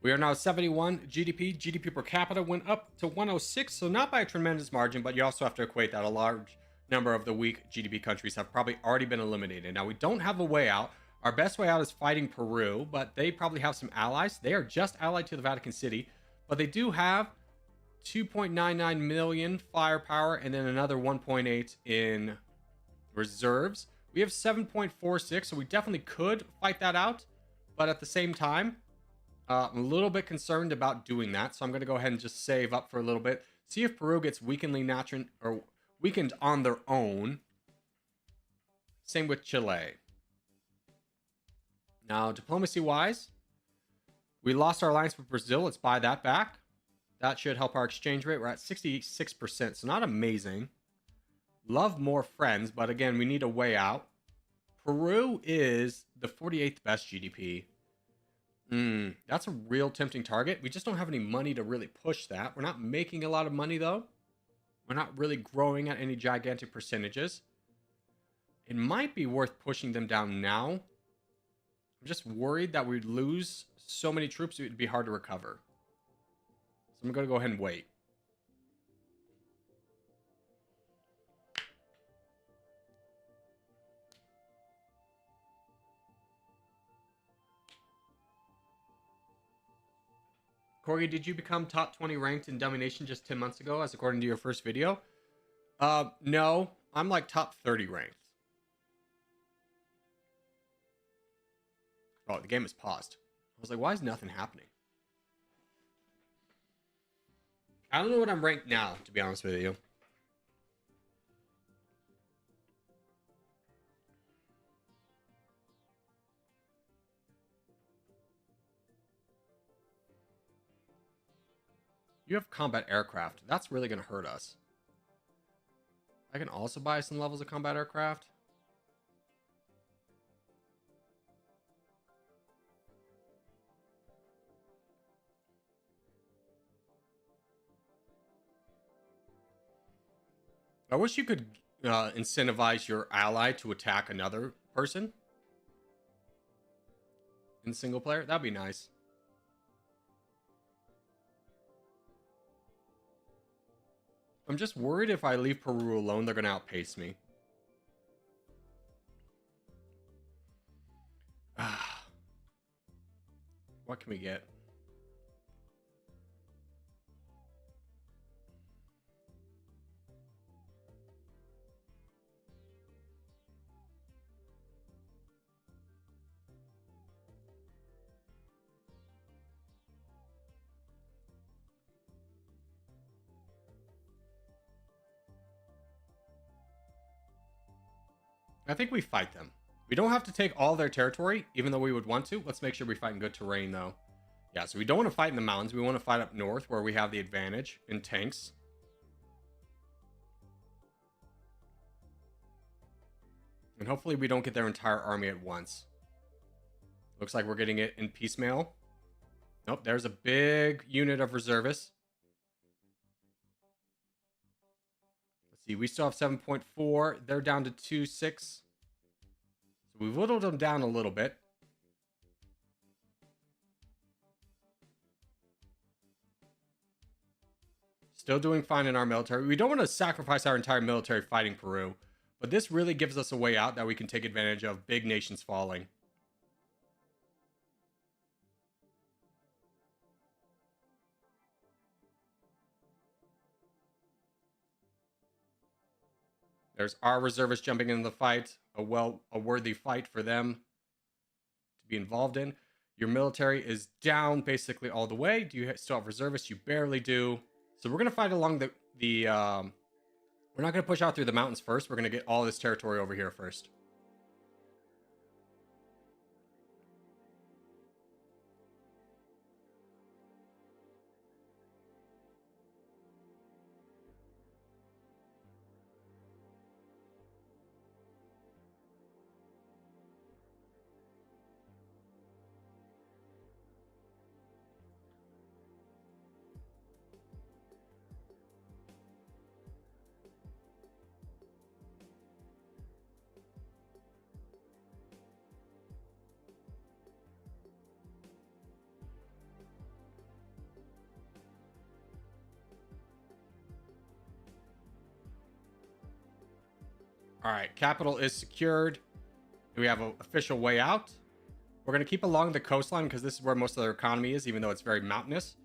We are now 71 GDP. GDP per capita went up to 106, so not by a tremendous margin, but you also have to equate that a large number of the weak GDP countries have probably already been eliminated. Now, we don't have a way out. Our best way out is fighting Peru, but they probably have some allies. They are just allied to the Vatican City, but they do have 2.99 million firepower and then another 1.8 in reserves. We have 7.46, so we definitely could fight that out. But at the same time, I'm a little bit concerned about doing that. So I'm going to go ahead and just save up for a little bit. See if Peru gets weakened on their own. Same with Chile. Now, diplomacy-wise, we lost our alliance with Brazil. Let's buy that back. That should help our exchange rate. We're at 66%, so not amazing. Love more friends, but again, we need a way out. Peru is the 48th best GDP. That's a real tempting target. We just don't have any money to really push that. We're not making a lot of money, though. We're not really growing at any gigantic percentages. It might be worth pushing them down now. I'm just worried that we'd lose so many troops, it would be hard to recover. So I'm going to go ahead and wait. Corgi, did you become top 20 ranked in Dummynation just 10 months ago, as according to your first video? No. I'm like top 30 ranked. Oh, the game is paused. I was like, why is nothing happening? I don't know what I'm ranked now, to be honest with you. You have combat aircraft. That's really going to hurt us. I can also buy some levels of combat aircraft. I wish you could incentivize your ally to attack another person in single player. That'd be nice. I'm just worried if I leave Peru alone, they're going to outpace me. What can we get? I think we fight them. We don't have to take all their territory, even though we would want to. Let's make sure we fight in good terrain, though. Yeah, so we don't want to fight in the mountains. We want to fight up north, where we have the advantage in tanks. And hopefully we don't get their entire army at once. Looks like we're getting it in piecemeal. Nope, there's a big unit of reservists. See, we still have 7.4. They're down to 2.6. So we've whittled them down a little bit. Still doing fine in our military. We don't want to sacrifice our entire military fighting Peru, but this really gives us a way out that we can take advantage of big nations falling. There's our reservists jumping into the fight. A worthy fight for them to be involved in. Your military is down basically all the way. Do you still have reservists? You barely do. So we're going to fight along the we're not going to push out through the mountains first. We're going to get all this territory over here first. All right, capital is secured. Do we have an official way out? We're going to keep along the coastline because this is where most of their economy is, even though it's very mountainous.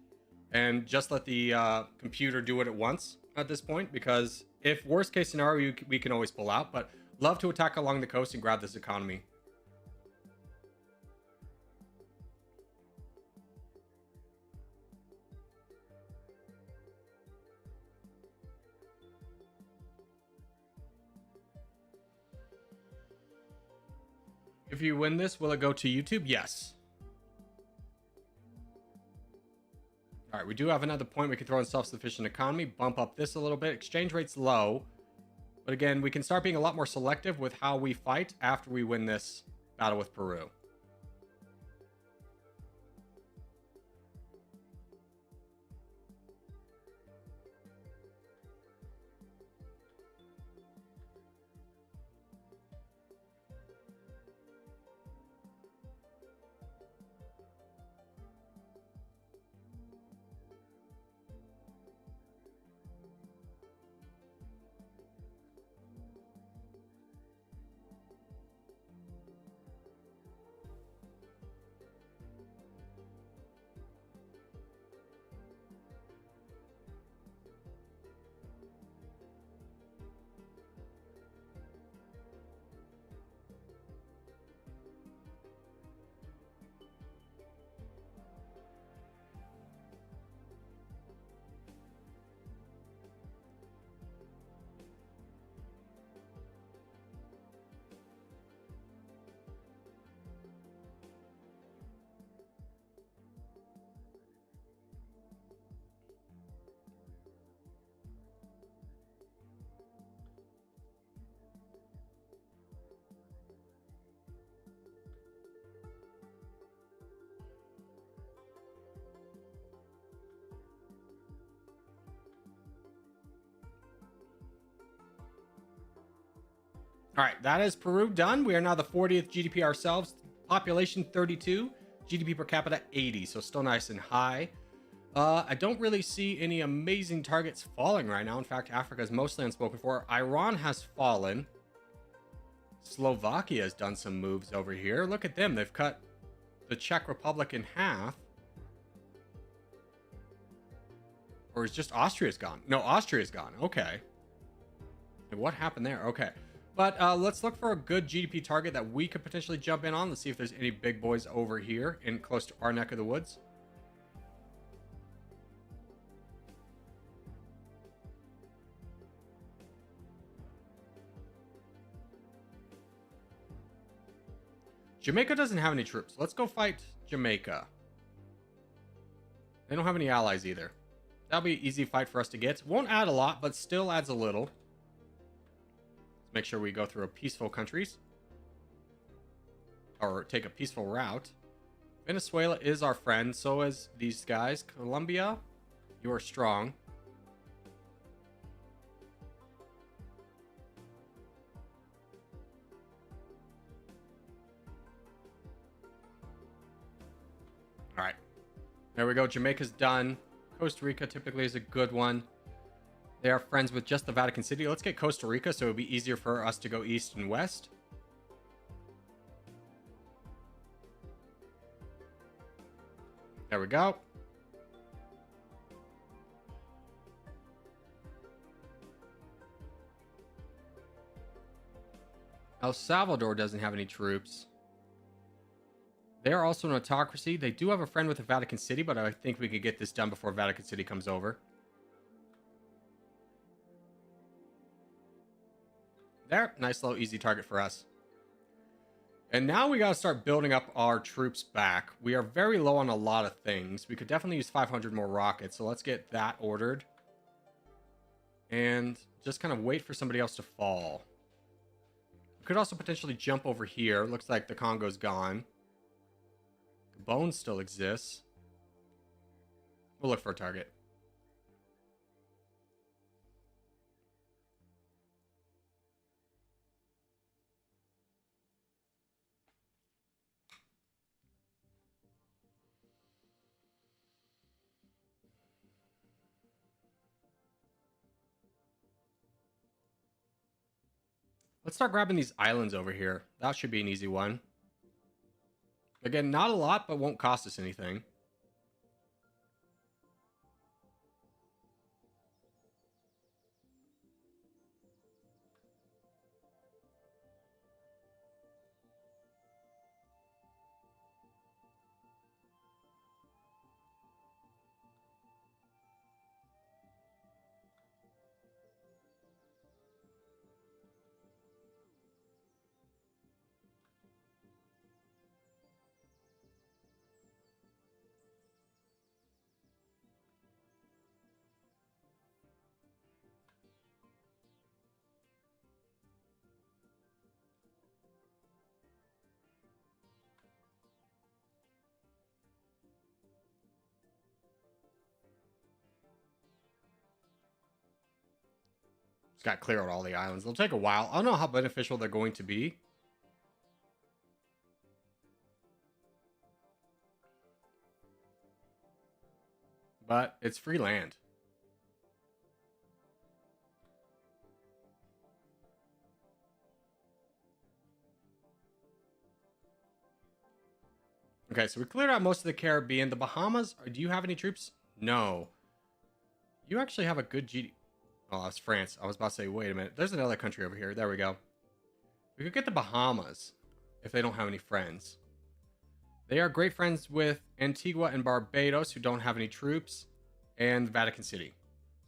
And just let the computer do it at once at this point, because if worst case scenario, we can always pull out. But love to attack along the coast and grab this economy. If you win this, will it go to YouTube? Yes. All right, we do have another point. We can throw in self-sufficient economy, bump up this a little bit. Exchange rate's low. But again, we can start being a lot more selective with how we fight after we win this battle with Peru. All right, that is Peru done. We are now the 40th GDP ourselves. Population 32, GDP per capita 80, so still nice and high. I don't really see any amazing targets falling right now. In fact, Africa is mostly unspoken for. Iran has fallen. Slovakia has done some moves over here. Look at them. They've cut the Czech Republic in half. Or is just Austria's gone? No, Austria's gone. Okay. What happened there? Okay. But let's look for a good GDP target that we could potentially jump in on. Let's see if there's any big boys over here in close to our neck of the woods. Jamaica doesn't have any troops. Let's go fight Jamaica. They don't have any allies either. That'll be an easy fight for us to get. Won't add a lot, but still adds a little. Let's make sure we go through a peaceful countries. Or take a peaceful route. Venezuela is our friend. So is these guys. Colombia, you are strong. All right. There we go. Jamaica's done. Costa Rica typically is a good one. They are friends with just the Vatican City. Let's get Costa Rica so it would be easier for us to go east and west. There we go. El Salvador doesn't have any troops. They are also an autocracy. They do have a friend with the Vatican City, but I think we could get this done before Vatican City comes over. There, nice little easy target for us. And now we gotta start building up our troops back. We are very low on a lot of things. We could definitely use 500 more rockets, so let's get that ordered. And just kind of wait for somebody else to fall. We could also potentially jump over here. Looks like the Congo's gone. Gabon still exists. We'll look for a target. Let's start grabbing these islands over here. That should be an easy one. Again, not a lot, but won't cost us anything. Just got to clear out all the islands. It'll take a while. I don't know how beneficial they're going to be. But it's free land. Okay, so we cleared out most of the Caribbean. The Bahamas, do you have any troops? No. You actually have a good GD. Oh, that's France. I was about to say, wait a minute. There's another country over here. There we go. We could get the Bahamas if they don't have any friends. They are great friends with Antigua and Barbados, who don't have any troops, and the Vatican City.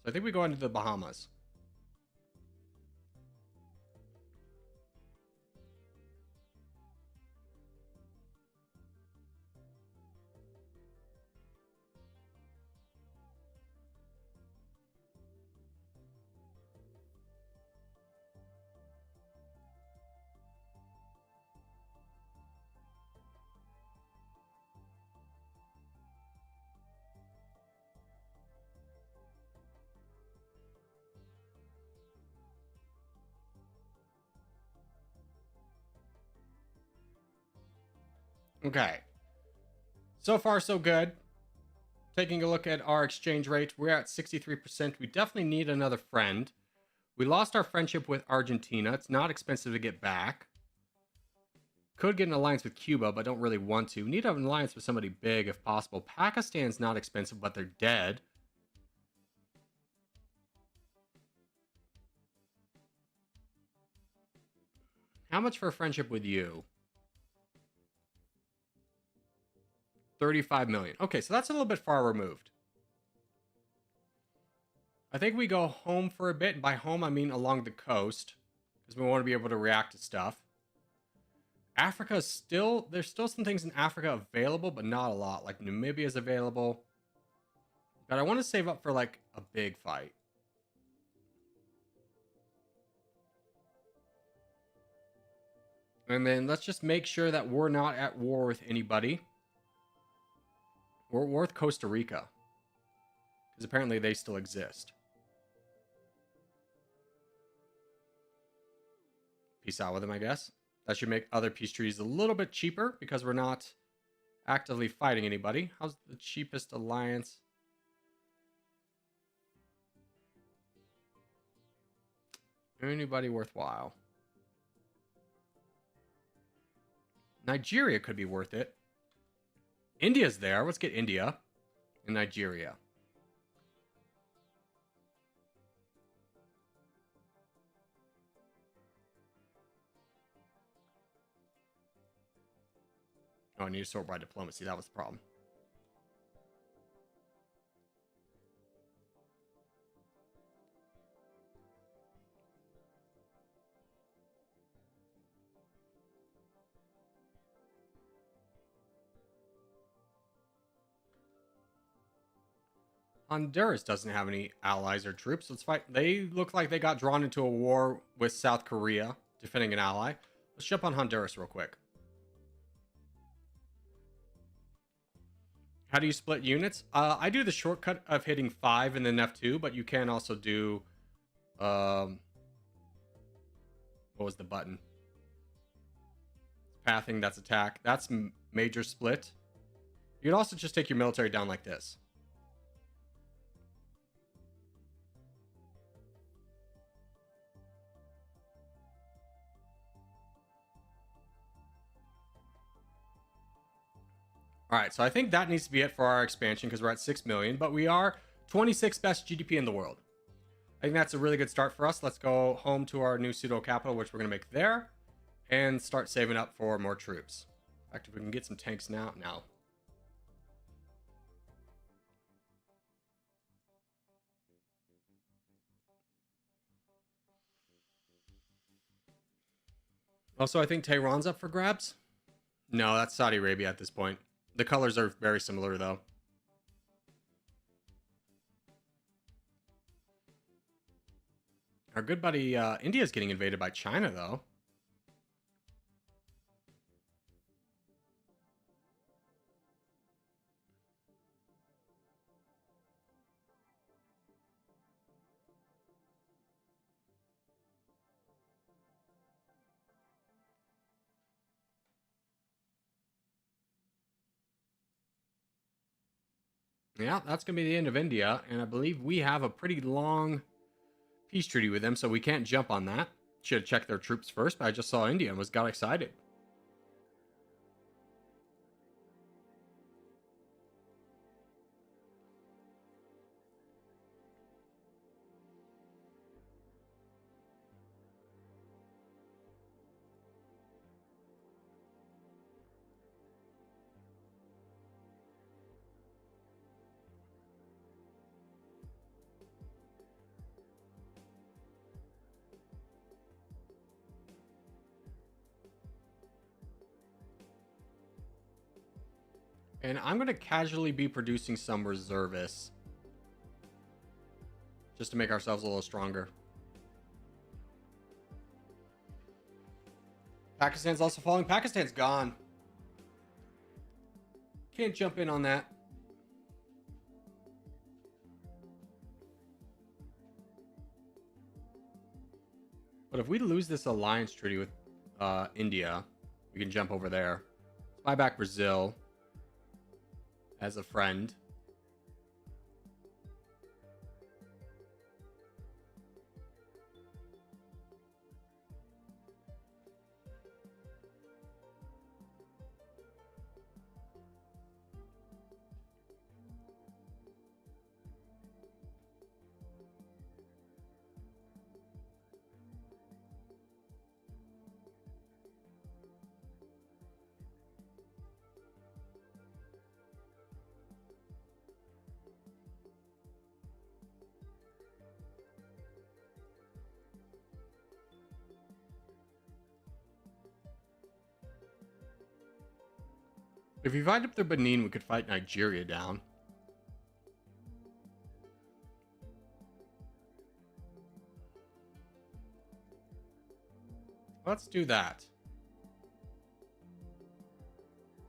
So I think we go into the Bahamas. Okay. So far, so good. Taking a look at our exchange rate, we're at 63%. We definitely need another friend. We lost our friendship with Argentina. It's not expensive to get back. Could get an alliance with Cuba, but don't really want to. Need an alliance with somebody big if possible. Pakistan's not expensive, but they're dead. How much for a friendship with you? 35 million. Okay, so that's a little bit far removed. I think we go home for a bit. And by home, I mean along the coast. Because we want to be able to react to stuff. Africa is still... There's still some things in Africa available, but not a lot. Like Namibia is available. But I want to save up for like a big fight. And then let's just make sure that we're not at war with anybody. We're with Costa Rica. Because apparently they still exist. Peace out with them, I guess. That should make other peace treaties a little bit cheaper because we're not actively fighting anybody. How's the cheapest alliance? Anybody worthwhile? Nigeria could be worth it. India's there. Let's get India and Nigeria. Oh, I need to sort by diplomacy. That was the problem. Honduras doesn't have any allies or troops. Let's fight. They look like they got drawn into a war with South Korea, defending an ally. Let's jump on Honduras real quick. How do you split units? I do the shortcut of hitting 5 and then F2, but you can also do... what was the button? Pathing, that's attack. That's major split. You could also just take your military down like this. All right, so I think that needs to be it for our expansion because we're at 6 million, but we are 26th best GDP in the world. I think that's a really good start for us. Let's go home to our new pseudo capital, which we're going to make there, and start saving up for more troops. In fact, if we can get some tanks now. Also, I think Tehran's up for grabs. No, that's Saudi Arabia at this point. The colors are very similar, though. Our good buddy India's getting invaded by China, though. Yeah, that's going to be the end of India, and I believe we have a pretty long peace treaty with them, so we can't jump on that. Should have checked their troops first, but I just saw India and got excited. And I'm going to casually be producing some reservists. Just to make ourselves a little stronger. Pakistan's also falling. Pakistan's gone. Can't jump in on that. But if we lose this alliance treaty with India, we can jump over there. Let's buy back Brazil as a friend. If we fight up the Benin, we could fight Nigeria down. Let's do that.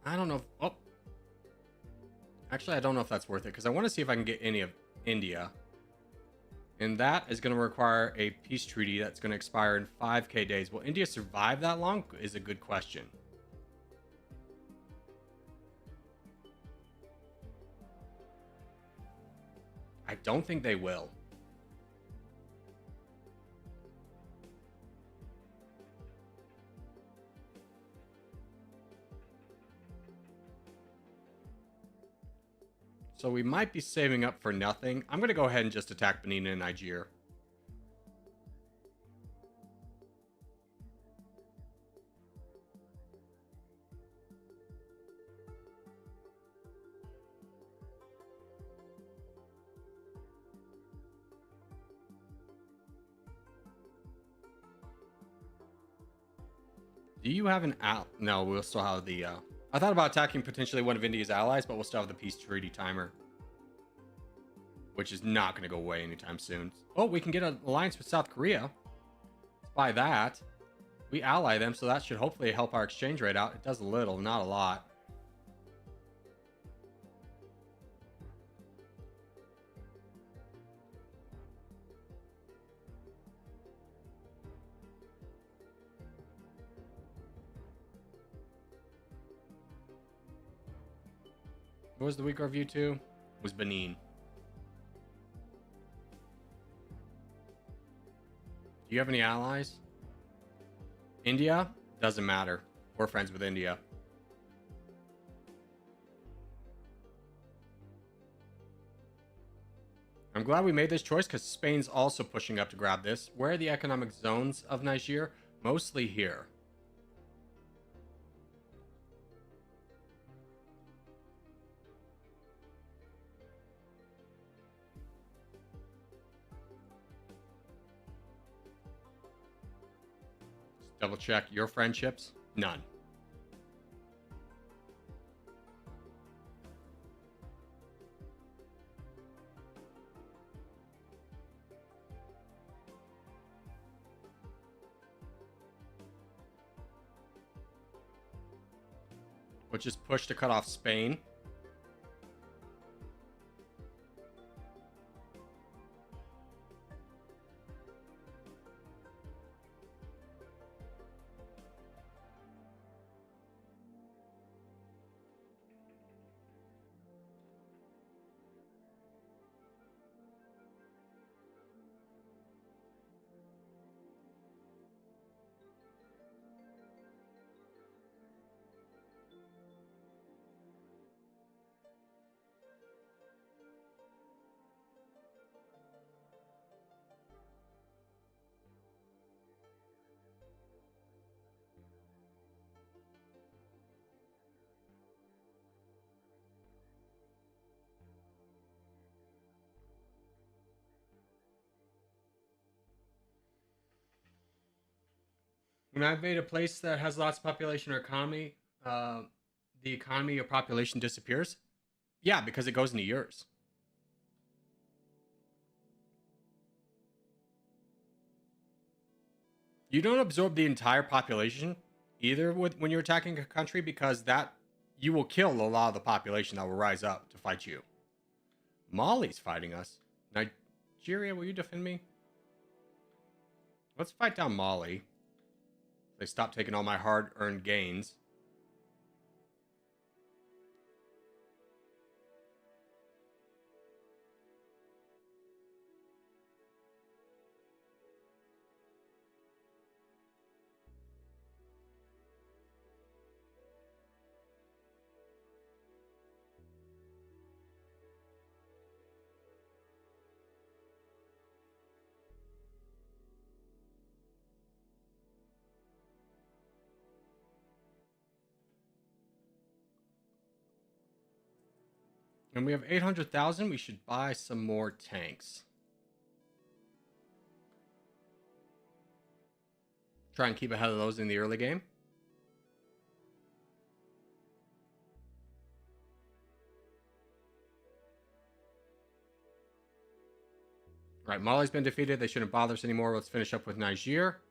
I don't know if... Oh. Actually, I don't know if that's worth it, because I want to see if I can get any of India. And that is going to require a peace treaty that's going to expire in 5k days. Will India survive that long? Is a good question. I don't think they will. So we might be saving up for nothing. I'm going to go ahead and just attack Benin and Niger. Do you have an No, we'll still have the... I thought about attacking potentially one of India's allies, but we'll still have the peace treaty timer. Which is not going to go away anytime soon. Oh, we can get an alliance with South Korea. Let's buy that. We ally them, so that should hopefully help our exchange rate out. It does a little, not a lot. What was the week review to? It was Benin. Do you have any allies? India? Doesn't matter. We're friends with India. I'm glad we made this choice because Spain's also pushing up to grab this. Where are the economic zones of Niger? Mostly here. Double check your friendships. None. Which is push to cut off Spain. When I invade a place that has lots of population or economy, the economy or population disappears? Yeah, because it goes into yours. You don't absorb the entire population either when you're attacking a country because that you will kill a lot of the population that will rise up to fight you. Mali's fighting us. Nigeria, will you defend me? Let's fight down Mali. They stop taking all my hard-earned gains. And we have 800,000. We should buy some more tanks. Try and keep ahead of those in the early game. All right, Mali's been defeated. They shouldn't bother us anymore. Let's finish up with Niger.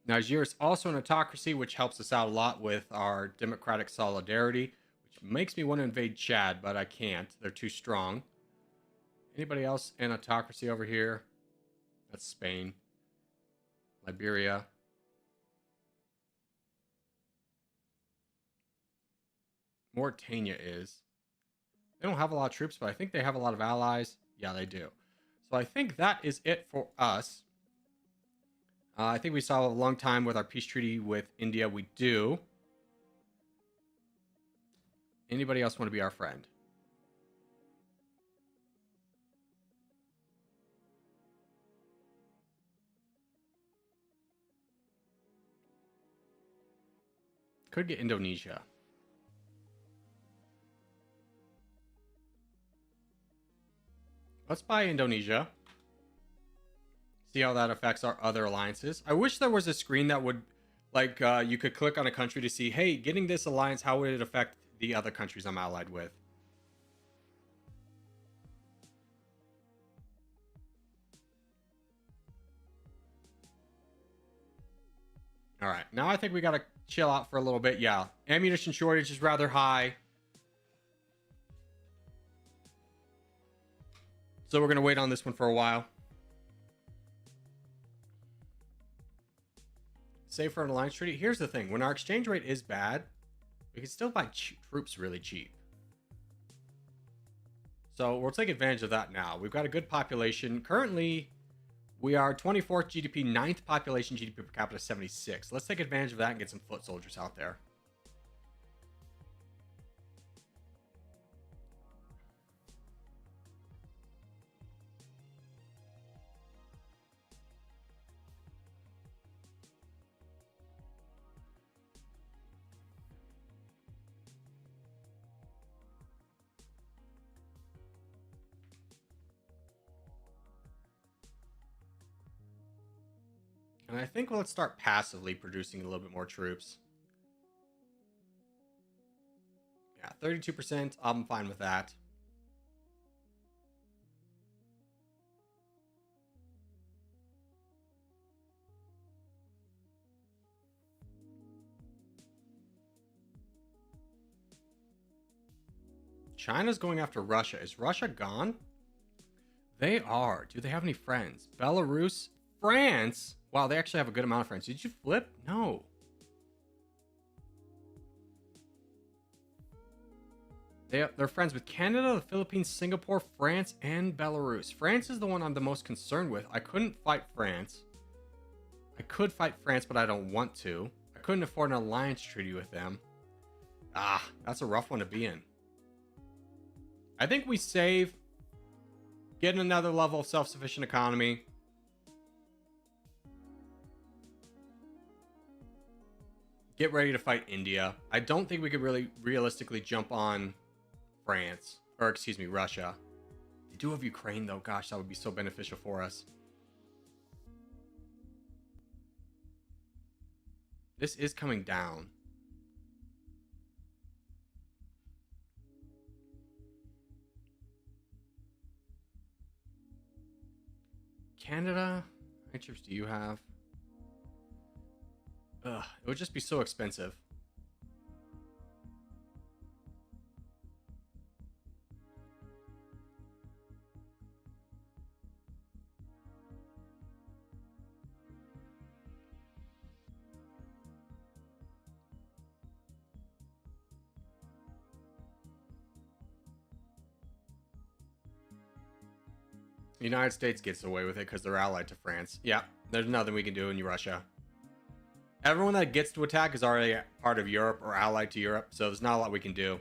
Nigeria is also an autocracy, which helps us out a lot with our democratic solidarity, which makes me want to invade Chad, but I can't. They're too strong. Anybody else in autocracy over here? That's Spain. Liberia. Mauritania is. They don't have a lot of troops, but I think they have a lot of allies. Yeah, they do. So I think that is it for us. I think we saw a long time with our peace treaty with India. We do. Anybody else want to be our friend? Could get Indonesia. Let's buy Indonesia. See how that affects our other alliances. I wish there was a screen that would, like, you could click on a country to see, hey, getting this alliance, how would it affect the other countries I'm allied with? All right, now I think we gotta chill out for a little bit. Yeah, ammunition shortage is rather high. So we're gonna wait on this one for a while. Save for an alliance treaty. Here's the thing. When our exchange rate is bad, we can still buy troops really cheap. So we'll take advantage of that now. We've got a good population. Currently, we are 24th GDP, 9th population, GDP per capita 76. Let's take advantage of that and get some foot soldiers out there. And I think let's start passively producing a little bit more troops. Yeah, 32%. I'm fine with that. China's going after Russia. Is Russia gone? They are. Do they have any friends? Belarus? France? Wow, they actually have a good amount of friends. Did you flip? No. They're friends with Canada, the Philippines, Singapore, France, and Belarus. France is the one I'm the most concerned with. I couldn't fight France. I could fight France, but I don't want to. I couldn't afford an alliance treaty with them. Ah, that's a rough one to be in. I think we save, get another level of self-sufficient economy. Get ready to fight India. I don't think we could really realistically jump on France, or excuse me, Russia. They do have Ukraine though. Gosh, that would be so beneficial for us. This is coming down. Canada, how many troops do you have? Ugh, it would just be so expensive. The United States gets away with it because they're allied to France. Yeah, there's nothing we can do in Russia. Everyone that gets to attack is already part of Europe or allied to Europe, so there's not a lot we can do.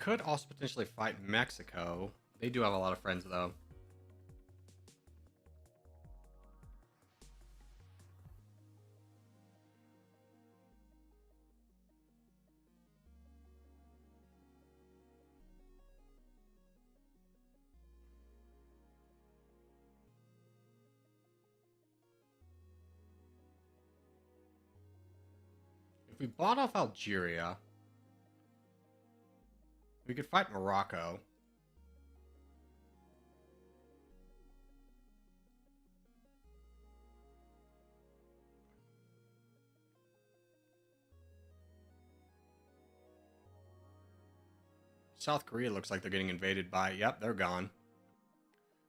could also potentially fight Mexico. They do have a lot of friends, though. If we bought off Algeria, we could fight Morocco. South Korea looks like they're getting invaded by... Yep, they're gone.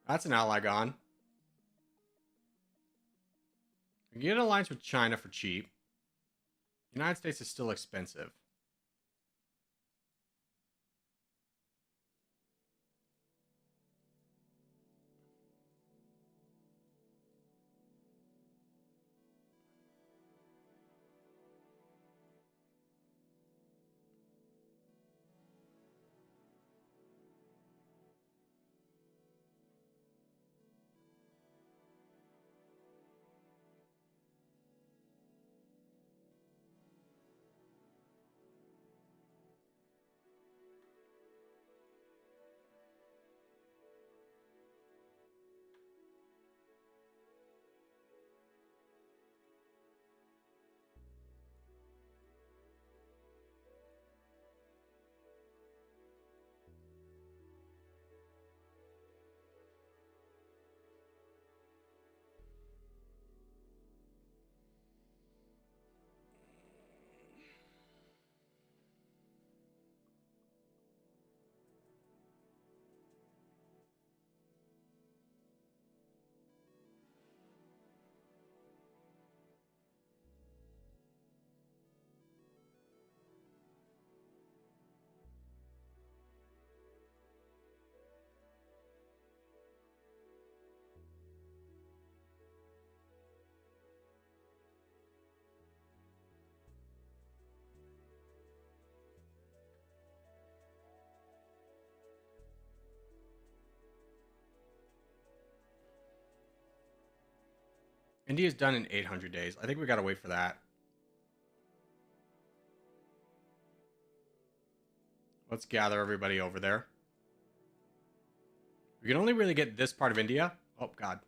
That's an ally gone. We can get an alliance with China for cheap. United States is still expensive. India's done in 800 days. I think we gotta wait for that. Let's gather everybody over there. We can only really get this part of India. Oh, God.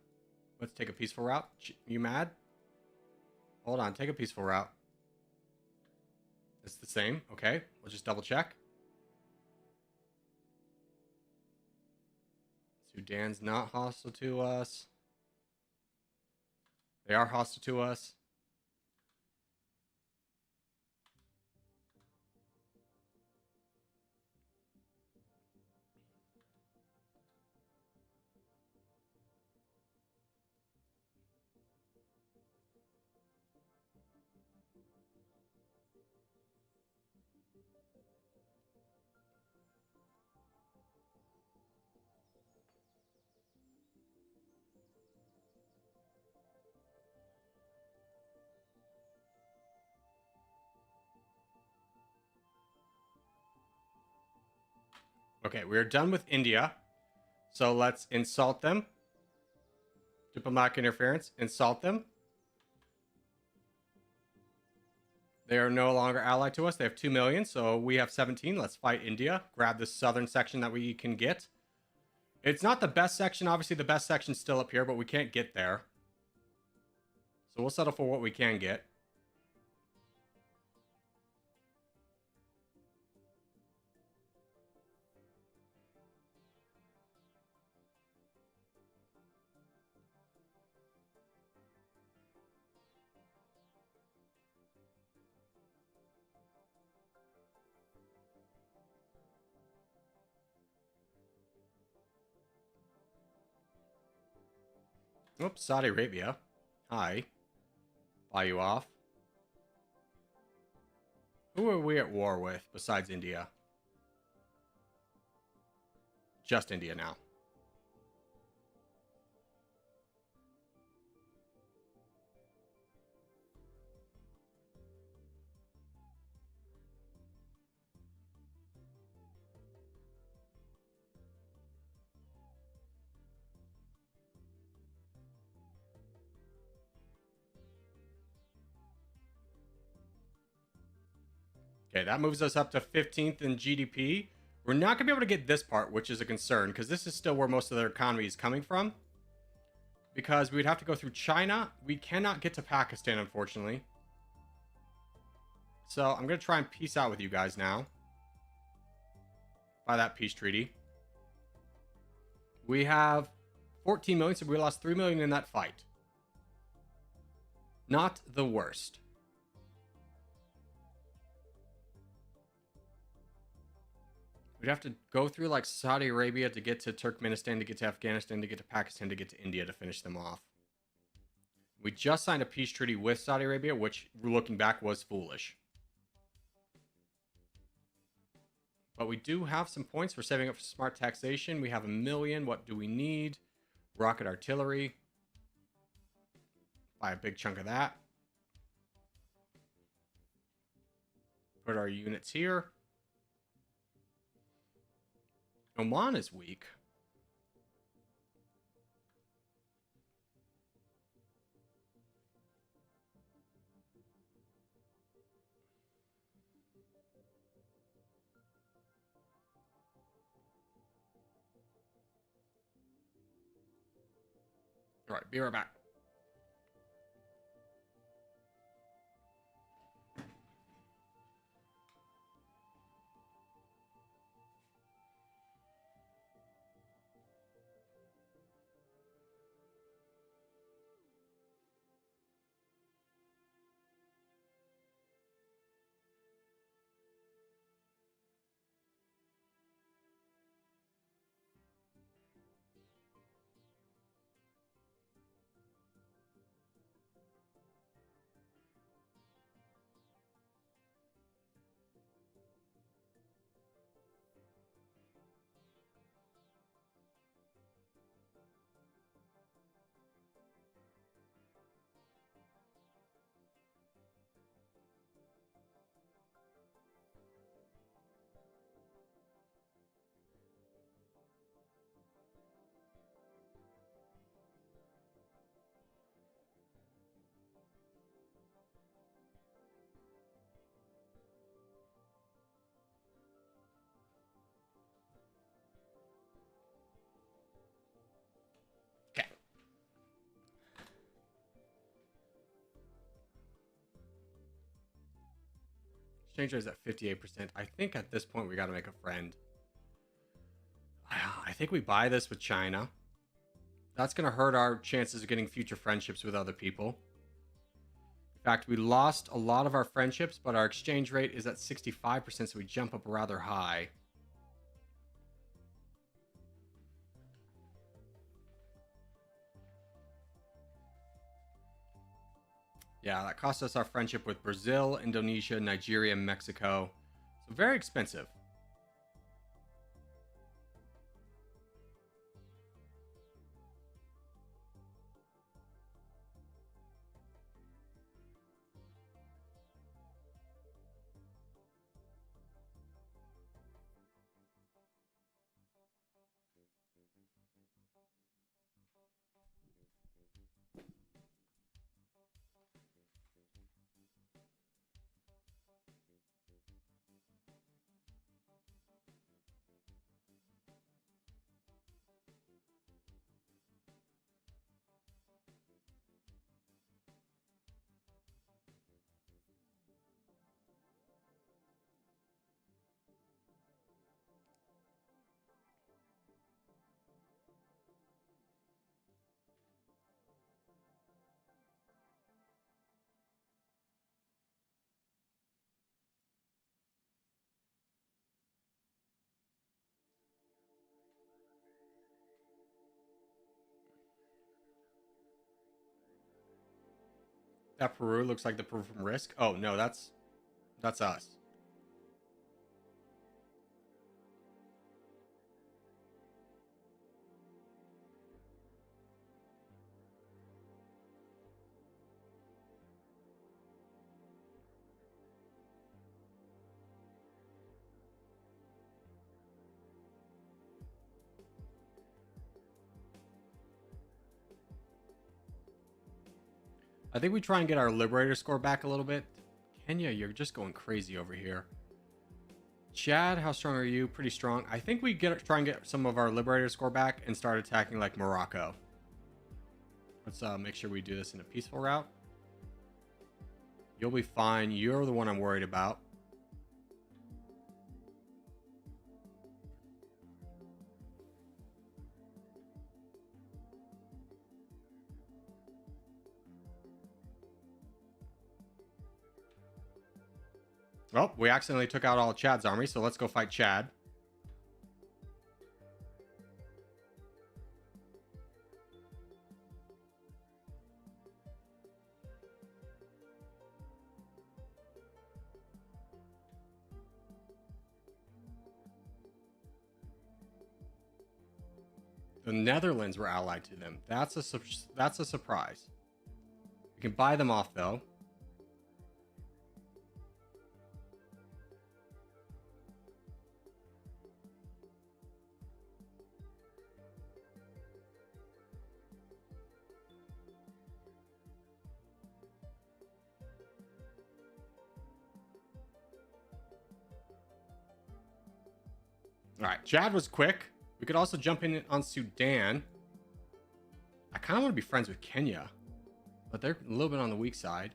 Let's take a peaceful route. You mad? Hold on. Take a peaceful route. It's the same. Okay. We'll just double check. Sudan's not hostile to us. They are hostile to us. Okay, we're done with India. So let's insult them. Diplomatic interference. Insult them. They are no longer allied to us. They have 2 million, so we have 17. Let's fight India. Grab this southern section that we can get. It's not the best section. Obviously, the best section's still up here, but we can't get there. So we'll settle for what we can get. Oops, Saudi Arabia. Hi. Buy you off. Who are we at war with besides India? Just India now. Okay, that moves us up to 15th in GDP. We're not going to be able to get this part, which is a concern, because this is still where most of their economy is coming from. Because we'd have to go through China. We cannot get to Pakistan, unfortunately. So I'm going to try and peace out with you guys now. By that peace treaty. We have 14 million, so we lost 3 million in that fight. Not the worst. We'd have to go through like Saudi Arabia to get to Turkmenistan, to get to Afghanistan, to get to Pakistan, to get to India to finish them off. We just signed a peace treaty with Saudi Arabia, which, looking back, was foolish. But we do have some points for saving up for smart taxation. We have 1 million. What do we need? Rocket artillery. Buy a big chunk of that. Put our units here. Oman is weak. All right, be right back. Okay. Exchange rate is at 58%. I think at this point we got to make a friend. I think we buy this with China. That's going to hurt our chances of getting future friendships with other people. In fact, we lost a lot of our friendships, but our exchange rate is at 65%, so we jump up rather high. Yeah, that cost us our friendship with Brazil, Indonesia, Nigeria, Mexico. So very expensive. That Peru looks like the Peru from Risk. Oh, no, that's us. I think we try and get our Liberator score back a little bit. Kenya, you're just going crazy over here. Chad, how strong are you? Pretty strong. I think we try and get some of our liberator score back and start attacking like Morocco. Let's make sure we do this in a peaceful route. You'll be fine. You're the one I'm worried about. Oh, we accidentally took out all of Chad's army, so let's go fight Chad. The Netherlands were allied to them. That's a surprise. We can buy them off, though. All right, Chad was quick. We could also jump in on Sudan. I kind of want to be friends with Kenya, but they're a little bit on the weak side.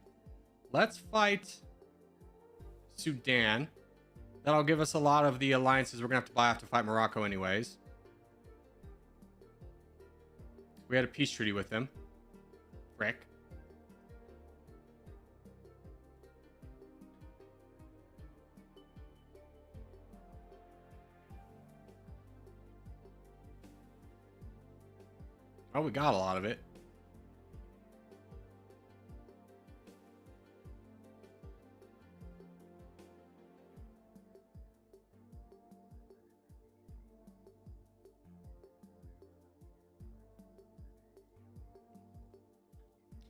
Let's fight Sudan. That'll give us a lot of the alliances we're going to have to buy off to fight Morocco anyways. We had a peace treaty with them. Frick. Oh, we got a lot of it.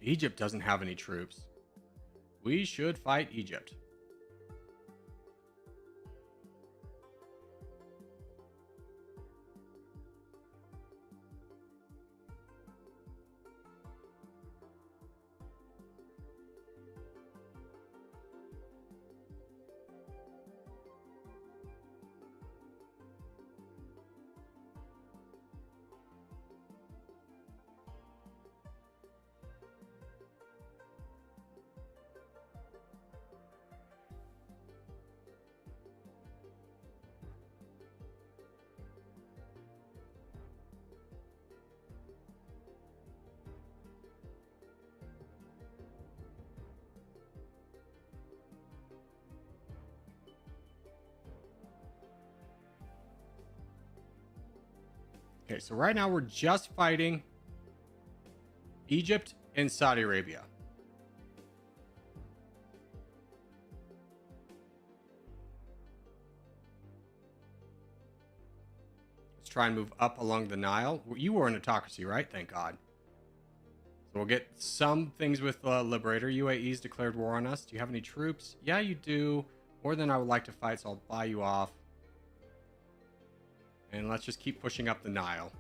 Egypt doesn't have any troops. We should fight Egypt. Okay, so right now we're just fighting Egypt and Saudi Arabia. Let's try and move up along the Nile. You were an autocracy, right? Thank God. So we'll get some things with Liberator. UAE's declared war on us. Do you have any troops? Yeah, you do. More than I would like to fight, so I'll buy you off. And let's just keep pushing up the Nile.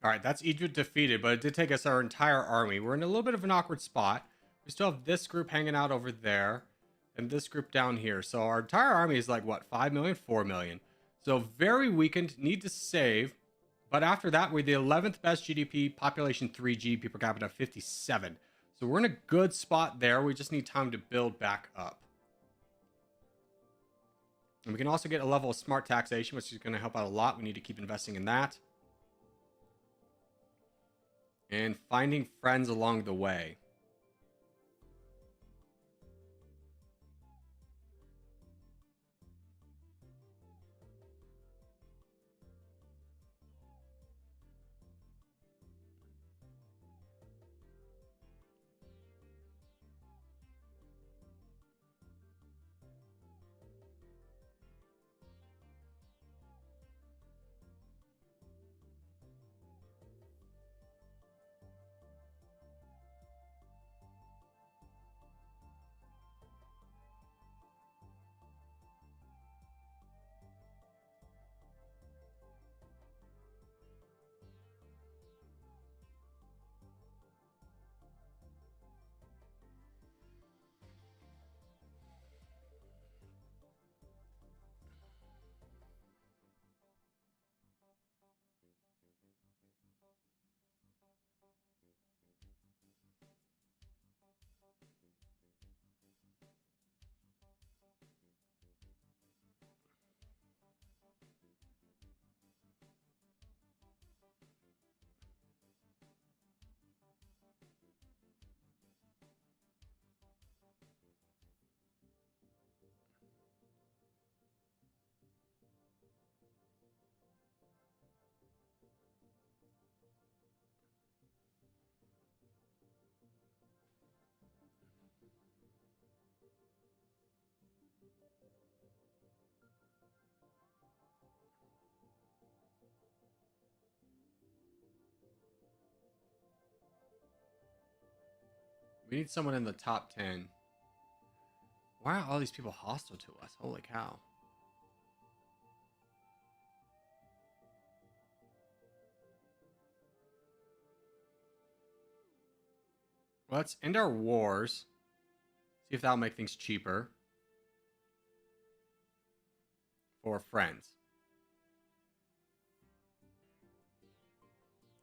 All right, that's Egypt defeated, but it did take us our entire army. We're in a little bit of an awkward spot. We still have this group hanging out over there and this group down here. So our entire army is like, what, 5 million? 4 million. So very weakened, need to save. But after that, we're the 11th best GDP, population 3 GDP per capita 57. So we're in a good spot there. We just need time to build back up. And we can also get a level of smart taxation, which is going to help out a lot. We need to keep investing in that. And finding friends along the way. We need someone in the top 10. Why are all these people hostile to us? Holy cow. Well, let's end our wars. See if that'll make things cheaper. For friends.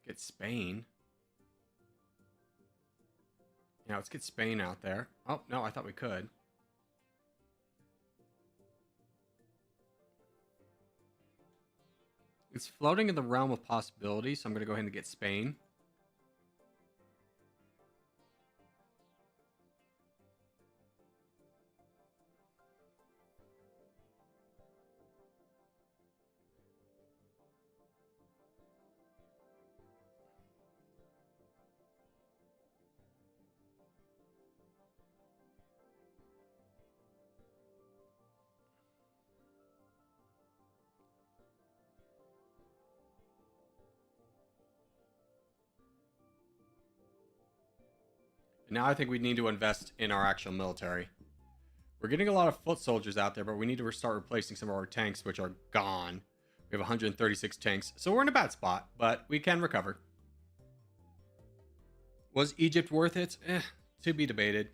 Get Spain. Yeah, let's get Spain out there. Oh, no, I thought we could. It's floating in the realm of possibility, so I'm going to go ahead and get Spain. Now I think we need to invest in our actual military. We're getting a lot of foot soldiers out there, but we need to start replacing some of our tanks, which are gone. We have 136 tanks, so we're in a bad spot, but we can recover. Was Egypt worth it? To be debated.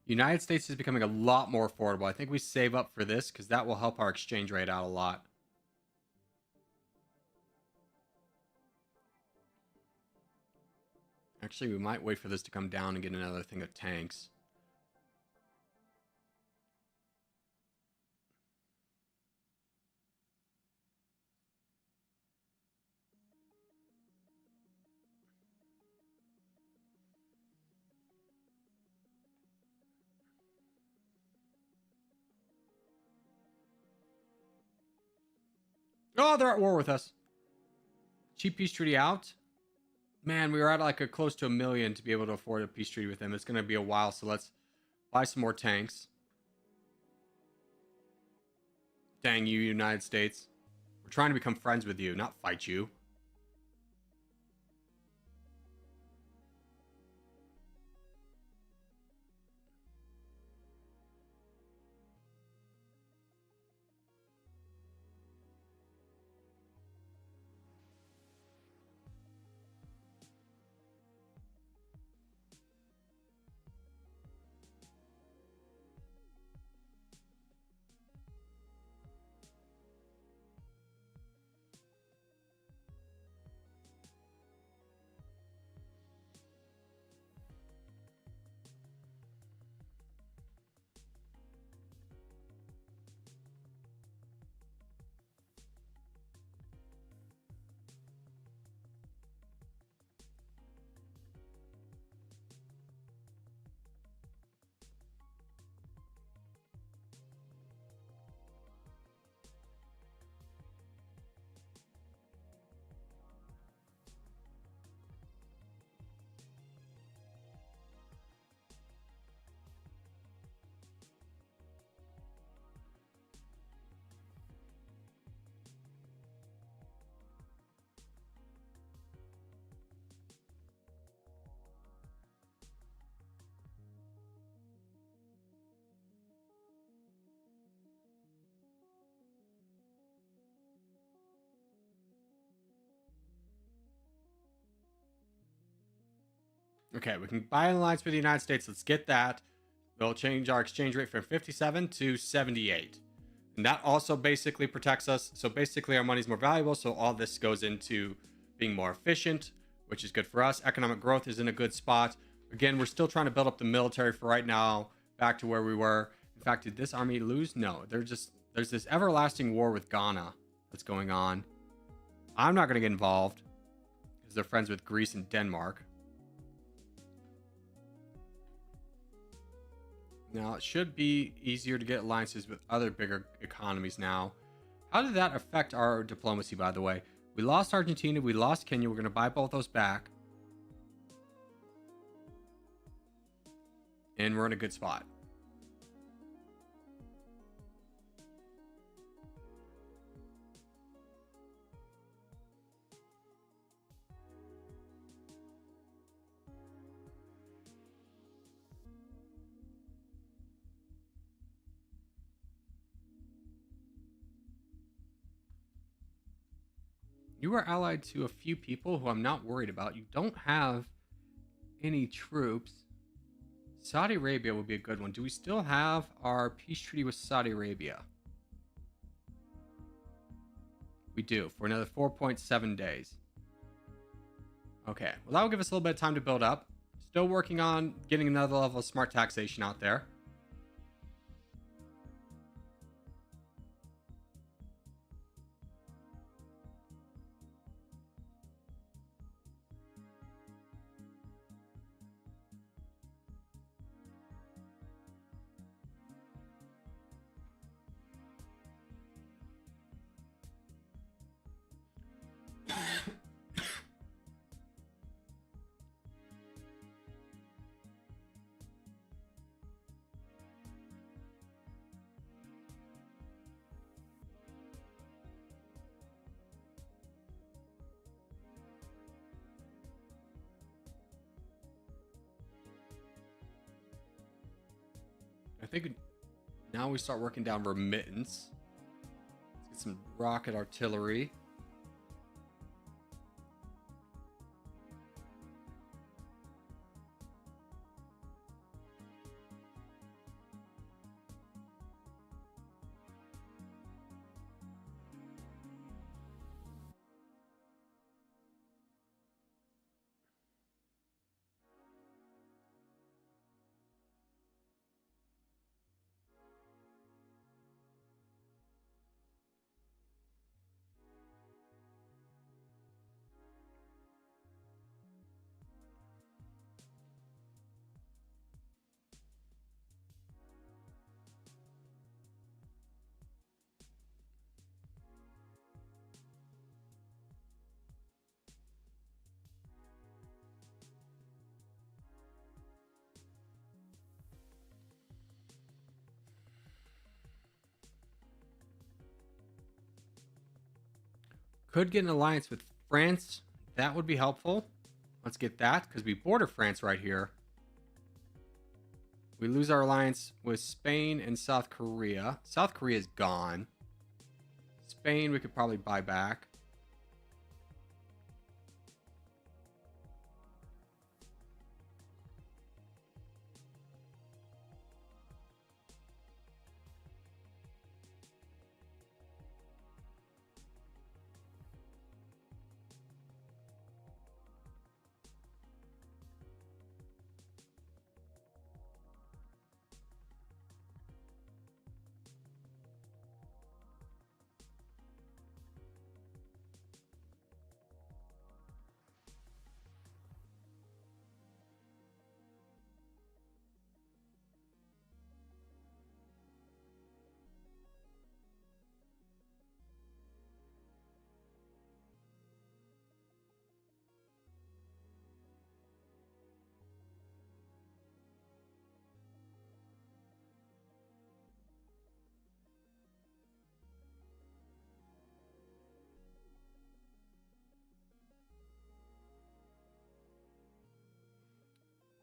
United States is becoming a lot more affordable. I think we save up for this because that will help our exchange rate out a lot. Actually, we might wait for this to come down and get another thing of tanks. Oh, they're at war with us. Cheap peace treaty out. Man, we were at like close to 1 million to be able to afford a peace treaty with them. It's going to be a while, so let's buy some more tanks. Dang you, United States. We're trying to become friends with you, not fight you. Okay, we can buy an alliance with the United States. Let's get that. They'll change our exchange rate from 57 to 78. And that also basically protects us. So basically our money's more valuable. So all this goes into being more efficient, which is good for us. Economic growth is in a good spot. Again, we're still trying to build up the military for right now, back to where we were. In fact, did this army lose? No, there's this everlasting war with Ghana that's going on. I'm not going to get involved because they're friends with Greece and Denmark. Now, it should be easier to get alliances with other bigger economies now. How did that affect our diplomacy, by the way? We lost Argentina, we lost Kenya. We're going to buy both those back. And we're in a good spot. You are allied to a few people who I'm not worried about. You don't have any troops. Saudi Arabia would be a good one. Do we still have our peace treaty with Saudi Arabia? We do, for another 4.7 days. Okay, well that will give us a little bit of time to build up. Still working on getting another level of smart taxation out there. I think now we start working down remittance. Let's get some rocket artillery. could get an alliance with France. That would be helpful. Let's get that because we border France right here. We lose our alliance with Spain and South Korea. South Korea is gone. Spain, we could probably buy back.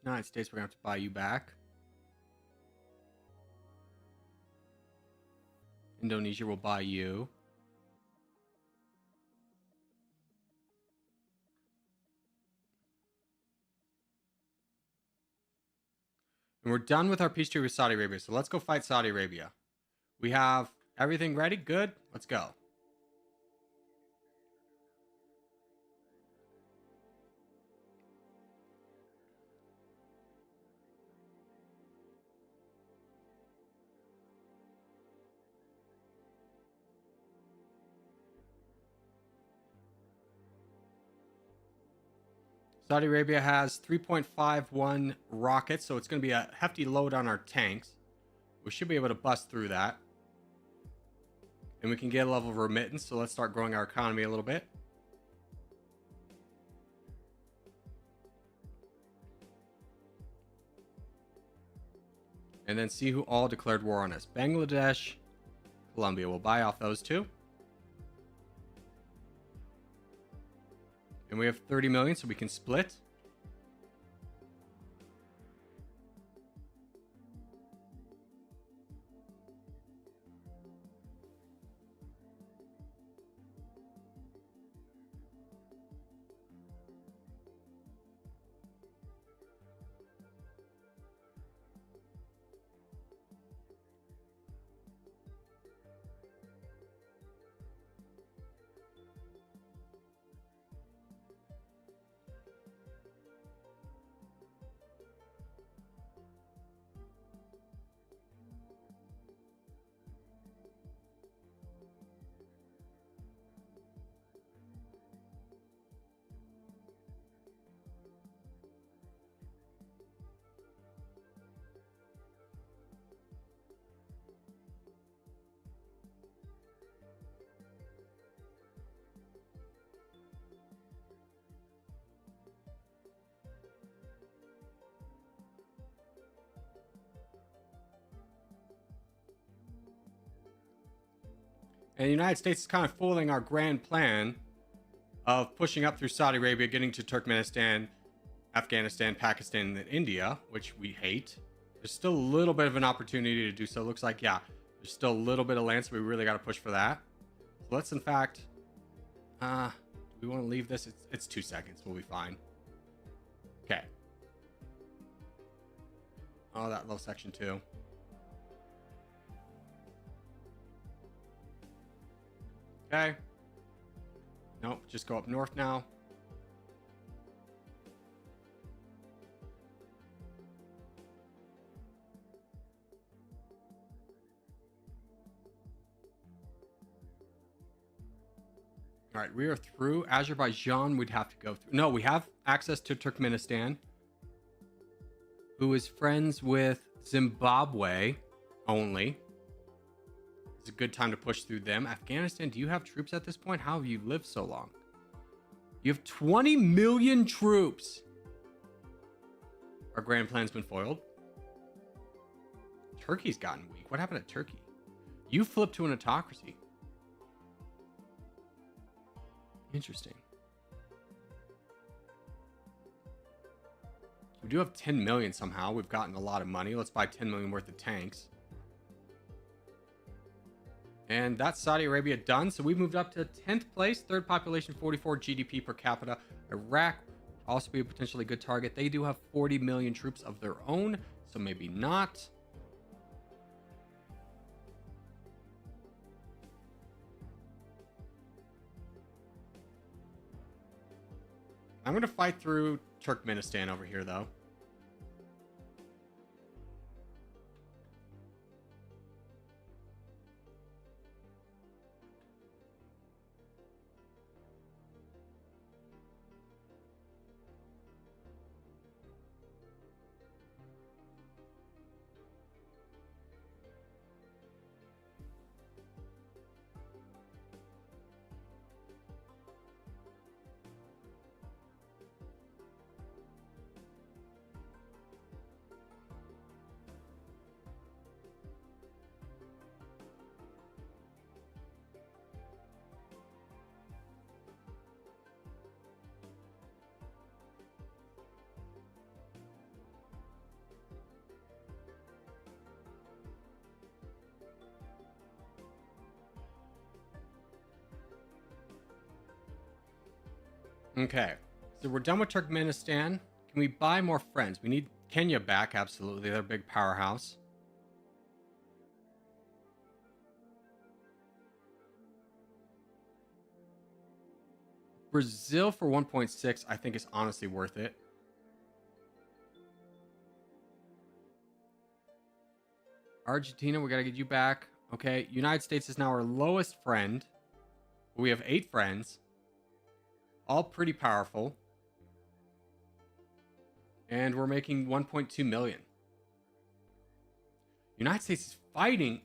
United States, we're going to have to buy you back. Indonesia will buy you. And we're done with our peace treaty with Saudi Arabia. So let's go fight Saudi Arabia. We have everything ready. Good. Let's go. Saudi Arabia has 3.51 rockets, so it's going to be a hefty load on our tanks. We should be able to bust through that. And we can get a level of remittance, so let's start growing our economy a little bit. And then see who all declared war on us. Bangladesh, Colombia. We'll buy off those two. And we have 30 million, so we can split. And the United States is kind of fooling our grand plan of pushing up through Saudi Arabia, getting to Turkmenistan, Afghanistan, Pakistan, and India, which we hate. There's still a little bit of an opportunity to do so. Looks like, yeah, there's still a little bit of land, so we really got to push for that. So let's, in fact, do we want to leave this? It's 2 seconds. We'll be fine. Okay. Oh, that little section too. Okay. Nope, just go up north now. All right, we are through. Azerbaijan, we'd have to go through. No, we have access to Turkmenistan, who is friends with Zimbabwe only. It's a good time to push through them. Afghanistan, do you have troops at this point? How have you lived so long? You have 20 million troops. Our grand plan's been foiled. Turkey's gotten weak. What happened to Turkey? You flipped to an autocracy. Interesting. We do have 10 million somehow. We've gotten a lot of money. Let's buy 10 million worth of tanks. And that's Saudi Arabia done. So we moved up to 10th place, third population, 44 GDP per capita. Iraq also be a potentially good target. They do have 40 million troops of their own, so maybe not. I'm going to fight through Turkmenistan over here, though. Okay, so we're done with Turkmenistan. Can we buy more friends? We need Kenya back, absolutely. They're a big powerhouse. Brazil for 1.6, I think is honestly worth it. Argentina, we gotta get you back. Okay, United States is now our lowest friend. We have 8 friends. All pretty powerful. And we're making 1.2 million. United States is fighting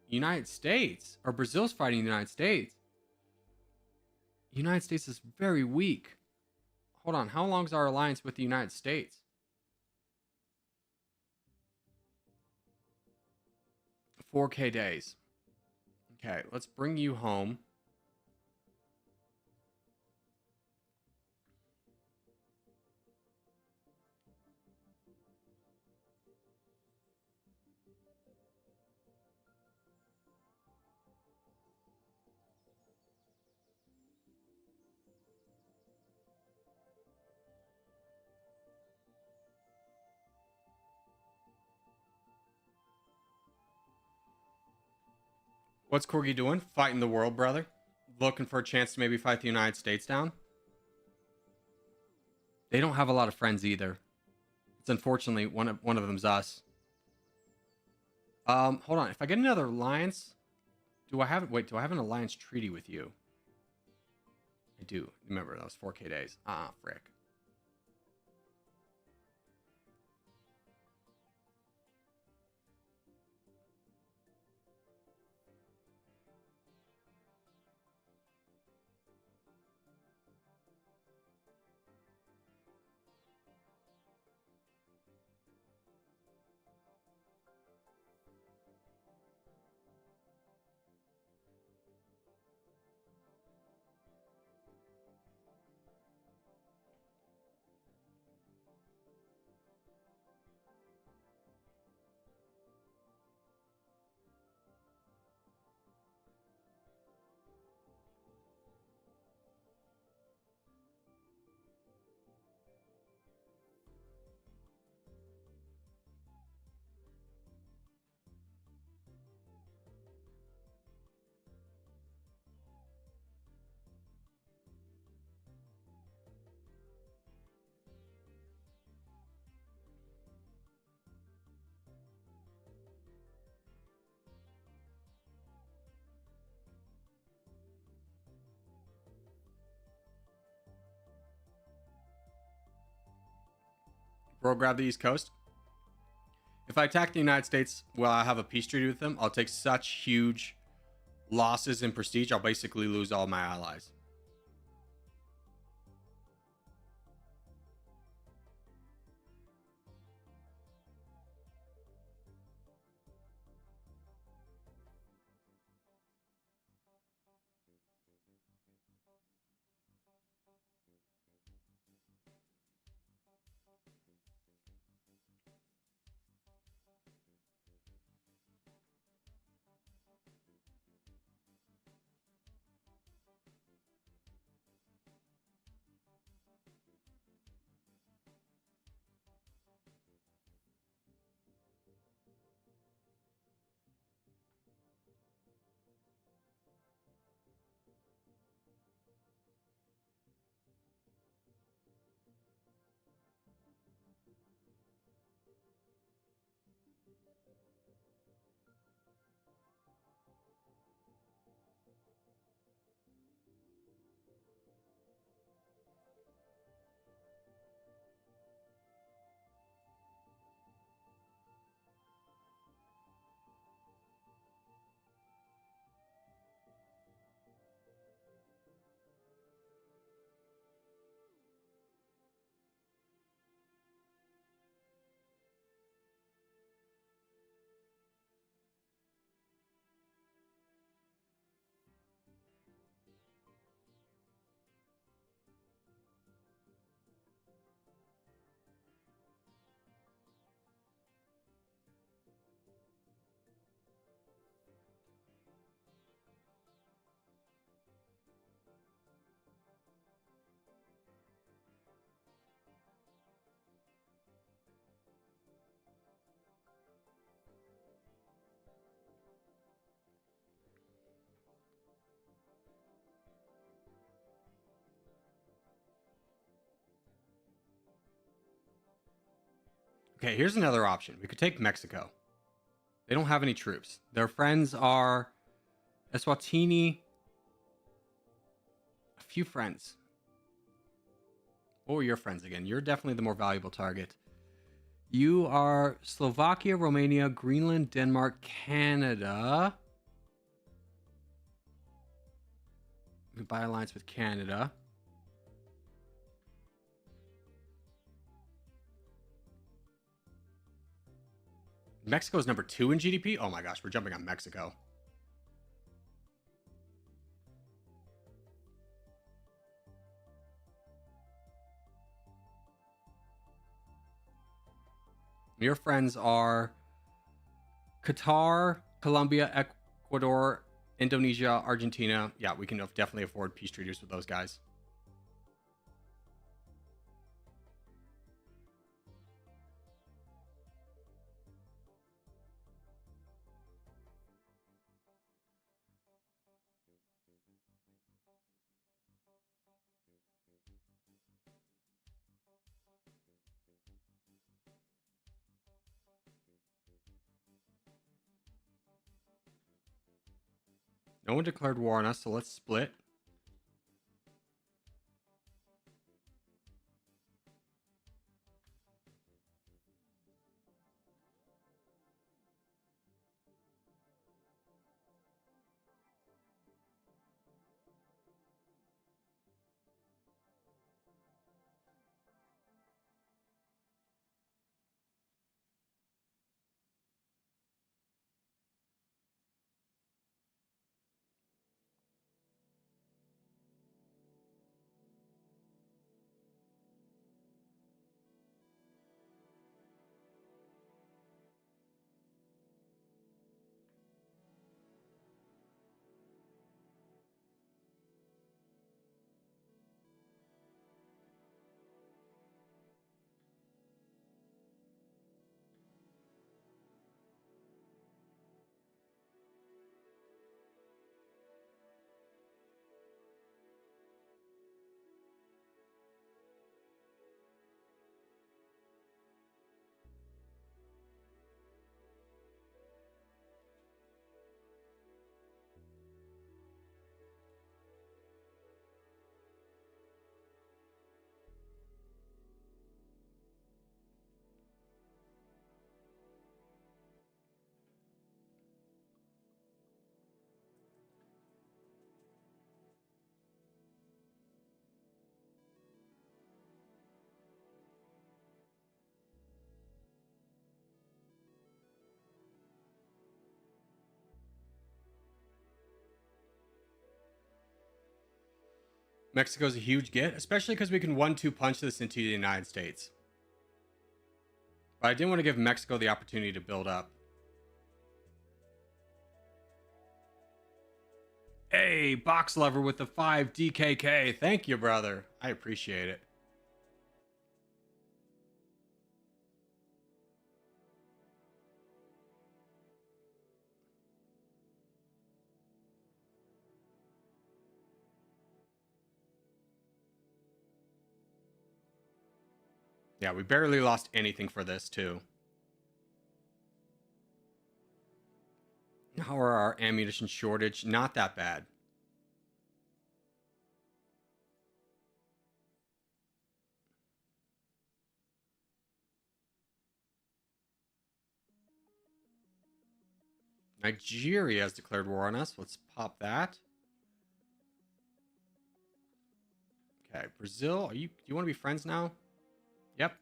United States. Or Brazil's fighting the United States. United States is very weak. Hold on, how long is our alliance with the United States? 4K days. Okay, let's bring you home. What's Corgi doing? Fighting the world, brother. Looking for a chance to maybe fight the United States down. They don't have a lot of friends either. It's unfortunately one of them's us. Hold on. If I get another alliance, do I have an alliance treaty with you? I do. Remember, that was 4K days. Frick. Bro, grab the East Coast. If I attack the United States while I have a peace treaty with them, I'll take such huge losses in prestige. I'll basically lose all my allies. Okay, here's another option. We could take Mexico. They don't have any troops. Their friends are Eswatini. A few friends. What were your friends again? You're definitely the more valuable target. You are Slovakia, Romania, Greenland, Denmark, Canada. We buy alliance with Canada. Mexico is number 2 in GDP? Oh my gosh, we're jumping on Mexico. Your friends are Qatar, Colombia, Ecuador, Indonesia, Argentina. Yeah, we can definitely afford peace treaties with those guys. No one declared war on us, so let's split. Mexico's a huge get, especially because we can 1-2 punch this into the United States. But I didn't want to give Mexico the opportunity to build up. Hey, Box Lover with the 5 DKK. Thank you, brother. I appreciate it. Yeah, we barely lost anything for this, too. How are our ammunition shortage? Not that bad. Nigeria has declared war on us. Let's pop that. Okay, Brazil, do you want to be friends now? Yep.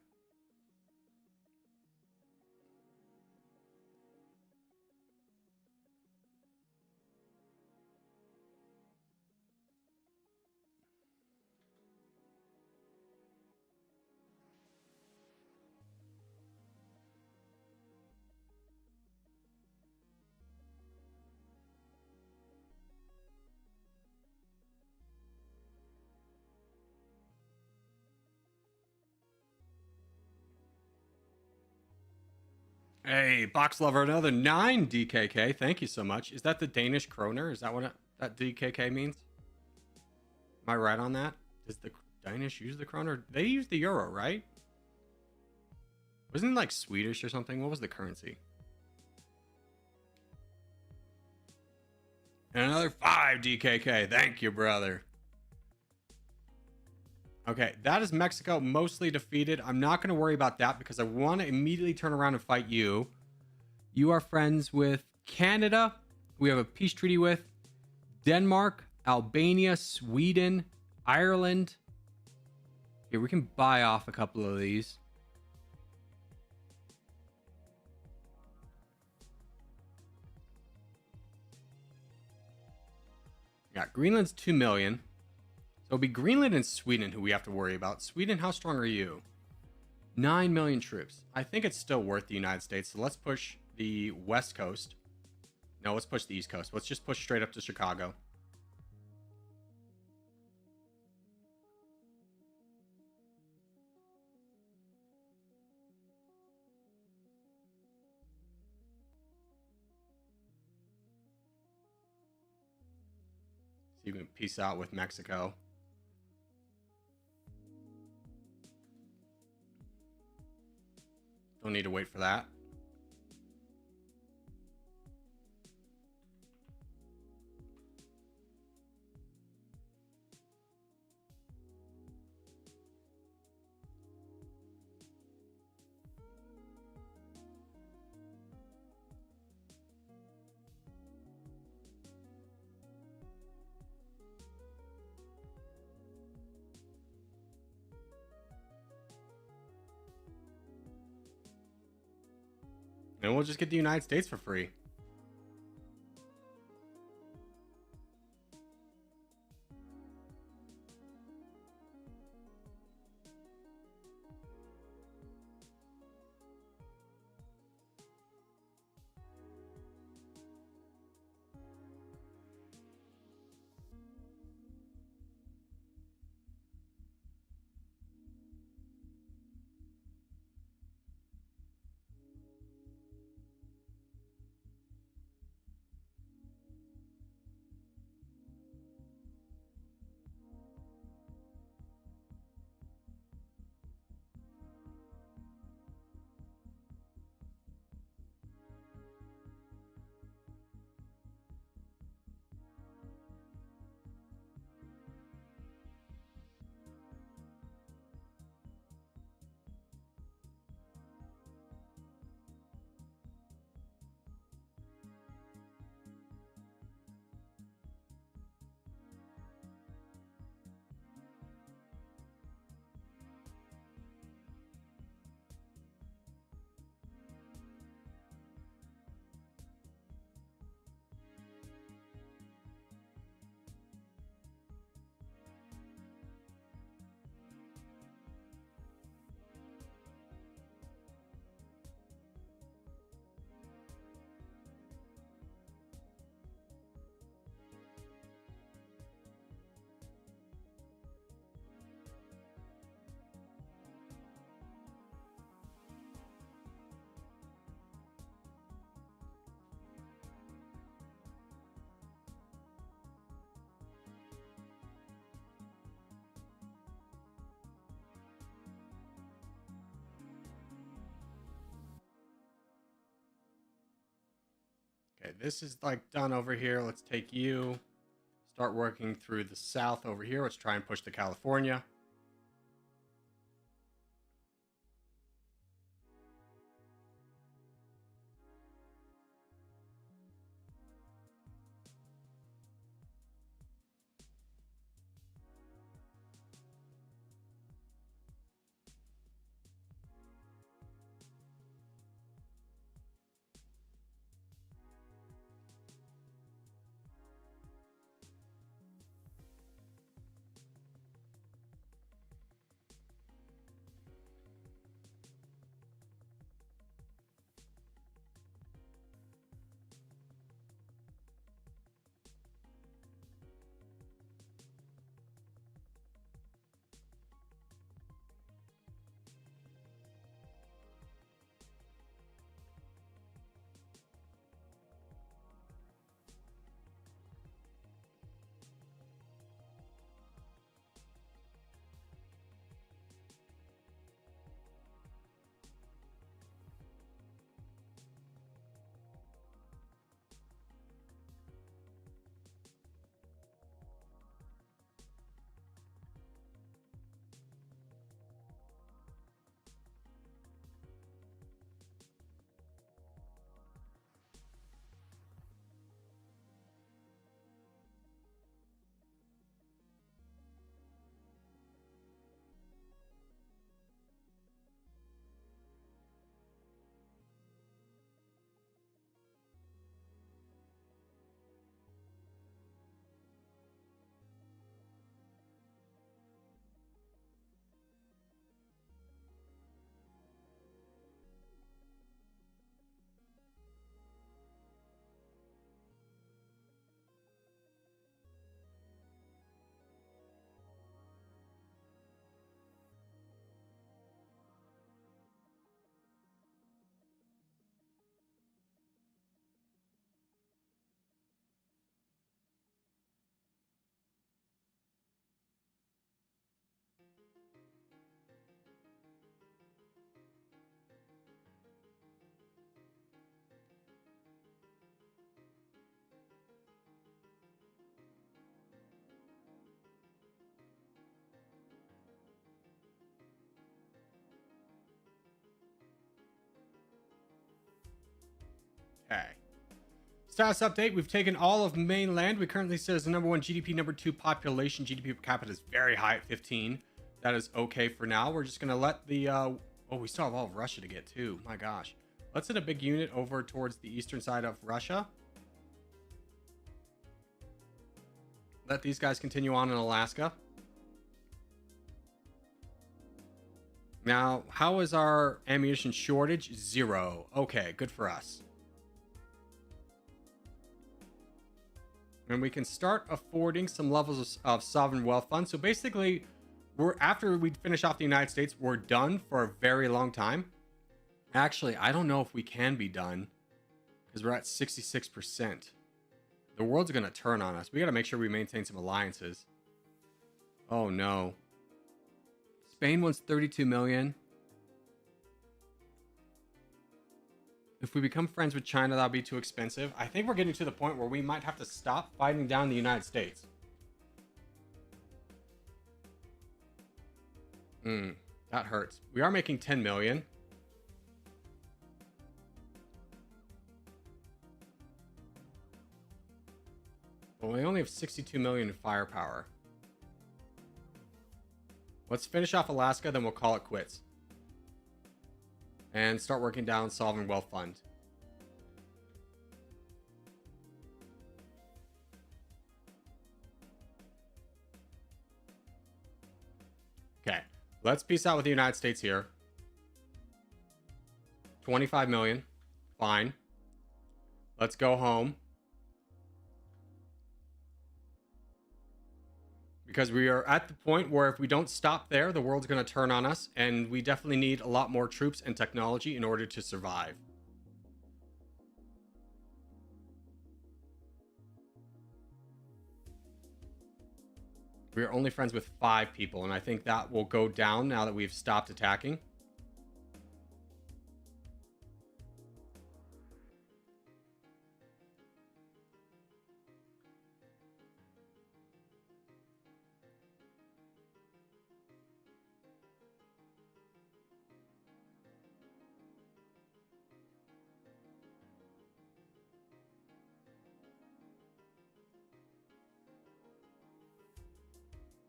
Hey, Box Lover, another 9 DKK. Thank you so much. Is that the Danish kroner? Is that what that DKK means? Am I right on that? Does the Danish use the kroner? They use the euro, right? Wasn't it like Swedish or something? What was the currency? And another 5 DKK. Thank you, brother. Okay, that is Mexico mostly defeated. I'm not going to worry about that because I want to immediately turn around and fight you. You are friends with Canada. We have a peace treaty with Denmark, Albania, Sweden, Ireland. Here, we can buy off a couple of these. Yeah, Greenland's 2 million. So it'll be Greenland and Sweden who we have to worry about. Sweden, how strong are you? 9 million troops. I think it's still worth the United States. So let's push the West Coast. No, let's push the East Coast. Let's just push straight up to Chicago. So you can peace out with Mexico. Don't need to wait for that. And we'll just get the United States for free. Okay, this is like done over here. Let's take you. Start working through the south over here. Let's try and push to California. Status update. We've taken all of mainland. We currently sit as the number 1 GDP, number 2 population. GDP per capita is very high at 15. That is okay for now. We're just going to let the... oh, we still have all of Russia to get too. My gosh. Let's send a big unit over towards the eastern side of Russia. Let these guys continue on in Alaska. Now, how is our ammunition shortage? 0. Okay, good for us. And we can start affording some levels of sovereign wealth fund. So basically, after we finish off the United States, we're done for a very long time. Actually, I don't know if we can be done because we're at 66%. The world's going to turn on us. We got to make sure we maintain some alliances. Oh, no. Spain wants 32 million. If we become friends with China, that'll be too expensive. I think we're getting to the point where we might have to stop fighting down the United States. That hurts. We are making 10 million. Well, we only have 62 million in firepower. Let's finish off Alaska, then we'll call it quits. And start working down Sovereign Wealth Fund. Okay, let's peace out with the United States here. 25 million. Fine. Let's go home. Because we are at the point where if we don't stop there, the world's going to turn on us. And we definitely need a lot more troops and technology in order to survive. We are only friends with 5 people. And I think that will go down now that we've stopped attacking.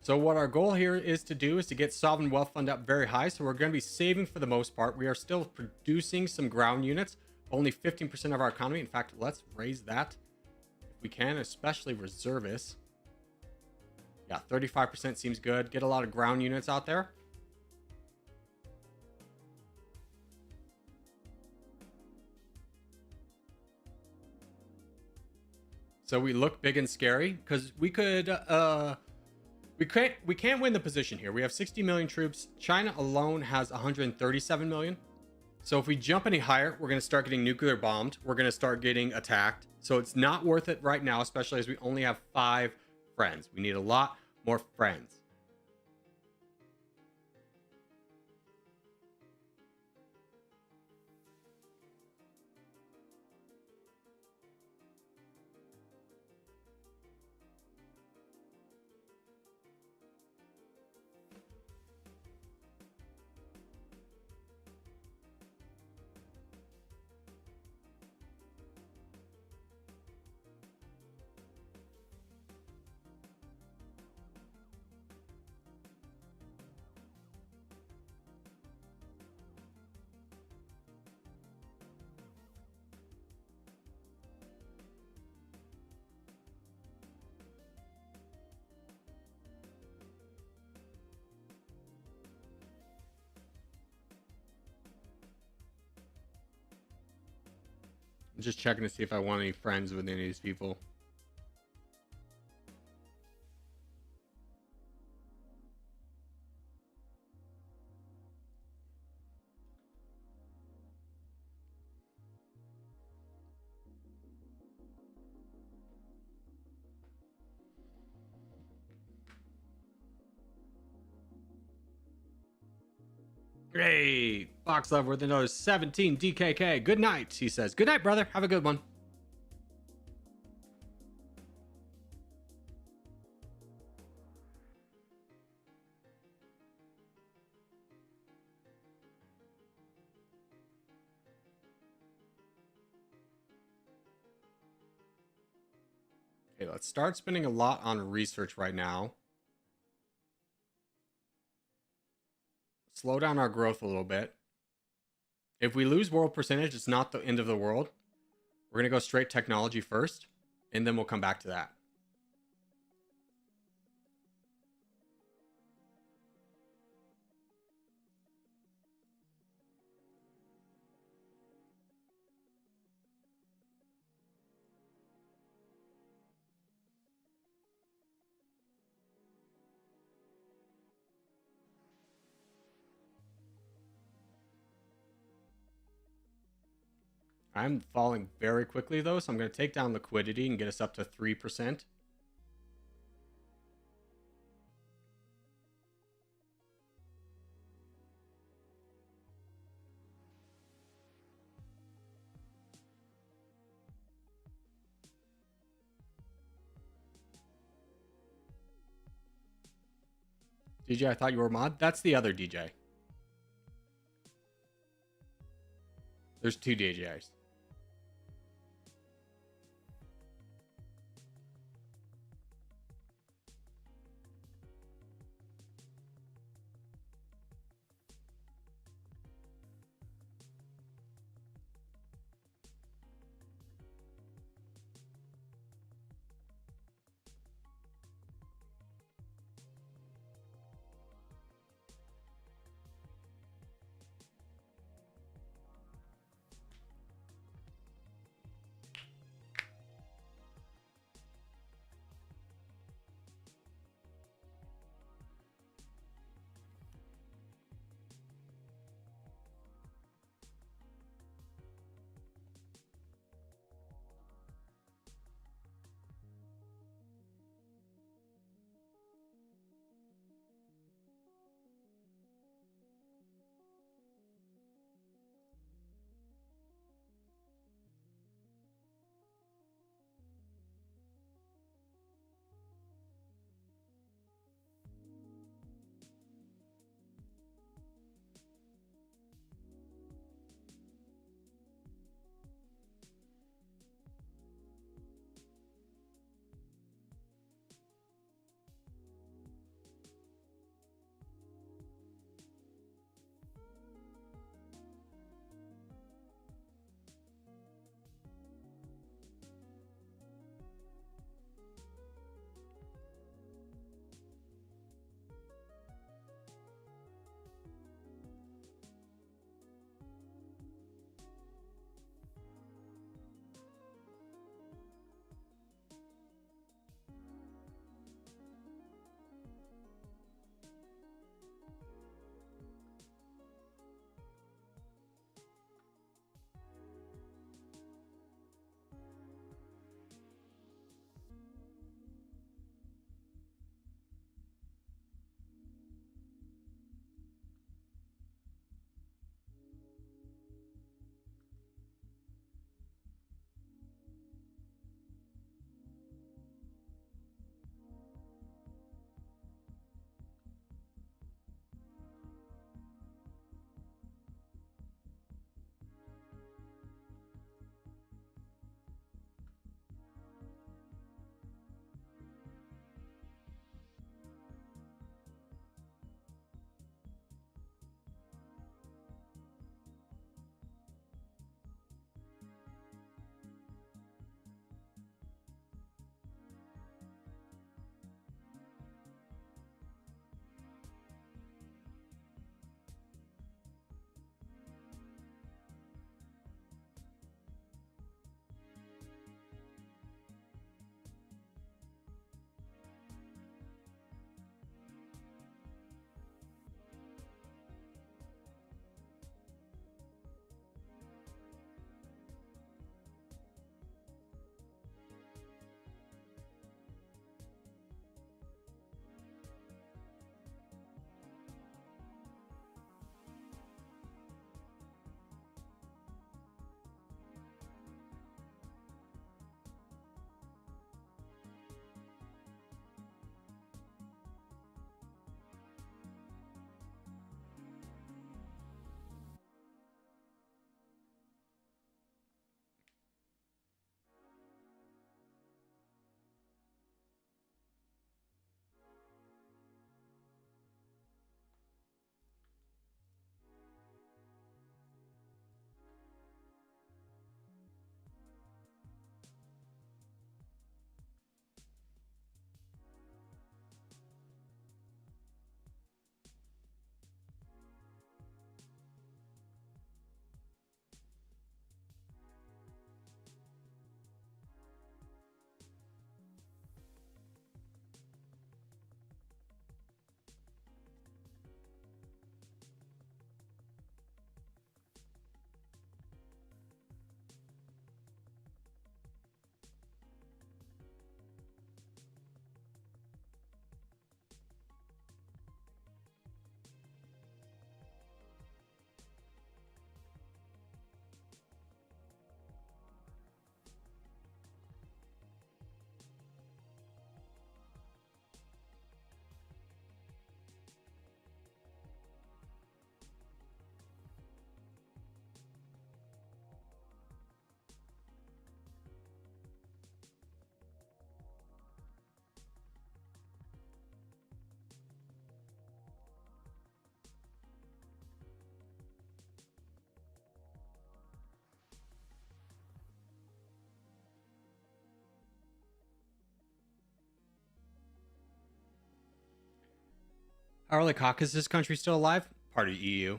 So what our goal here is to do is to get Sovereign Wealth Fund up very high. So we're going to be saving for the most part. We are still producing some ground units, only 15% of our economy. In fact, let's raise that if we can, especially reservists. Yeah, 35% seems good. Get a lot of ground units out there. So we look big and scary because we could... We can't win the position here. We have 60 million troops. China alone has 137 million. So if we jump any higher, we're going to start getting nuclear bombed. We're going to start getting attacked. So it's not worth it right now, especially as we only have 5 friends. We need a lot more friends. I'm just checking to see if I want any friends with any of these people. Hey, Fox Love with another 17 DKK. Good night, he says. Good night, brother. Have a good one. Okay, let's start spending a lot on research right now. Slow down our growth a little bit. If we lose world percentage, it's not the end of the world. We're going to go straight technology first, and then we'll come back to that. I'm falling very quickly though, so I'm going to take down liquidity and get us up to 3%. DJ, I thought you were a mod. That's the other DJ. There's two DJs. How are the Caucasus countries still alive? Part of the EU.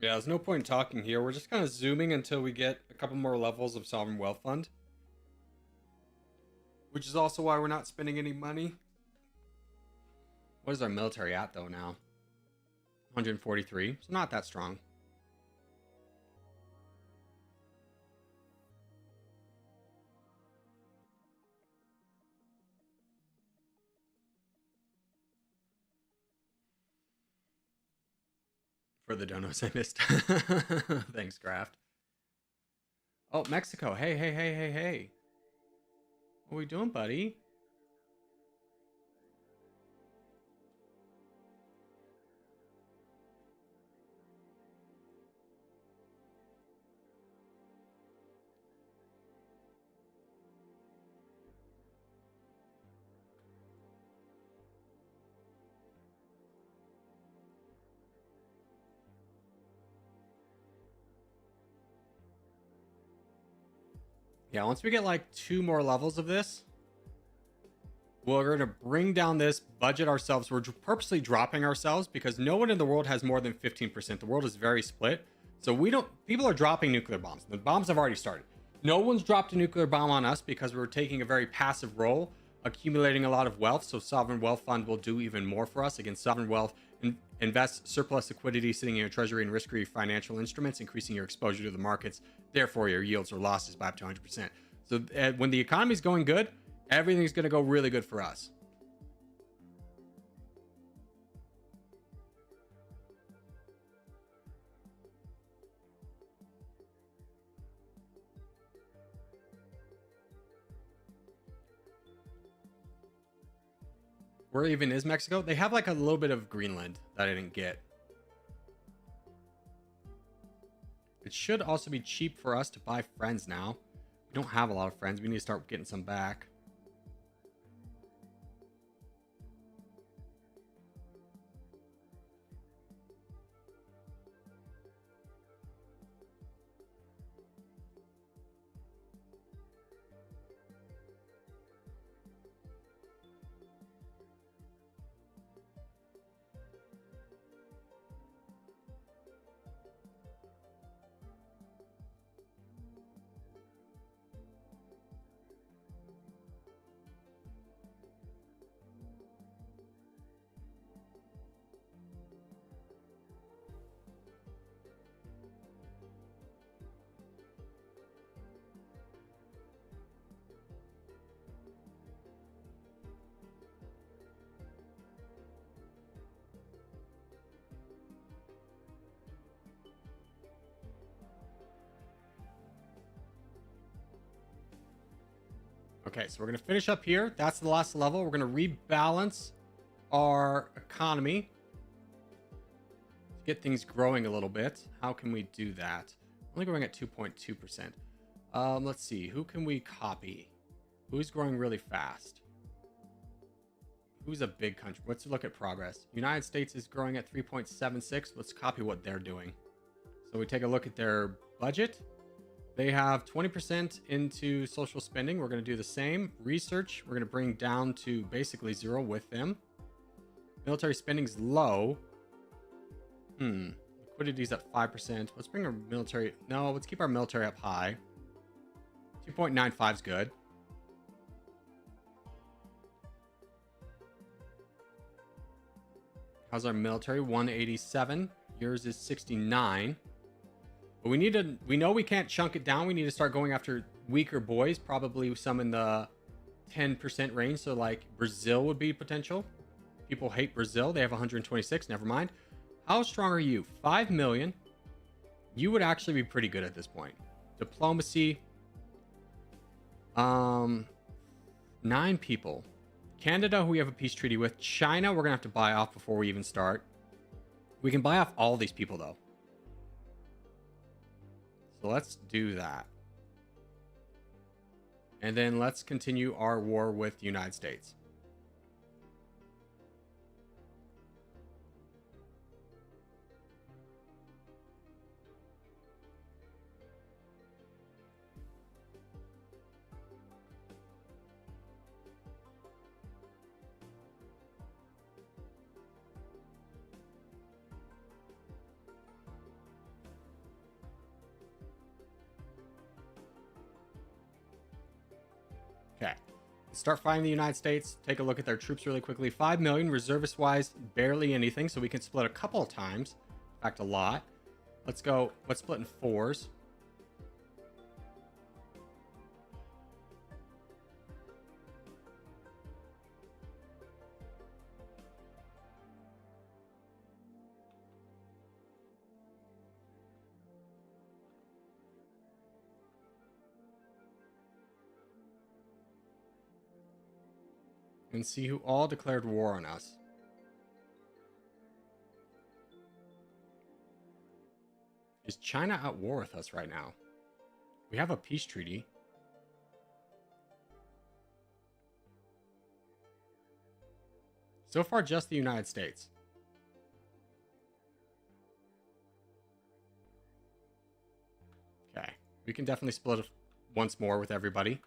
Yeah, there's no point in talking here. We're just kind of zooming until we get a couple more levels of Sovereign Wealth Fund. Which is also why we're not spending any money. What is our military at, though, now? 143. So not that strong. For the donos I missed. Thanks, Kraft. Oh, Mexico. Hey, hey, hey, hey, hey. What are we doing, buddy? Yeah, once we get like 2 more levels of this, we're going to bring down this budget ourselves. We're purposely dropping ourselves because no one in the world has more than 15%. The world is very split. So people are dropping nuclear bombs. The bombs have already started. No one's dropped a nuclear bomb on us because we're taking a very passive role, accumulating a lot of wealth. So Sovereign Wealth Fund will do even more for us. Again, Sovereign Wealth invests surplus liquidity sitting in your treasury and risk-free financial instruments, increasing your exposure to the markets. Therefore, your yields or losses by up to 100%. So when the economy's going good, everything's going to go really good for us. Where even is Mexico? They have like a little bit of Greenland that I didn't get. It should also be cheap for us to buy friends now. We don't have a lot of friends. We need to start getting some back. Okay, so we're going to finish up here. That's the last level. We're going to rebalance our economy to get things growing a little bit. How can we do that? Only growing at 2.2%. Let's see. Who can we copy? Who's growing really fast? Who's a big country? Let's look at progress. United States is growing at 3.76. Let's copy what they're doing. So we take a look at their budget. They have 20% into social spending. We're going to do the same. Research, we're going to bring down to basically 0 with them. Military spending's low. Liquidity's at 5%. Let's bring our military... No, let's keep our military up high. 2.95 is good. How's our military? 187. Yours is 69. But we know we can't chunk it down. We need to start going after weaker boys, probably some in the 10% range. So like Brazil would be potential. People hate Brazil. They have 126. Never mind. How strong are you? 5 million. You would actually be pretty good at this point. Diplomacy. 9 people. Canada, who we have a peace treaty with. China, we're going to have to buy off before we even start. We can buy off all these people, though. So let's do that. And then let's continue our war with the United States. start fighting the United States. Take a look at their troops really quickly. 5 million. Reservist-wise, barely anything. So we can split a couple of times. In fact, a lot. Let's go. Let's split in 4s. And see who all declared war on us. Is China at war with us right now? We have a peace treaty. So far, just the United States. Okay. We can definitely split once more with everybody.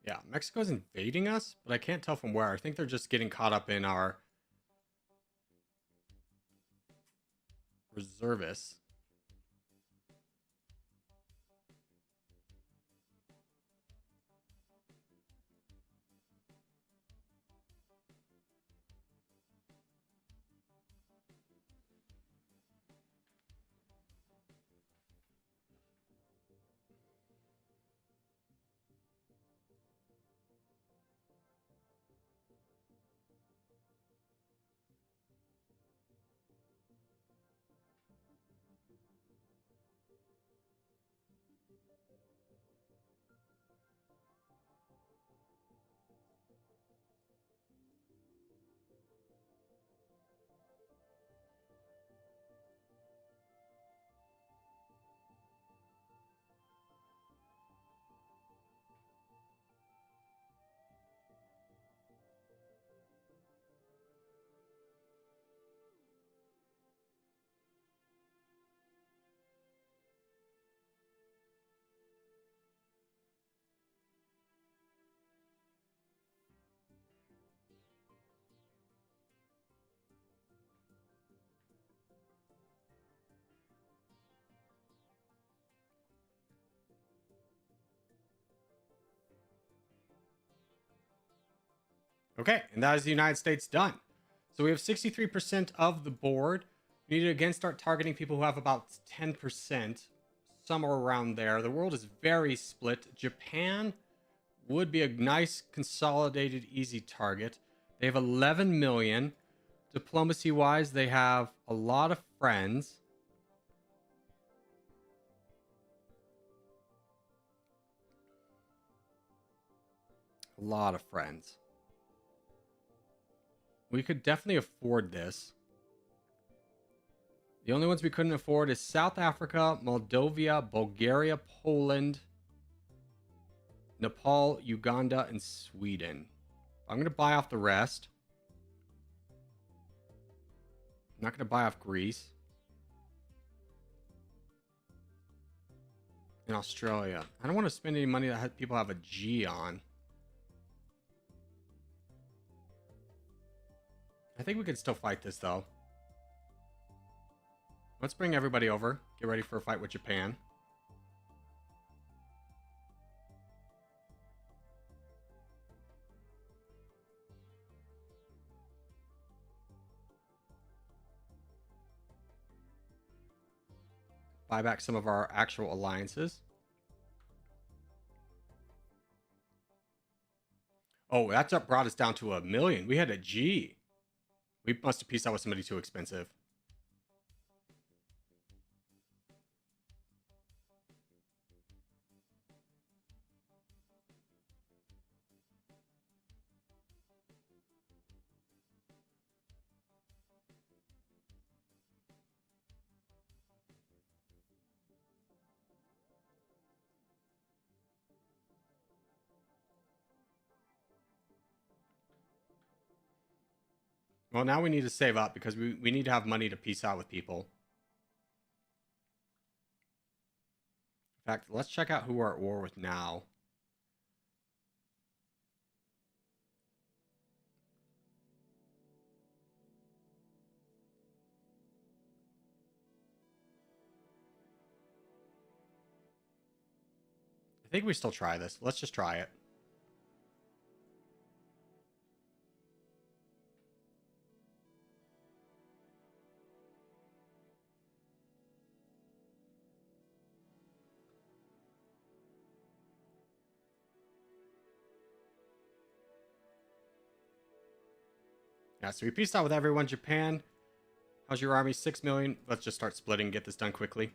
Yeah, Mexico's invading us, but I can't tell from where. I think they're just getting caught up in our reservists. Okay, and that is the United States done. So we have 63% of the board. We need to again start targeting people who have about 10%, somewhere around there. The world is very split. Japan would be a nice, consolidated, easy target. They have 11 million. Diplomacy-wise, they have a lot of friends. A lot of friends. We could definitely afford this. The only ones we couldn't afford is South Africa, Moldova, Bulgaria, Poland, Nepal, Uganda, and Sweden. I'm going to buy off the rest. I'm not going to buy off Greece. And Australia. I don't want to spend any money that people have a G on. I think we could still fight this, though. Let's bring everybody over. Get ready for a fight with Japan. Buy back some of our actual alliances. Oh, that's up brought us down to 1 million. We had a G. We must have pieced out with somebody too expensive. Well, now we need to save up because we need to have money to piece out with people. In fact, let's check out who we're at war with now. I think we still try this. Let's just try it. Yeah, so we pieced out with everyone. Japan, how's your army? 6 million. Let's just start splitting, get this done quickly.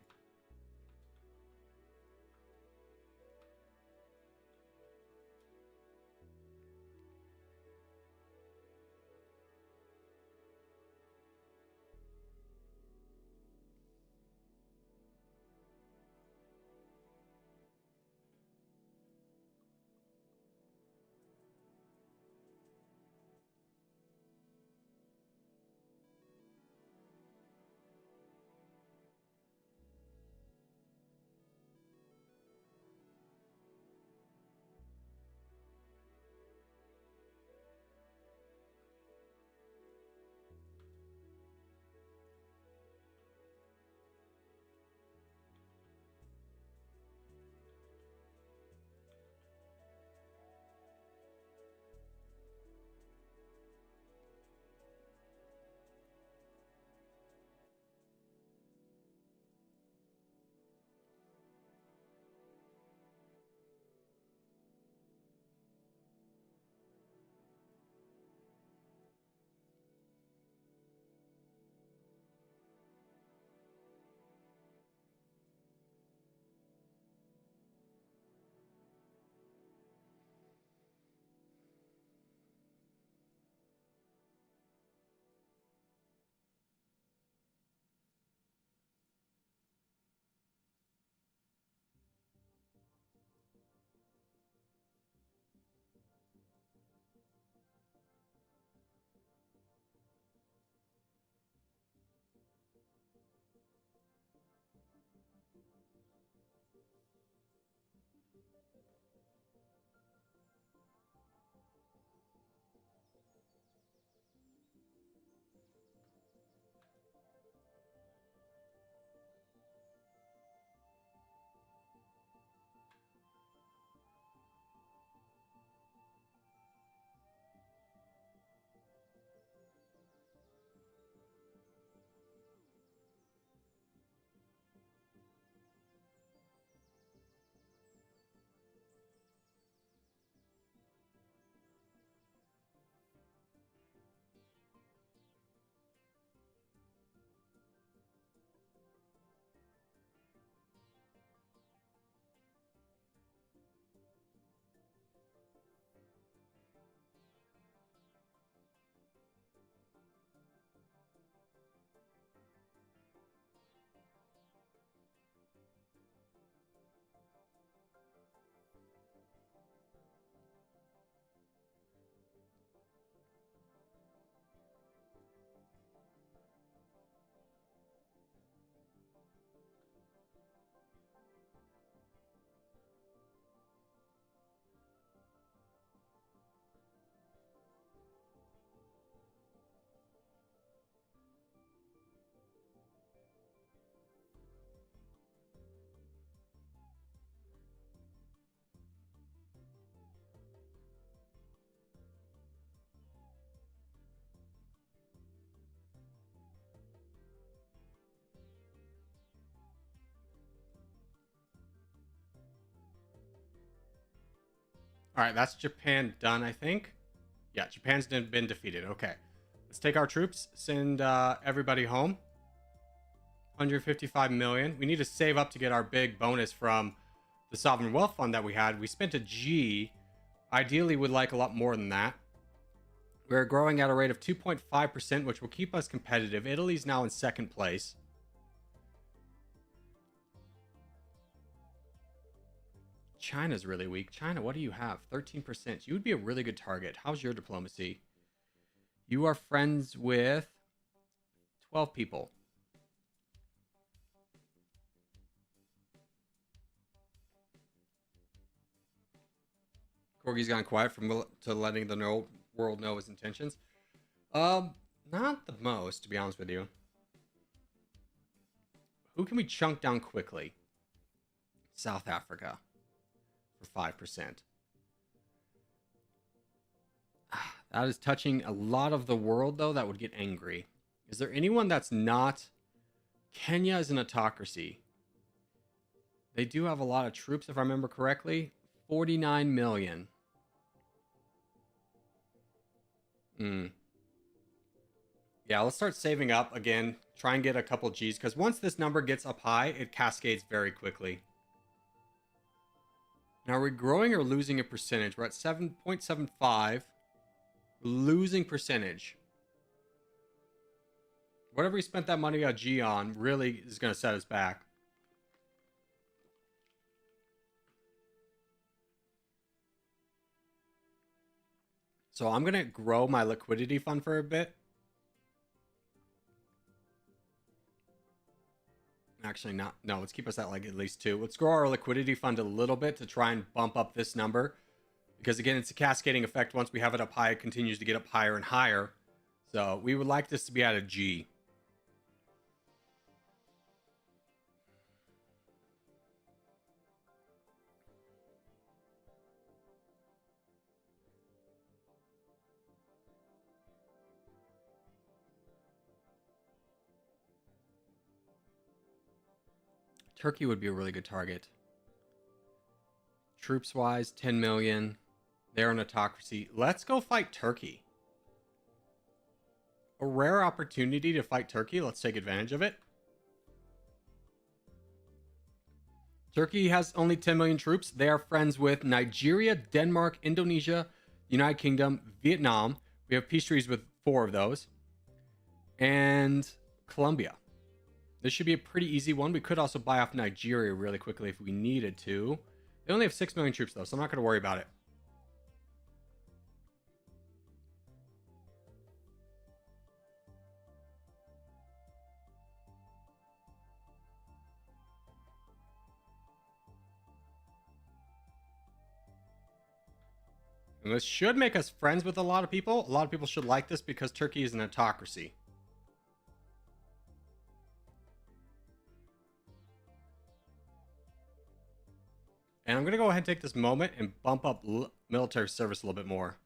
All right, that's Japan done, I think. Yeah, Japan's been defeated. Okay. Let's take our troops, send everybody home. 155 million. We need to save up to get our big bonus from the Sovereign Wealth Fund that we had. We spent a G. Ideally, would like a lot more than that. We're growing at a rate of 2.5%, which will keep us competitive. Italy's now in second place. China's really weak. China, what do you have? 13%. You would be a really good target. How's your diplomacy? You are friends with 12 people. Corgi's gone quiet from to letting the world know his intentions. Not the most, to be honest with you. Who can we chunk down quickly? South Africa for 5%. That is touching a lot of the world, though, that would get angry. Is there anyone that's not? Kenya is an autocracy. They do have a lot of troops, if I remember correctly. 49 million. Yeah, let's start saving up again. Try and get a couple G's, because once this number gets up high, it cascades very quickly. Now, are we growing or losing a percentage? We're at 7.75. Losing percentage. Whatever we spent that money on G on really is going to set us back. So I'm going to grow my liquidity fund for a bit. Actually, not. No, let's keep us at like at least 2. Let's grow our liquidity fund a little bit to try and bump up this number. Because again, it's a cascading effect. Once we have it up high, it continues to get up higher and higher. So we would like this to be at a G. Turkey would be a really good target. Troops-wise, 10 million. They're an autocracy. Let's go fight Turkey. A rare opportunity to fight Turkey. Let's take advantage of it. Turkey has only 10 million troops. They are friends with Nigeria, Denmark, Indonesia, United Kingdom, Vietnam. We have peace treaties with 4 of those. And Colombia. This should be a pretty easy one. We could also buy off Nigeria really quickly if we needed to. They only have 6 million troops, though, so I'm not going to worry about it. And this should make us friends with a lot of people. A lot of people should like this because Turkey is an autocracy. And I'm going to go ahead and take this moment and bump up military service a little bit more.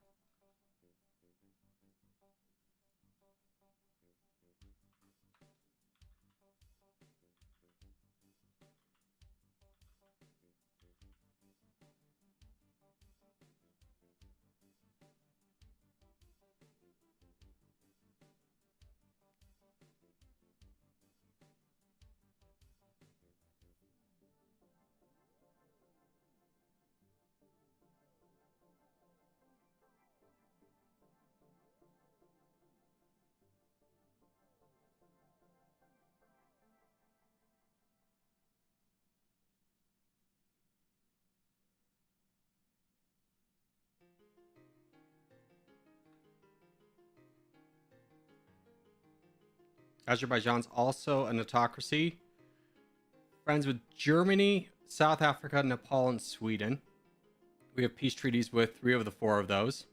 Azerbaijan's also an autocracy. Friends with Germany, South Africa, Nepal, and Sweden. We have peace treaties with 3 of the 4 of those.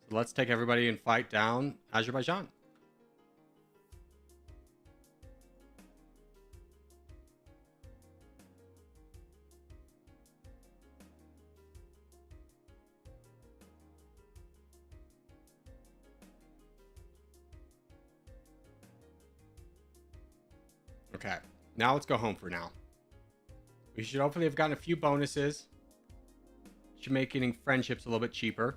So let's take everybody and fight down Azerbaijan. Okay, now let's go home for now. We should hopefully have gotten a few bonuses. Should make getting friendships a little bit cheaper.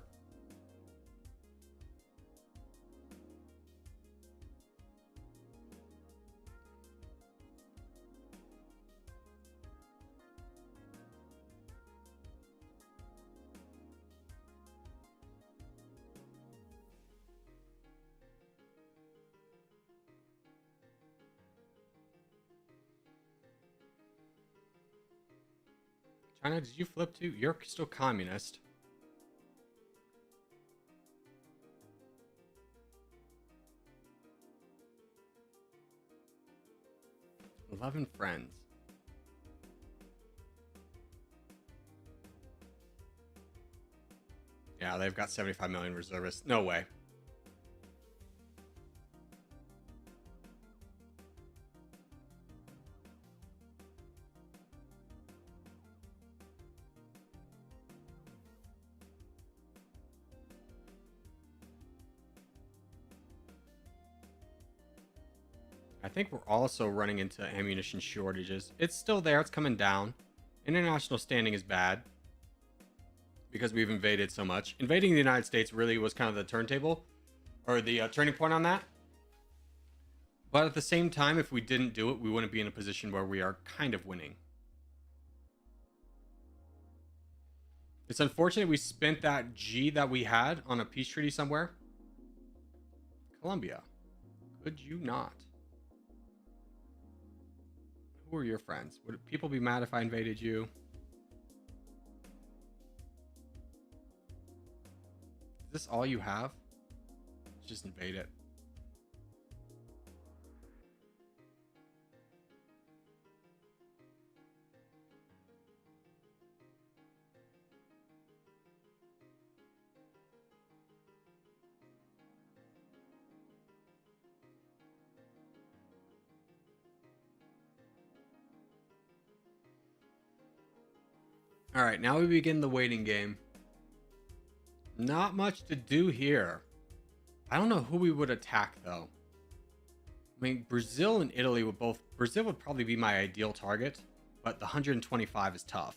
China, did you flip too? You're still communist. $11 friends. Yeah, they've got 75 million reservists. No way. I think we're also running into ammunition shortages. It's still there. It's coming down. International standing is bad because we've invaded so much. Invading the United States really was kind of the turntable or the turning point on that. But at the same time, if we didn't do it, we wouldn't be in a position where we are kind of winning. It's unfortunate we spent that G that we had on a peace treaty somewhere. Colombia. Could you not? Who are your friends? Would people be mad if I invaded you? Is this all you have? Let's just invade it. All right, now we begin the waiting game. Not much to do here. I don't know who we would attack, though. I mean, Brazil and Italy would both... Brazil would probably be my ideal target, but the 125 is tough.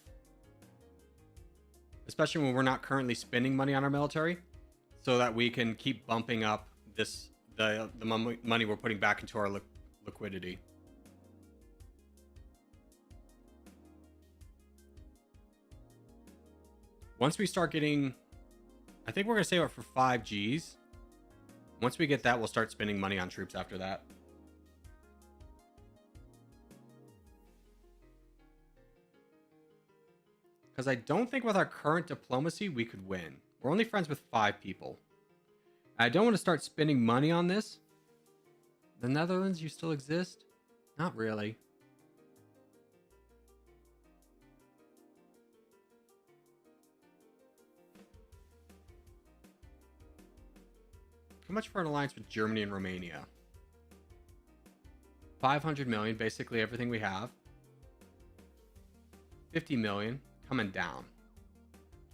Especially when we're not currently spending money on our military, so that we can keep bumping up this the money we're putting back into our liquidity. Once we start getting... I think we're going to save up for 5 Gs. Once we get that, we'll start spending money on troops after that. Because I don't think with our current diplomacy, we could win. We're only friends with 5 people. I don't want to start spending money on this. The Netherlands, you still exist? Not really. How much for an alliance with Germany and Romania? 500 million, basically everything we have. 50 million, coming down.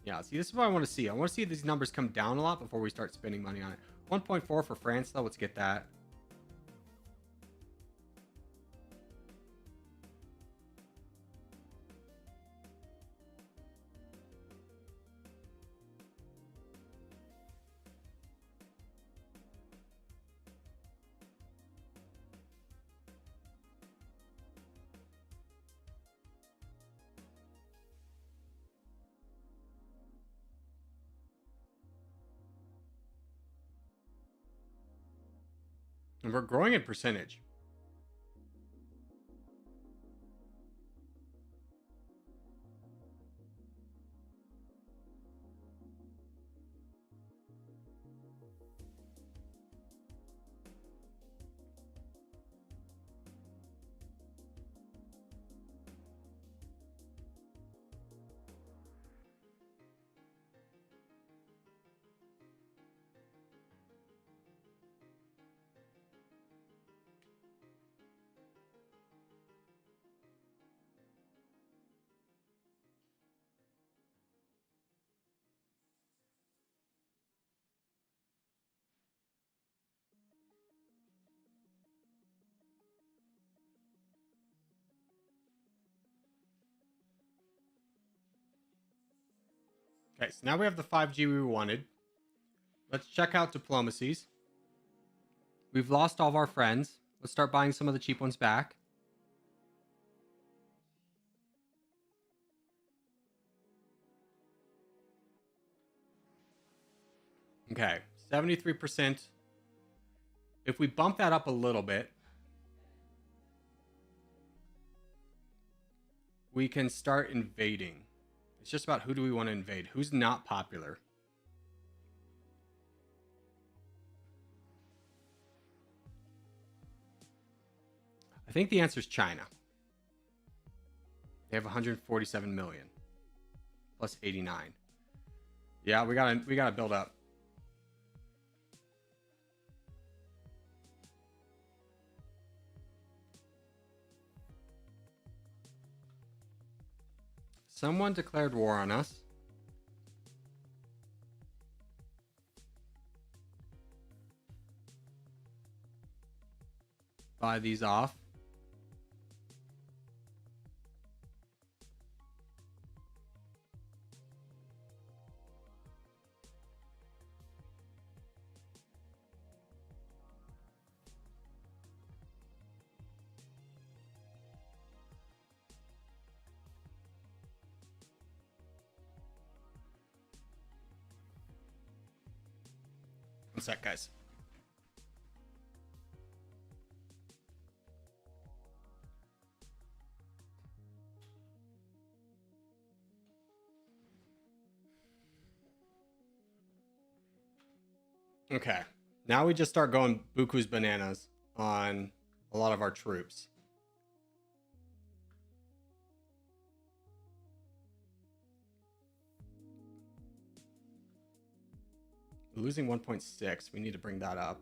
Yeah, see, this is what I want to see. I want to see these numbers come down a lot before we start spending money on it. 1.4 for France, though. Let's get that. And we're growing in percentage. Okay, so now we have the 5G we wanted. Let's check out diplomacies. We've lost all of our friends. Let's start buying some of the cheap ones back. Okay, 73%. If we bump that up a little bit, we can start invading. It's just about who do we want to invade? Who's not popular? I think the answer is China. They have 147 million plus 89. Yeah, we gotta build up. Someone declared war on us. Buy these off. One sec, guys. Okay. Now we just start going buku's bananas on a lot of our troops. We're losing 1.6. We need to bring that up.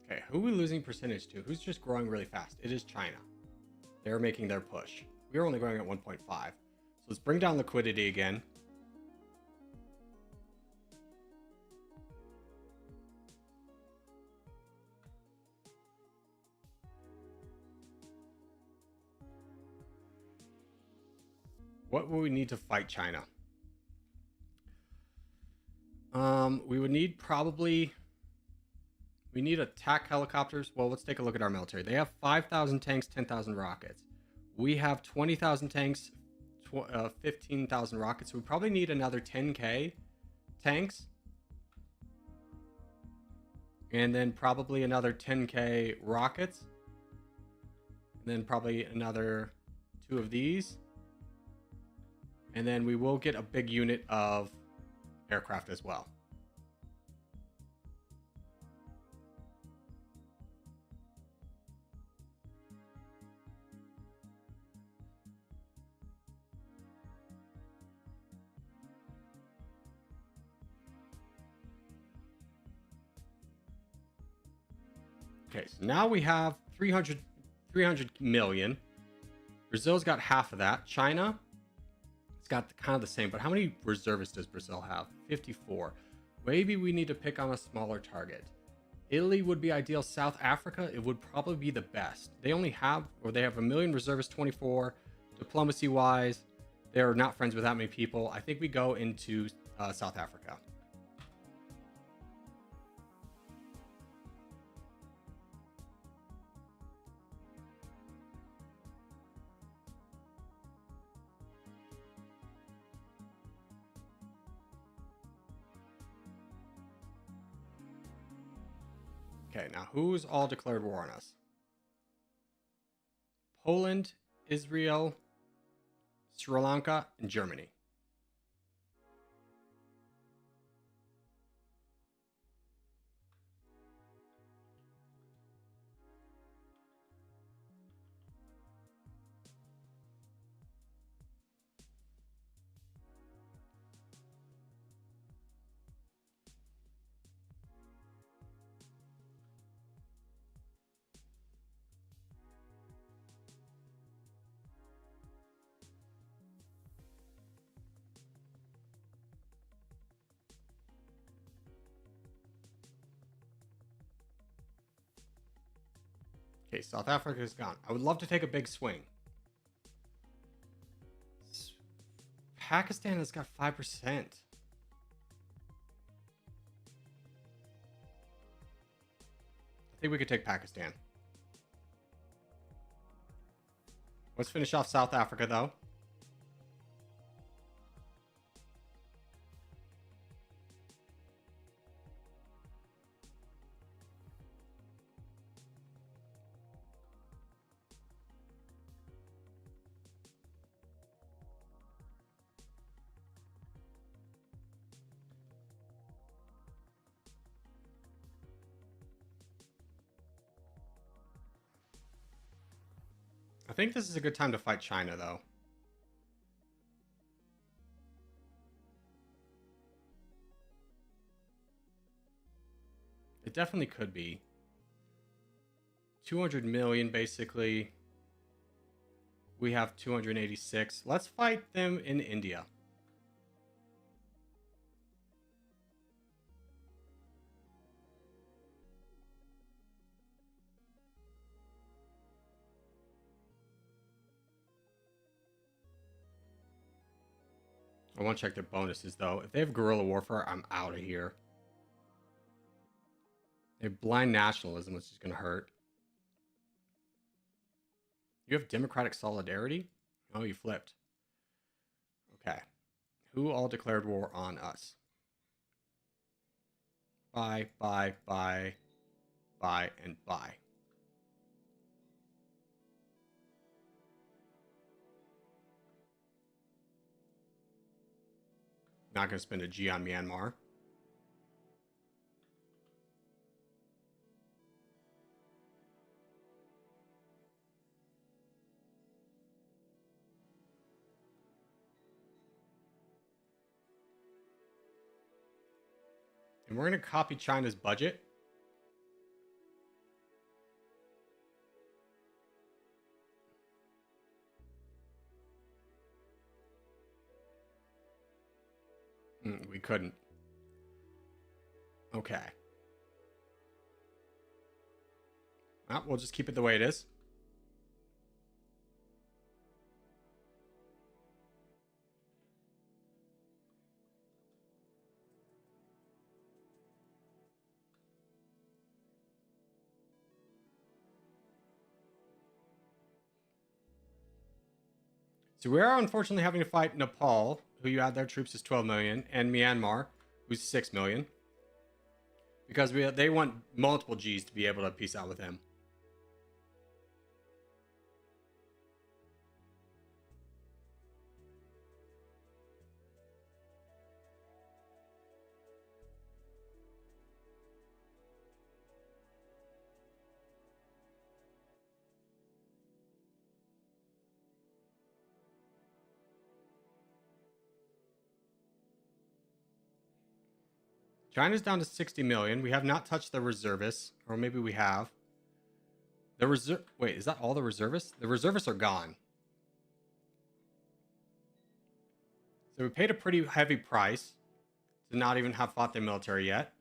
Okay, who are we losing percentage to? Who's just growing really fast? It is China. They're making their push. We're only growing at 1.5. So let's bring down liquidity again. What will we need to fight China? We would need probably... We need attack helicopters. Well, let's take a look at our military. They have 5,000 tanks, 10,000 rockets. We have 20,000 tanks, 15,000 rockets. So we probably need another 10K tanks. And then probably another 10K rockets. And then probably another 2 of these. And then we will get a big unit of aircraft as well. Okay, so now we have 300 million. Brazil's got half of that. China, it's got kind of the same, but how many reservists does Brazil have? 54. Maybe we need to pick on a smaller target. Italy would be ideal. South Africa, it would probably be the best. They only have, or they have 1 million reservists, 24. Diplomacy-wise, they're not friends with that many people. I think we go into South Africa. Okay, now who's all declared war on us? Poland, Israel, Sri Lanka, and Germany. Okay, South Africa is gone. I would love to take a big swing. Pakistan has got 5%. I think we could take Pakistan. Let's finish off South Africa, though. I think this is a good time to fight China, though. It definitely could be. 200 million, basically. We have 286. Let's fight them in India. I want to check their bonuses, though. If they have guerrilla warfare, I'm out of here. They have blind nationalism, which is going to hurt. You have democratic solidarity? Oh, you flipped. Okay. Who all declared war on us? Buy, buy, buy, buy, and buy. Not going to spend a G on Myanmar. And we're going to copy China's budget. We couldn't. Okay. Well, we'll just keep it the way it is. So we are unfortunately having to fight Nepal, who you add their troops is 12 million, and Myanmar, who's 6 million. Because they want multiple Gs to be able to peace out with him. China's down to 60 million. We have not touched the reservists, or maybe we have. Wait, is that all the reservists? The reservists are gone. So we paid a pretty heavy price to not even have fought the military yet.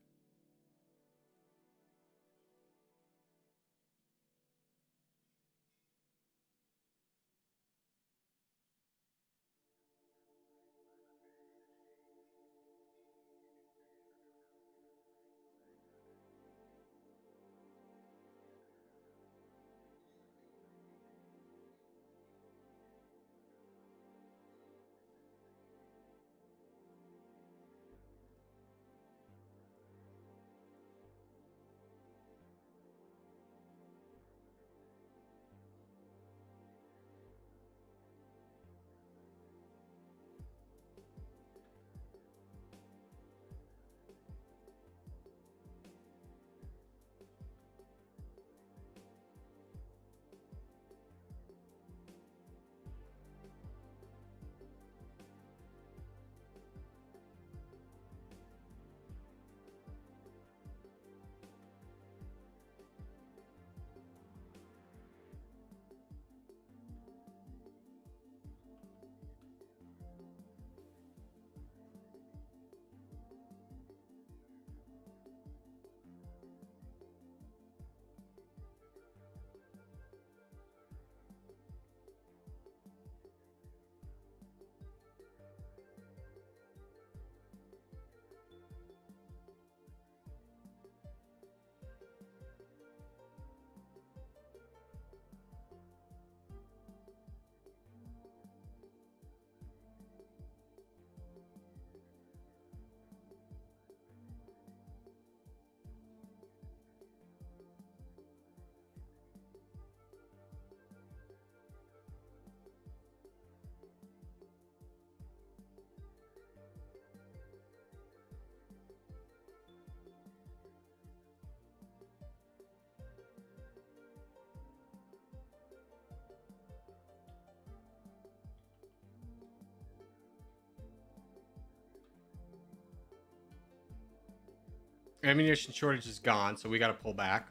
Ammunition shortage is gone, so we got to pull back.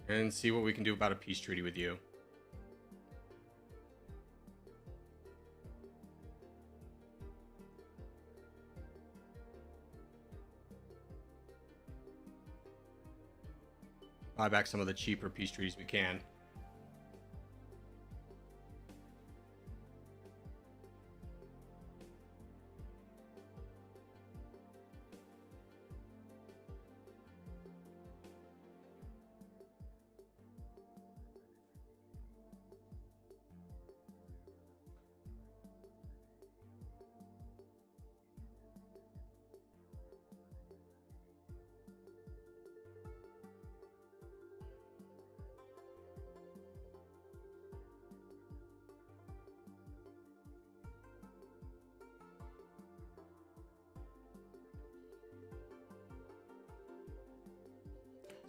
And see what we can do about a peace treaty with you. Buy back some of the cheaper peace treaties we can.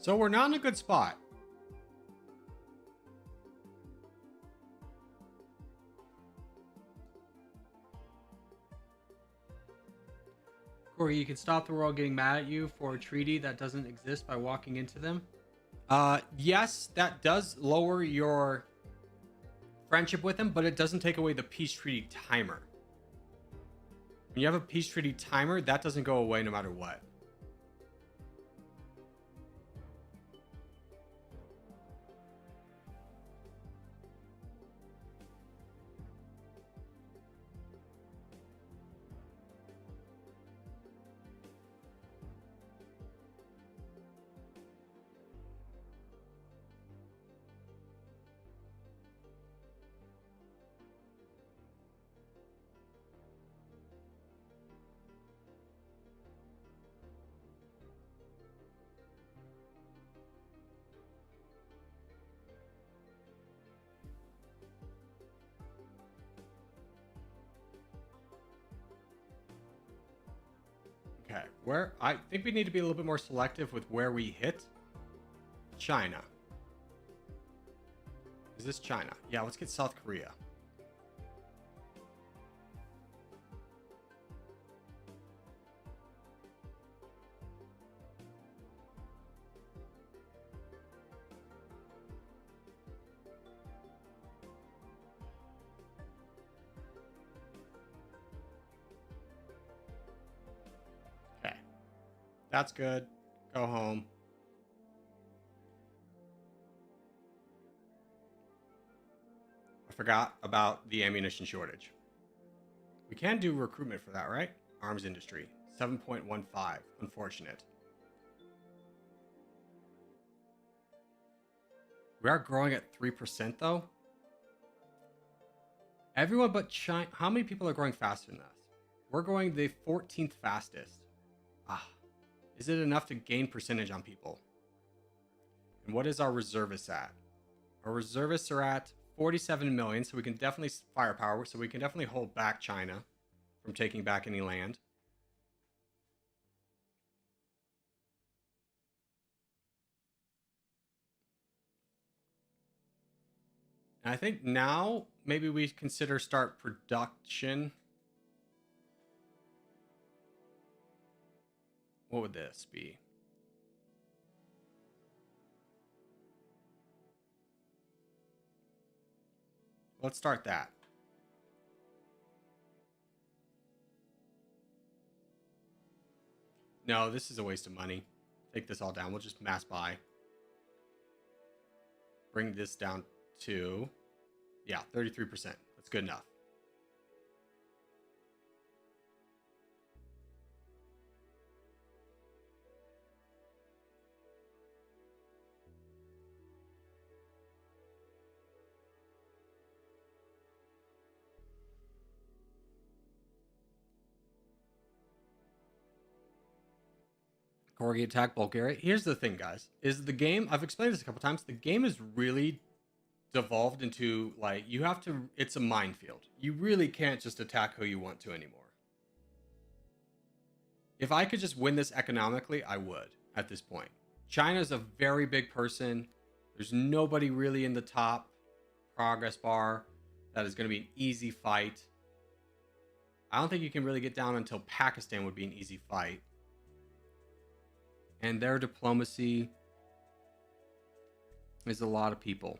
So we're not in a good spot. Corey, you can stop the world getting mad at you for a treaty that doesn't exist by walking into them. Yes, that does lower your friendship with them, but it doesn't take away the peace treaty timer. When you have a peace treaty timer, that doesn't go away no matter what. Okay, where I think we need to be a little bit more selective with where we hit. China. Is this China? Yeah, let's get South Korea. Okay. That's good. Go home. I forgot about the ammunition shortage. We can do recruitment for that, right? Arms industry. 7.15. Unfortunate. We are growing at 3% though. Everyone but China. How many people are growing faster than us? We're growing the 14th fastest. Is it enough to gain percentage on people? And what is our reservists at? Our reservists are at 47 million, so we can definitely firepower, so we can definitely hold back China from taking back any land. And I think now maybe we consider start production. What would this be? Let's start that. No, this is a waste of money. Take this all down. We'll just mass buy. Bring this down to, yeah, 33%. That's good enough. Corgi attack Bulgaria. Here's the thing, guys. Is the game, I've explained this a couple times, the game is really devolved into, like, you have to, it's a minefield. You really can't just attack who you want to anymore. If I could just win this economically, I would at this point. China's a very big person. There's nobody really in the top progress bar that is going to be an easy fight. I don't think you can really get down until Pakistan would be an easy fight. And their diplomacy is a lot of people.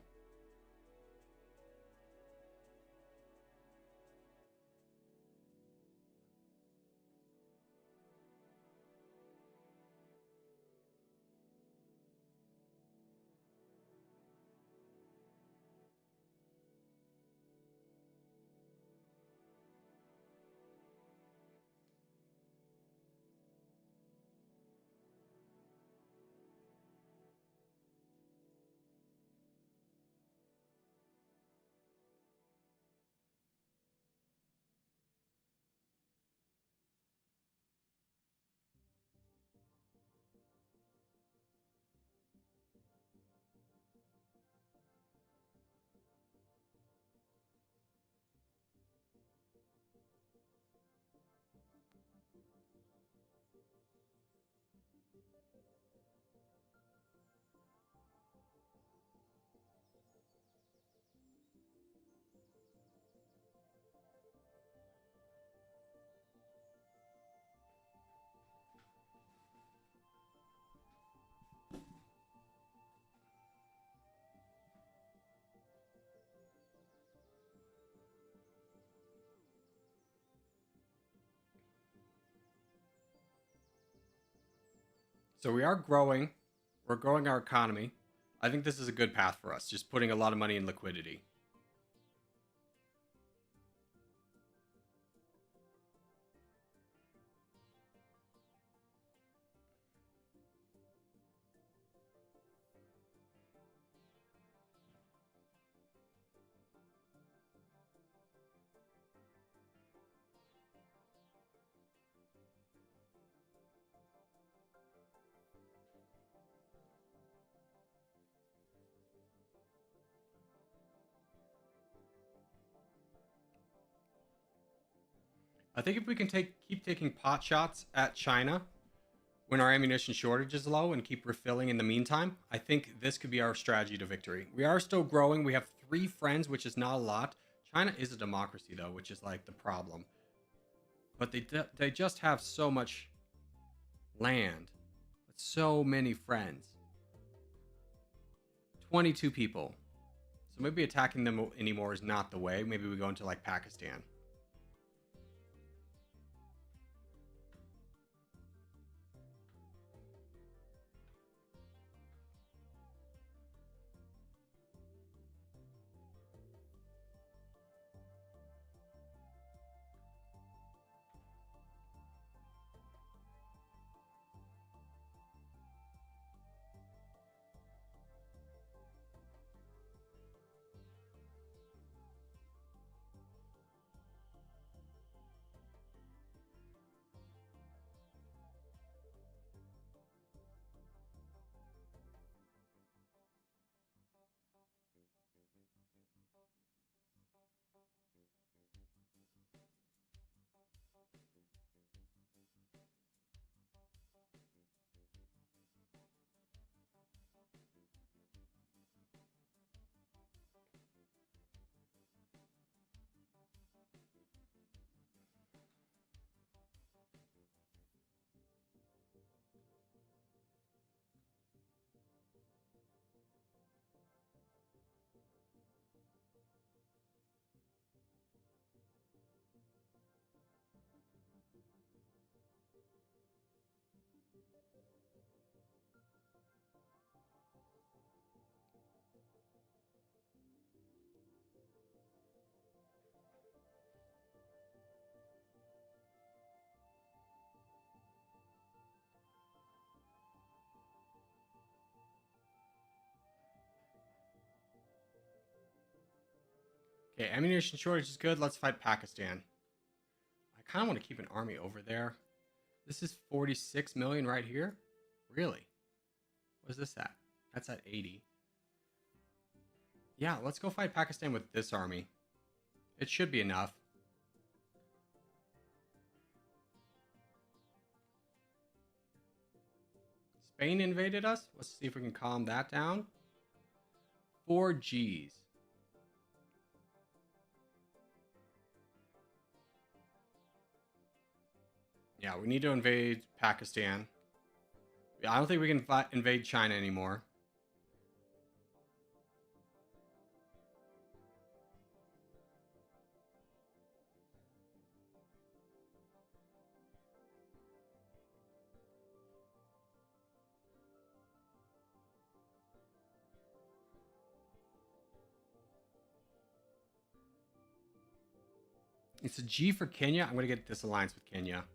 So we are growing. We're growing our economy. I think this is a good path for us, just putting a lot of money in liquidity. I think if we can keep taking pot shots at China when our ammunition shortage is low and keep refilling in the meantime, I think this could be our strategy to victory. We are still growing. We have 3 friends, which is not a lot. China is a democracy, though, which is like the problem. But they just have so much land, with so many friends. 22 people. So maybe attacking them anymore is not the way. Maybe we go into like Pakistan. Okay, ammunition shortage is good. Let's fight Pakistan. I kind of want to keep an army over there. This is 46 million right here? Really? What is this at? That's at 80. Yeah, let's go fight Pakistan with this army. It should be enough. Spain invaded us. Let's see if we can calm that down. 4 Gs. Yeah, we need to invade Pakistan. I don't think we can invade China anymore. It's a G for Kenya. I'm going to get this alliance with Kenya.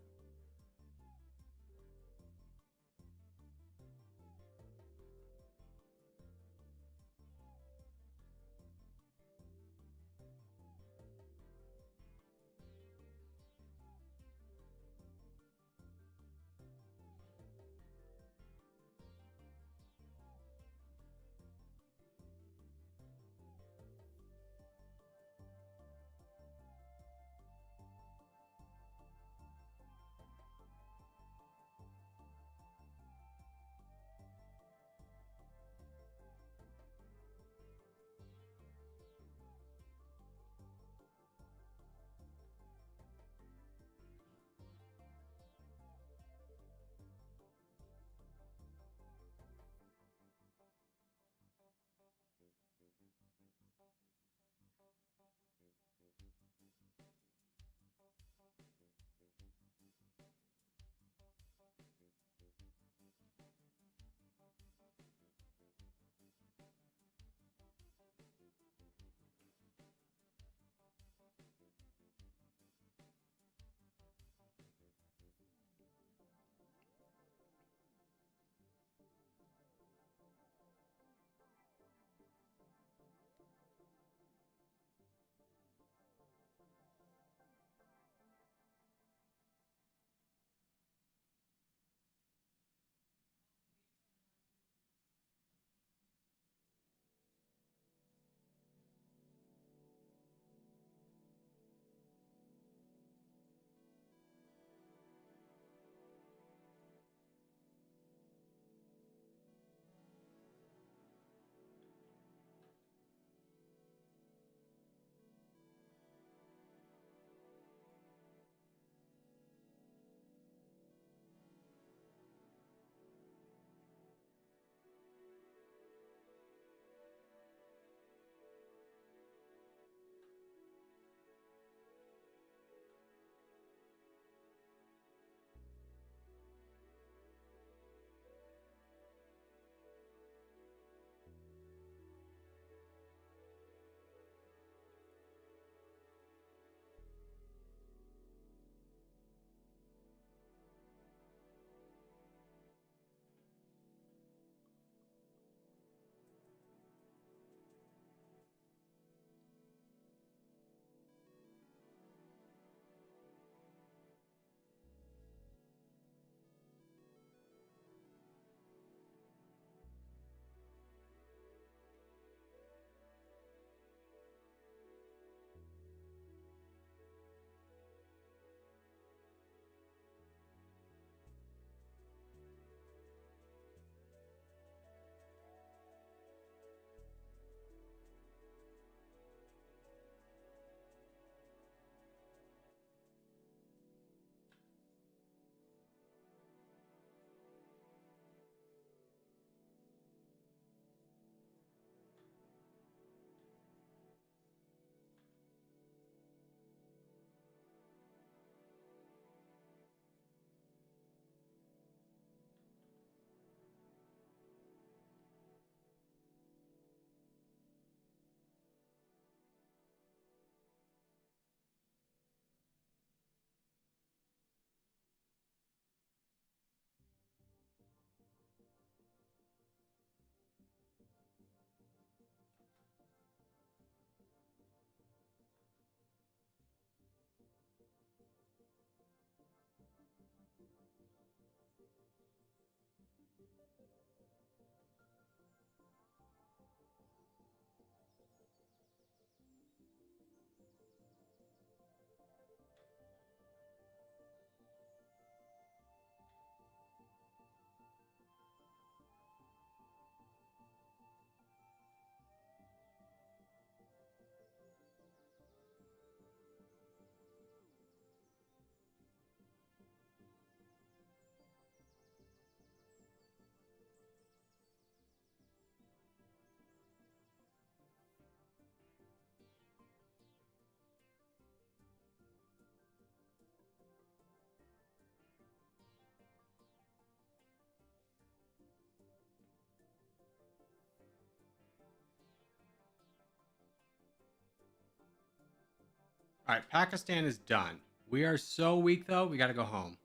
All right, Pakistan is done. We are so weak, though. We got to go home.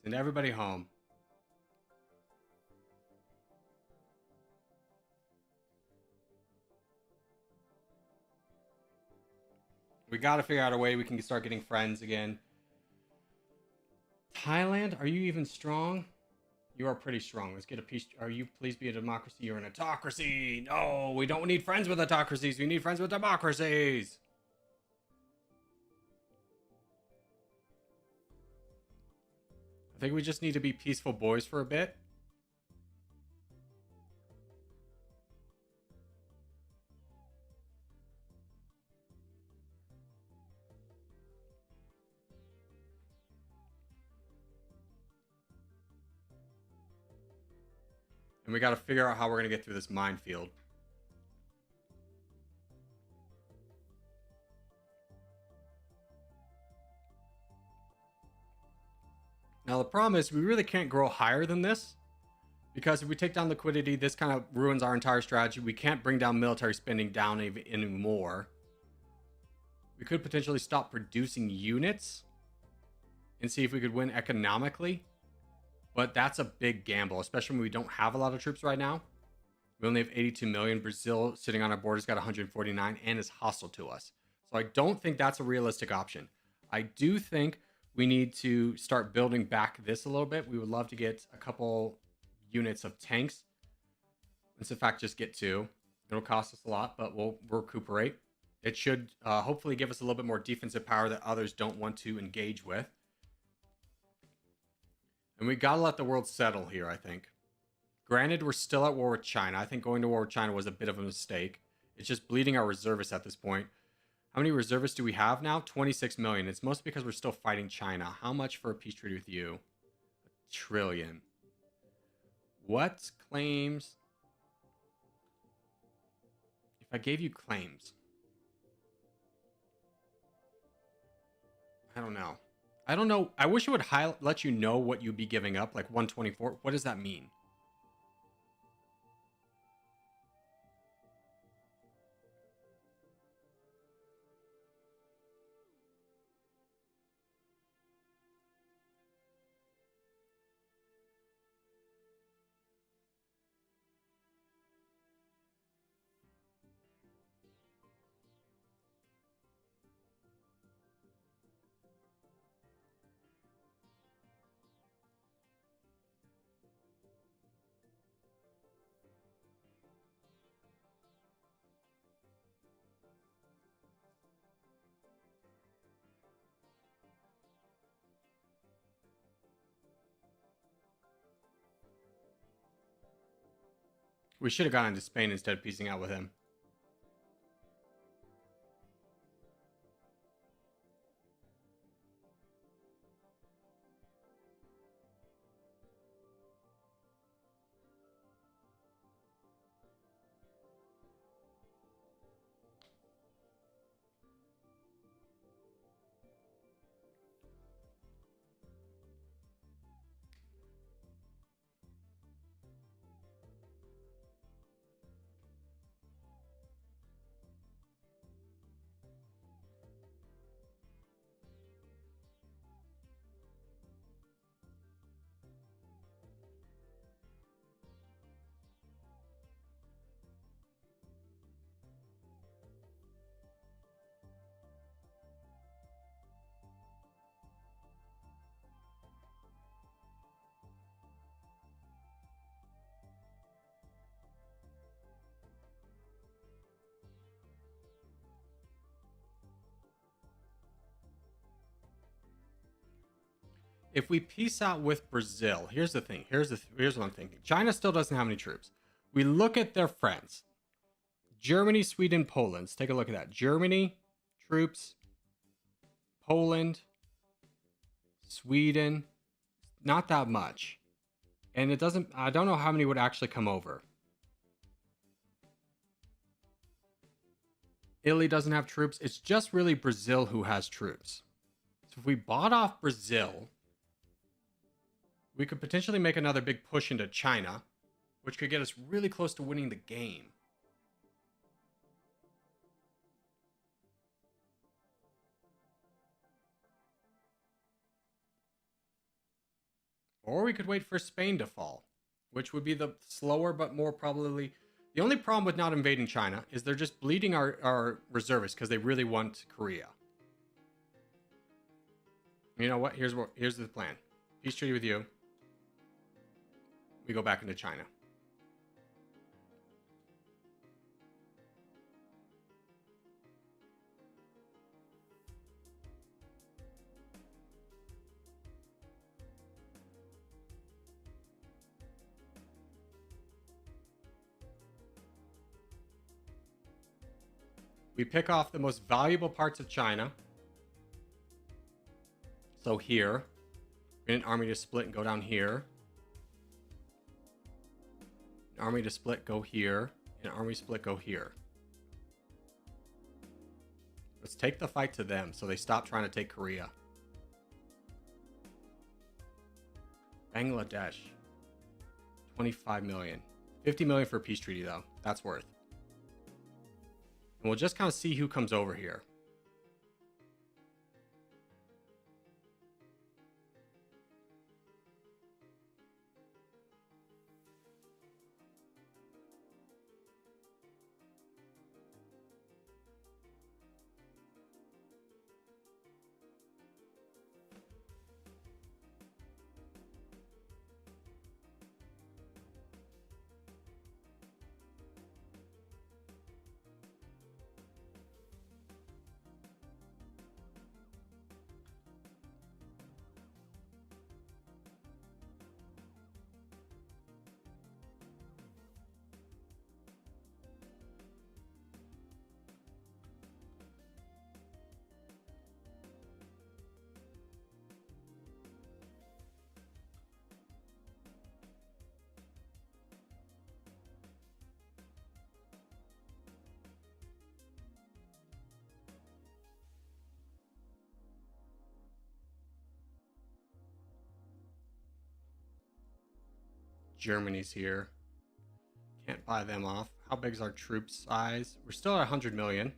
Send everybody home. We got to figure out a way we can start getting friends again. Thailand, are you even strong? You are pretty strong. Let's get a peace. Are you please be a democracy? You're an autocracy. No, we don't need friends with autocracies. We need friends with democracies. I think we just need to be peaceful boys for a bit. And we got to figure out how we're going to get through this minefield. Now, the problem is we really can't grow higher than this. Because if we take down liquidity, this kind of ruins our entire strategy. We can't bring down military spending down even anymore. We could potentially stop producing units and see if we could win economically. But that's a big gamble, especially when we don't have a lot of troops right now. We only have 82 million. Brazil sitting on our borders got 149 and is hostile to us. So I don't think that's a realistic option. I do think we need to start building back this a little bit. We would love to get a couple units of tanks. Let's in fact just get 2. It'll cost us a lot, but we'll recuperate. It should hopefully give us a little bit more defensive power that others don't want to engage with. And we gotta let the world settle here, I think. Granted, we're still at war with China. I think going to war with China was a bit of a mistake. It's just bleeding our reservists at this point. How many reservists do we have now? 26 million. It's mostly because we're still fighting China. How much for a peace treaty with you? 1 trillion. What claims? If I gave you claims. I don't know. I don't know. I wish it would let you know what you'd be giving up, like 124. What does that mean? We should have gone into Spain instead of piecing out with him. If we peace out with Brazil, here's the thing. Here's what I'm thinking. China still doesn't have any troops. We look at their friends. Germany, Sweden, Poland. Let's take a look at that. Germany, troops. Poland, Sweden. Not that much. And it doesn't, I don't know how many would actually come over. Italy doesn't have troops. It's just really Brazil who has troops. So if we bought off Brazil, we could potentially make another big push into China, which could get us really close to winning the game. Or we could wait for Spain to fall, which would be the slower but more probably. The only problem with not invading China is they're just bleeding our reservists because they really want Korea. You know what? Here's the plan. Peace treaty with you. We go back into China. We pick off the most valuable parts of China. So here, in an army to split and go down here. An army to split, go here. An army split, go here. Let's take the fight to them so they stop trying to take Korea. Bangladesh. 25 million. 50 million for a peace treaty, though. That's worth. And we'll just kind of see who comes over here. Germany's here. Can't buy them off. How big is our troop size? We're still at 100 million.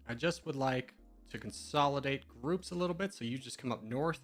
I just would like to consolidate groups a little bit, so you just come up north.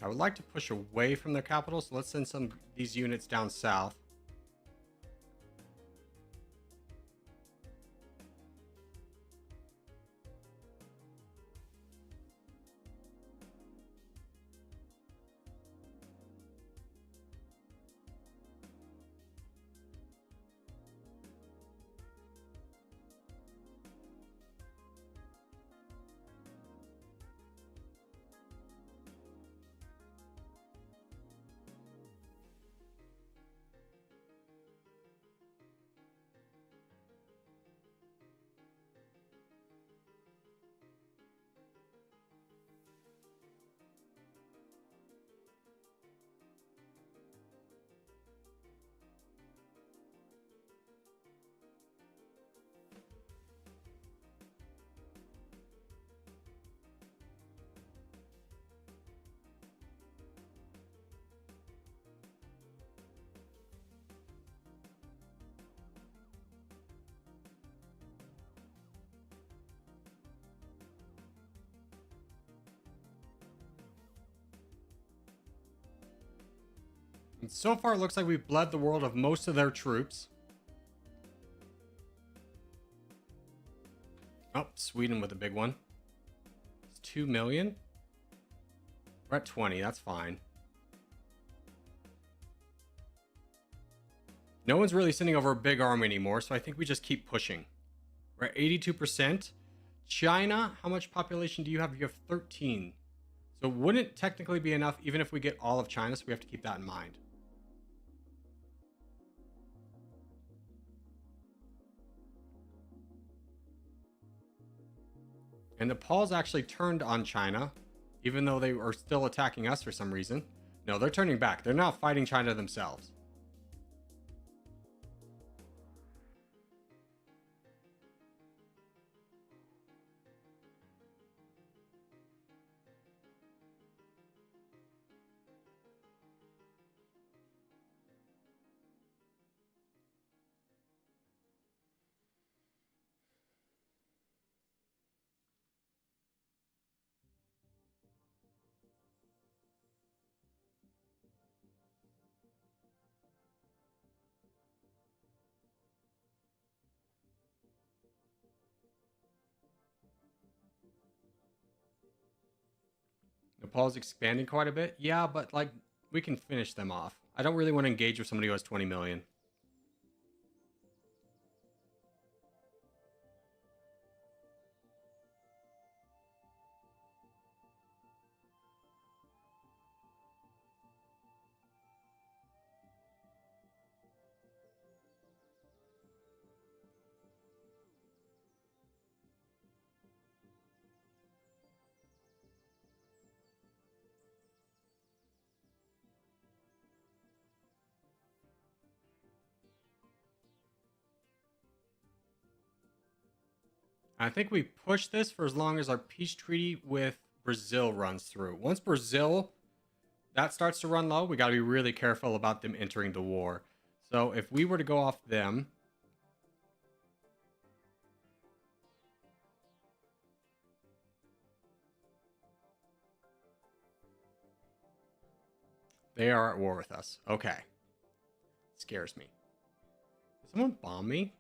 I would like to push away from their capital, so let's send some of these units down south. And so far, it looks like we've bled the world of most of their troops. Oh, Sweden with a big one. It's 2 million. We're at 20. That's fine. No one's really sending over a big army anymore, so I think we just keep pushing. We're at 82%. China, how much population do you have? You have 13. So it wouldn't technically be enough even if we get all of China, so we have to keep that in mind. And Nepal's actually turned on China, even though they are still attacking us for some reason. No, they're turning back. They're now fighting China themselves. Nepal's expanding quite a bit. Yeah, but like we can finish them off. I don't really want to engage with somebody who has 20 million. I think we push this for as long as our peace treaty with Brazil runs through. Once Brazil, that starts to run low, we got to be really careful about them entering the war. So if we were to go off them, they are at war with us. Okay. Scares me. Did someone bomb me?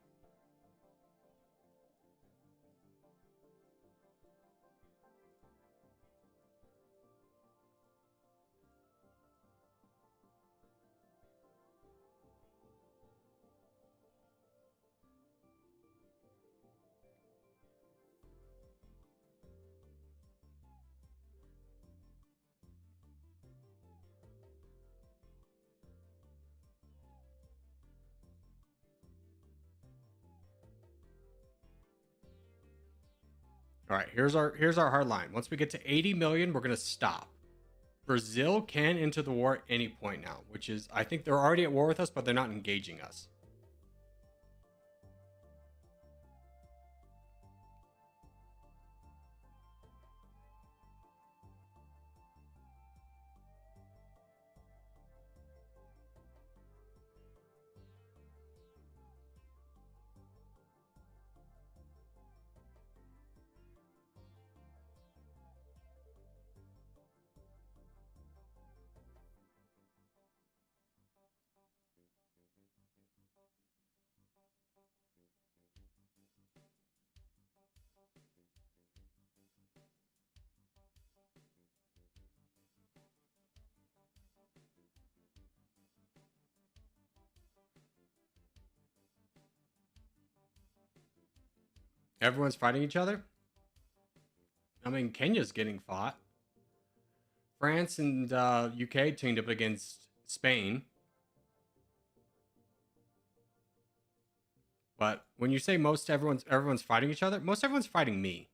All right, here's our hard line. Once we get to 80 million, we're going to stop. Brazil can enter the war at any point now, which is, I think they're already at war with us, but they're not engaging us. Everyone's fighting each other? I mean, Kenya's getting fought. France and UK teamed up against Spain. But when you say most everyone's fighting each other, most everyone's fighting me.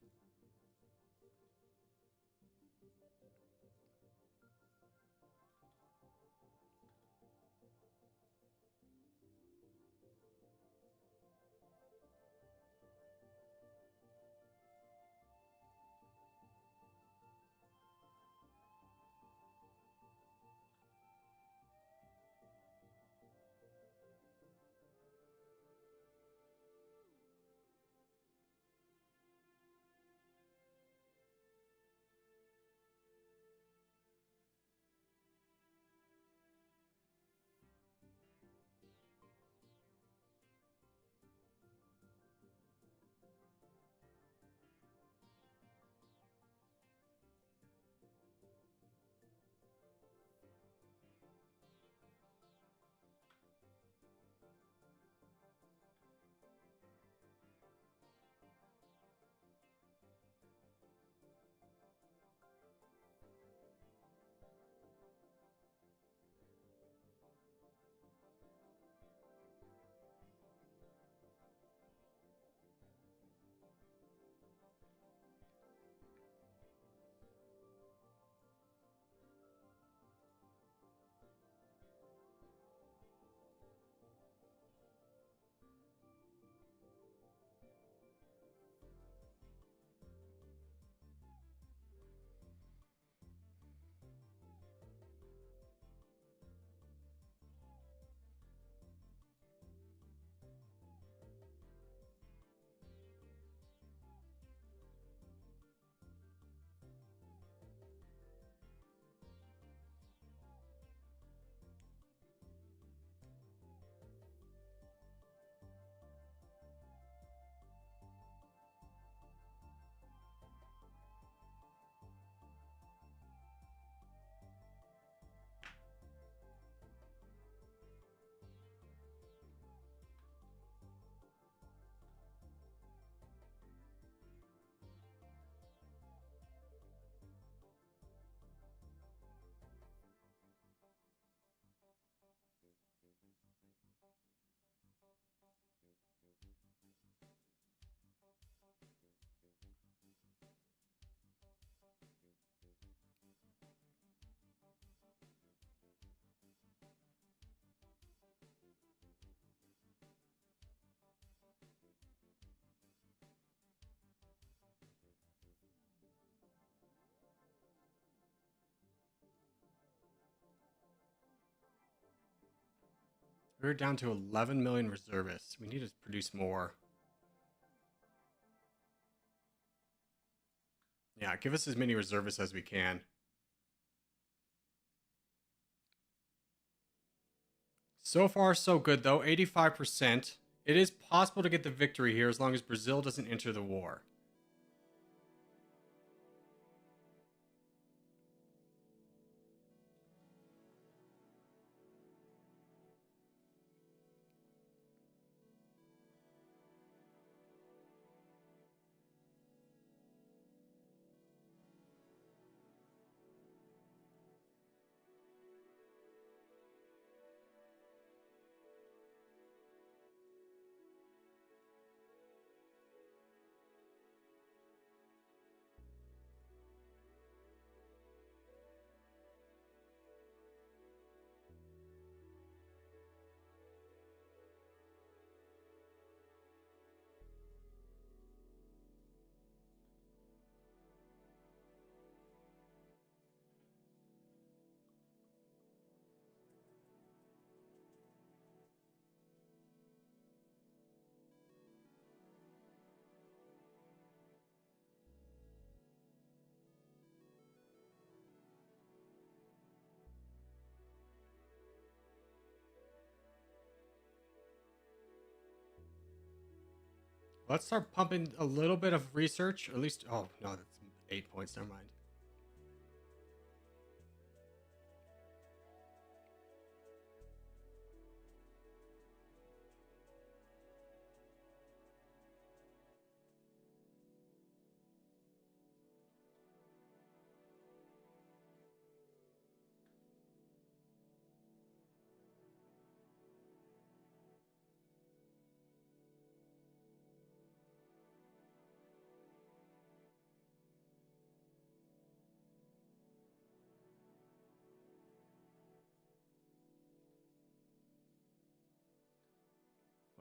We're down to 11 million reservists. We need to produce more. Yeah, give us as many reservists as we can. So far, so good, though. 85%. It is possible to get the victory here as long as Brazil doesn't enter the war. Let's start pumping a little bit of research, or at least, oh no, that's 8 points, never mind.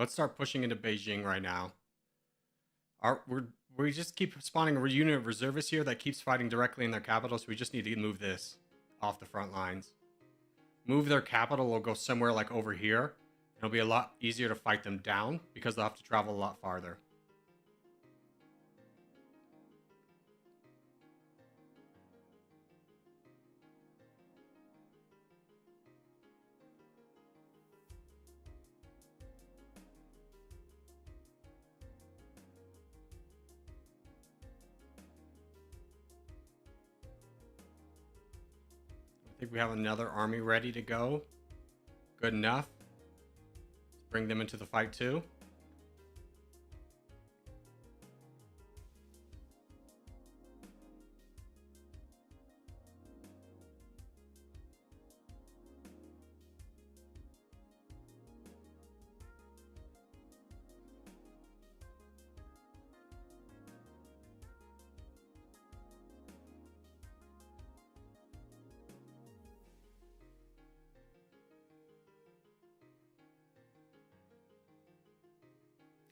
Let's start pushing into Beijing right now. We just keep spawning a unit of reservists here that keeps fighting directly in their capital, so we just need to move this off the front lines. Move their capital, will go somewhere like over here. It'll be a lot easier to fight them down because they'll have to travel a lot farther. I think we have another army ready to go. Good enough. Let's bring them into the fight too.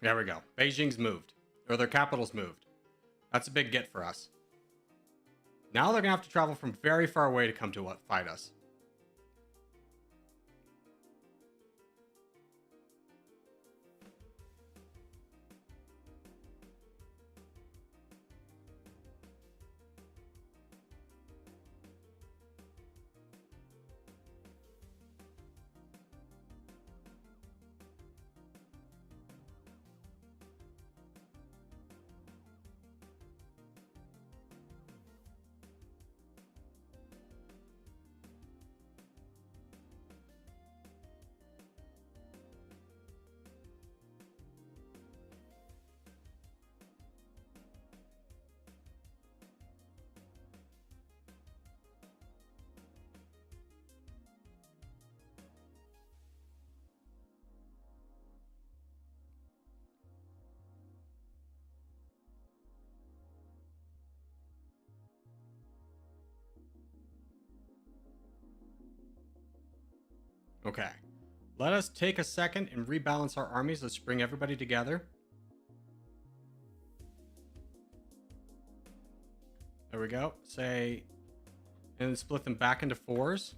There we go. Beijing's moved. Or their capital's moved. That's a big get for us. Now they're going to have to travel from very far away to come to fight us. Okay. Let us take a second and rebalance our armies. Let's bring everybody together. There we go. Say, and split them back into fours.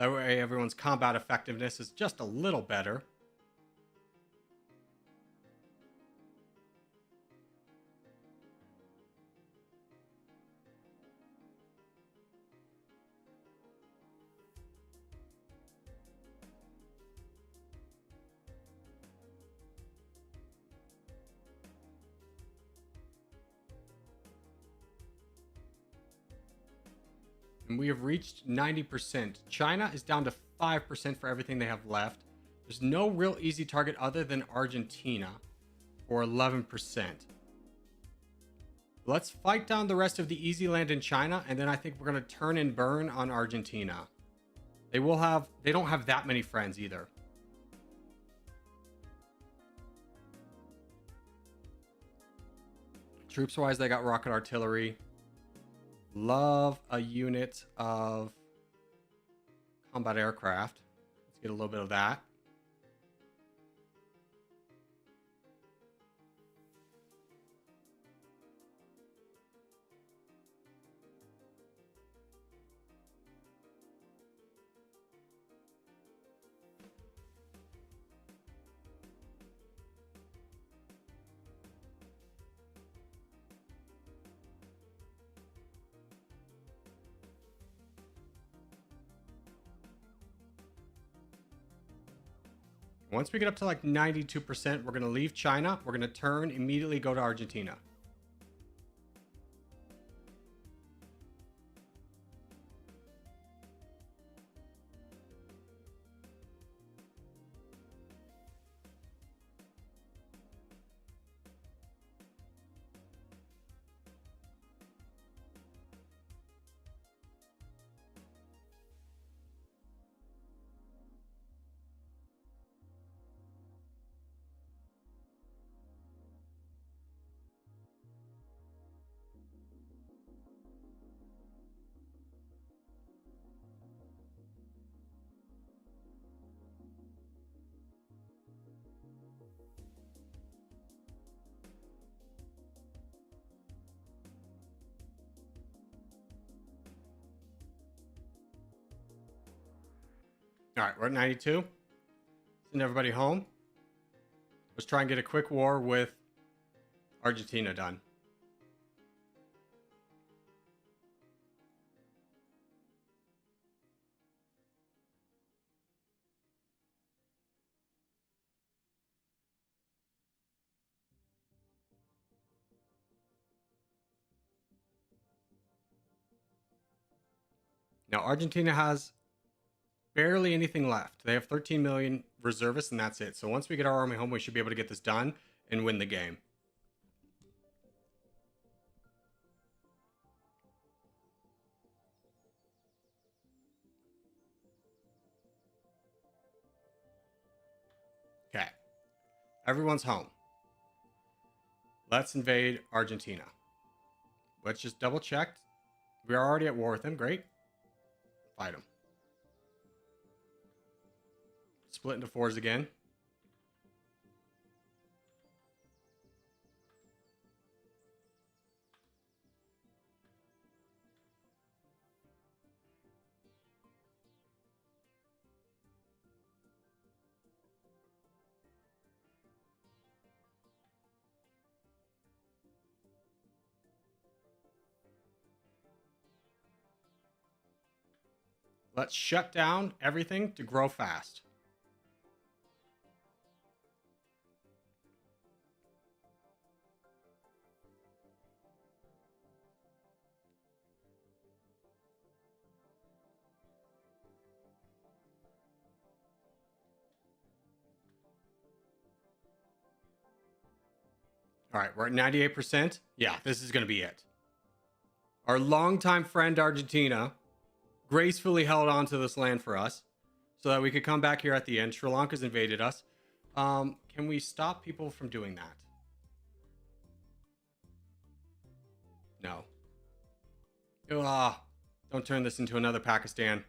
That way everyone's combat effectiveness is just a little better. And we have reached 90%. China is down to 5% for everything they have left. There's no real easy target other than Argentina for 11%. Let's fight down the rest of the easy land in China, and then I think we're going to turn and burn on Argentina. They don't have that many friends either. Troops wise, they got rocket artillery. Love a unit of combat aircraft. Let's get a little bit of that. Once we get up to like 92%, we're going to leave China. We're going to turn, immediately go to Argentina. All right, we're at 92. Send everybody home. Let's try and get a quick war with Argentina done. Now, Argentina has barely anything left. They have 13 million reservists, and that's it. So once we get our army home, we should be able to get this done and win the game. Okay. Everyone's home. Let's invade Argentina. Let's just double check. We're already at war with them. Great. Fight them. Split into fours again. Let's shut down everything to grow fast. All right, we're at 98%. Yeah, this is going to be it. Our longtime friend Argentina gracefully held on to this land for us so that we could come back here at the end. Sri Lanka's invaded us. Can we stop people from doing that? No. Don't turn this into another Pakistan.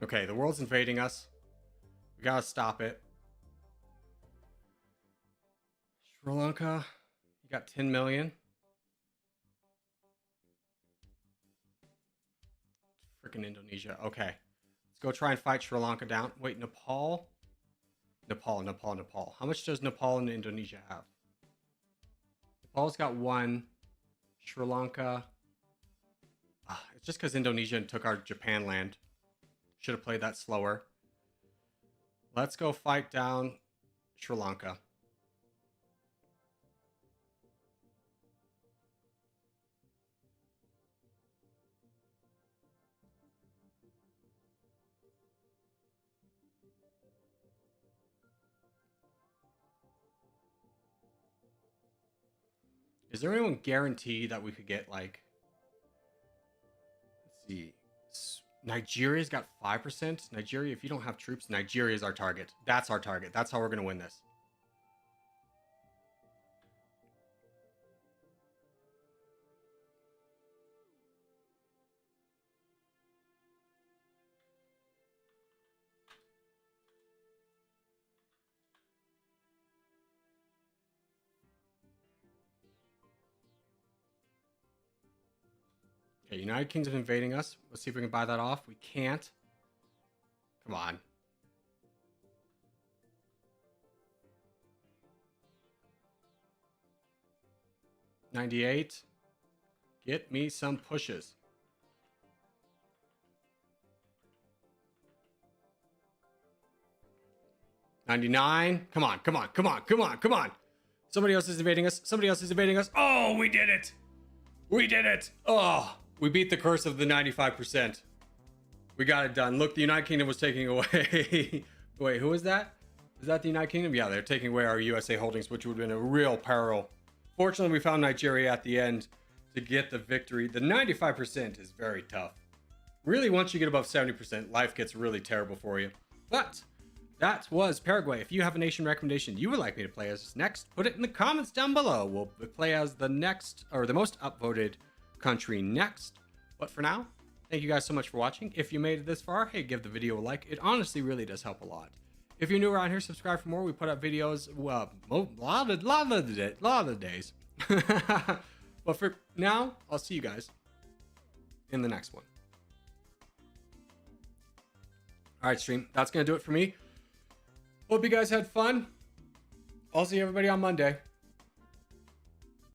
Okay, the world's invading us. We gotta stop it. Sri Lanka, you got 10 million. Freaking Indonesia. Okay. Let's go try and fight Sri Lanka down. Wait, Nepal? Nepal. How much does Nepal and Indonesia have? Nepal's got 1. Sri Lanka. It's just because Indonesia took our Japan land. Should have played that slower. Let's go fight down Sri Lanka. Is there anyone guarantee that we could get, like, let's see, Nigeria's got 5%. Nigeria, if you don't have troops, Nigeria is our target. That's our target. That's how we're going to win this. Okay, United Kingdom invading us. Let's see if we can buy that off. We can't. Come on. $98. Get me some pushes. $99. Come on. Somebody else is invading us. Oh, we did it. Oh, we beat the curse of the 95%. We got it done. Look, the United Kingdom was taking away. Wait, who is that? Is that the United Kingdom? Yeah, they're taking away our USA holdings, which would have been a real peril. Fortunately, we found Nigeria at the end to get the victory. The 95% is very tough. Really, once you get above 70%, life gets really terrible for you. But that was Paraguay. If you have a nation recommendation you would like me to play as next, put it in the comments down below. We'll play as the next, or the most upvoted country next. But for now, thank you guys so much for watching. If you made it this far, hey, give the video a like. It honestly really does help a lot. If you're new around here, subscribe for more. We put up videos, well, a lot of the days. But for now, I'll see you guys in the next one. All right, stream. That's going to do it for me. Hope you guys had fun. I'll see everybody on Monday.